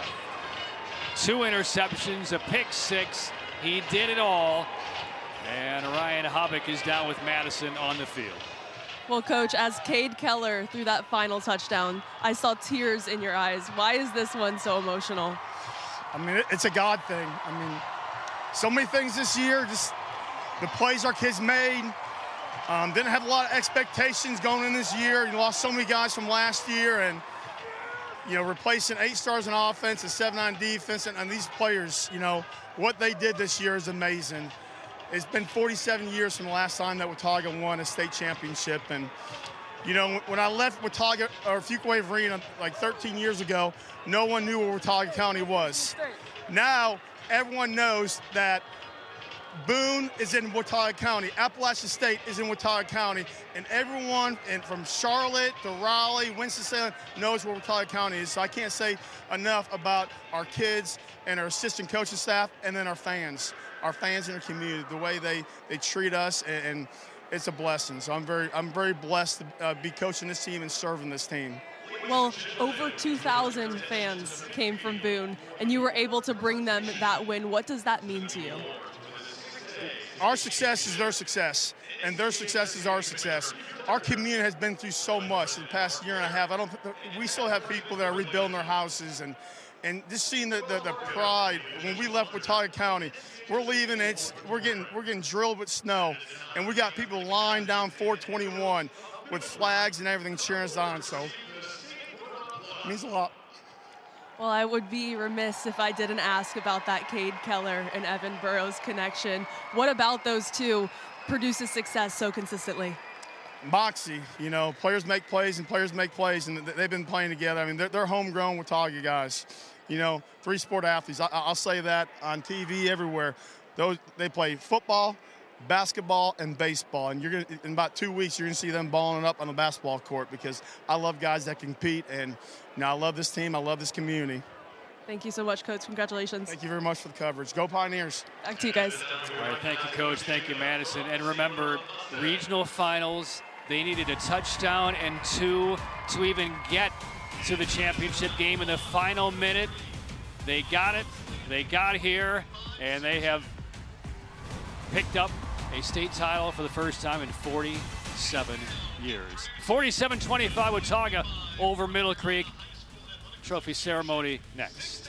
2 interceptions, a pick 6. He did it all. And Ryan Hobbick is down with Madison on the field. Well, Coach, as Cade Keller threw that final touchdown, I saw tears in your eyes. Why is this one so emotional? I mean, it's a God thing. I mean, so many things this year, just the plays our kids made. Didn't have a lot of expectations going in this year. You lost so many guys from last year, and, you know, replacing 8 stars in offense and 7 on defense, and these players, you know, what they did this year is amazing. It's been 47 years from the last time that Watauga won a state championship. And, you know, when I left Watauga, or Fuquay Arena, like 13 years ago, no one knew where Watauga County was. Now, everyone knows that Boone is in Watauga County. Appalachian State is in Watauga County. And everyone from Charlotte to Raleigh, Winston-Salem knows where Watauga County is. So I can't say enough about our kids and our assistant coaching staff, and then our fans in our community, the way they treat us, and it's a blessing. So I'm very blessed to be coaching this team and serving this team. Well, over 2,000 fans came from Boone, and you were able to bring them that win. What does that mean to you? Our success is their success, and their success is our success. Our community has been through so much in the past year and a half. We still have people that are rebuilding their houses, and just seeing the pride. When we left Watauga County, we're leaving. We're getting drilled with snow, and we got people lined down 421 with flags and everything cheering us on. So it means a lot. Well, I would be remiss if I didn't ask about that Cade Keller and Evan Burrows connection. What about those two produces success so consistently? Moxie, you know, players make plays and players make plays, and they've been playing together. I mean, they're homegrown Watauga guys. You know, 3-sport athletes. I'll say that on TV everywhere. They play football, basketball, and baseball. And in about 2 weeks, you're gonna see them balling up on the basketball court, because I love guys that compete, and you know, I love this team. I love this community. Thank you so much, Coach. Congratulations. Thank you very much for the coverage. Go Pioneers. Back to you guys. All right, thank you, Coach. Thank you, Madison. And remember, regional finals, they needed a touchdown and 2 to even get to the championship game in the final minute. They got it, they got here, and they have picked up a state title for the first time in 47 years. 47-25 Watauga over Middle Creek. Trophy ceremony next.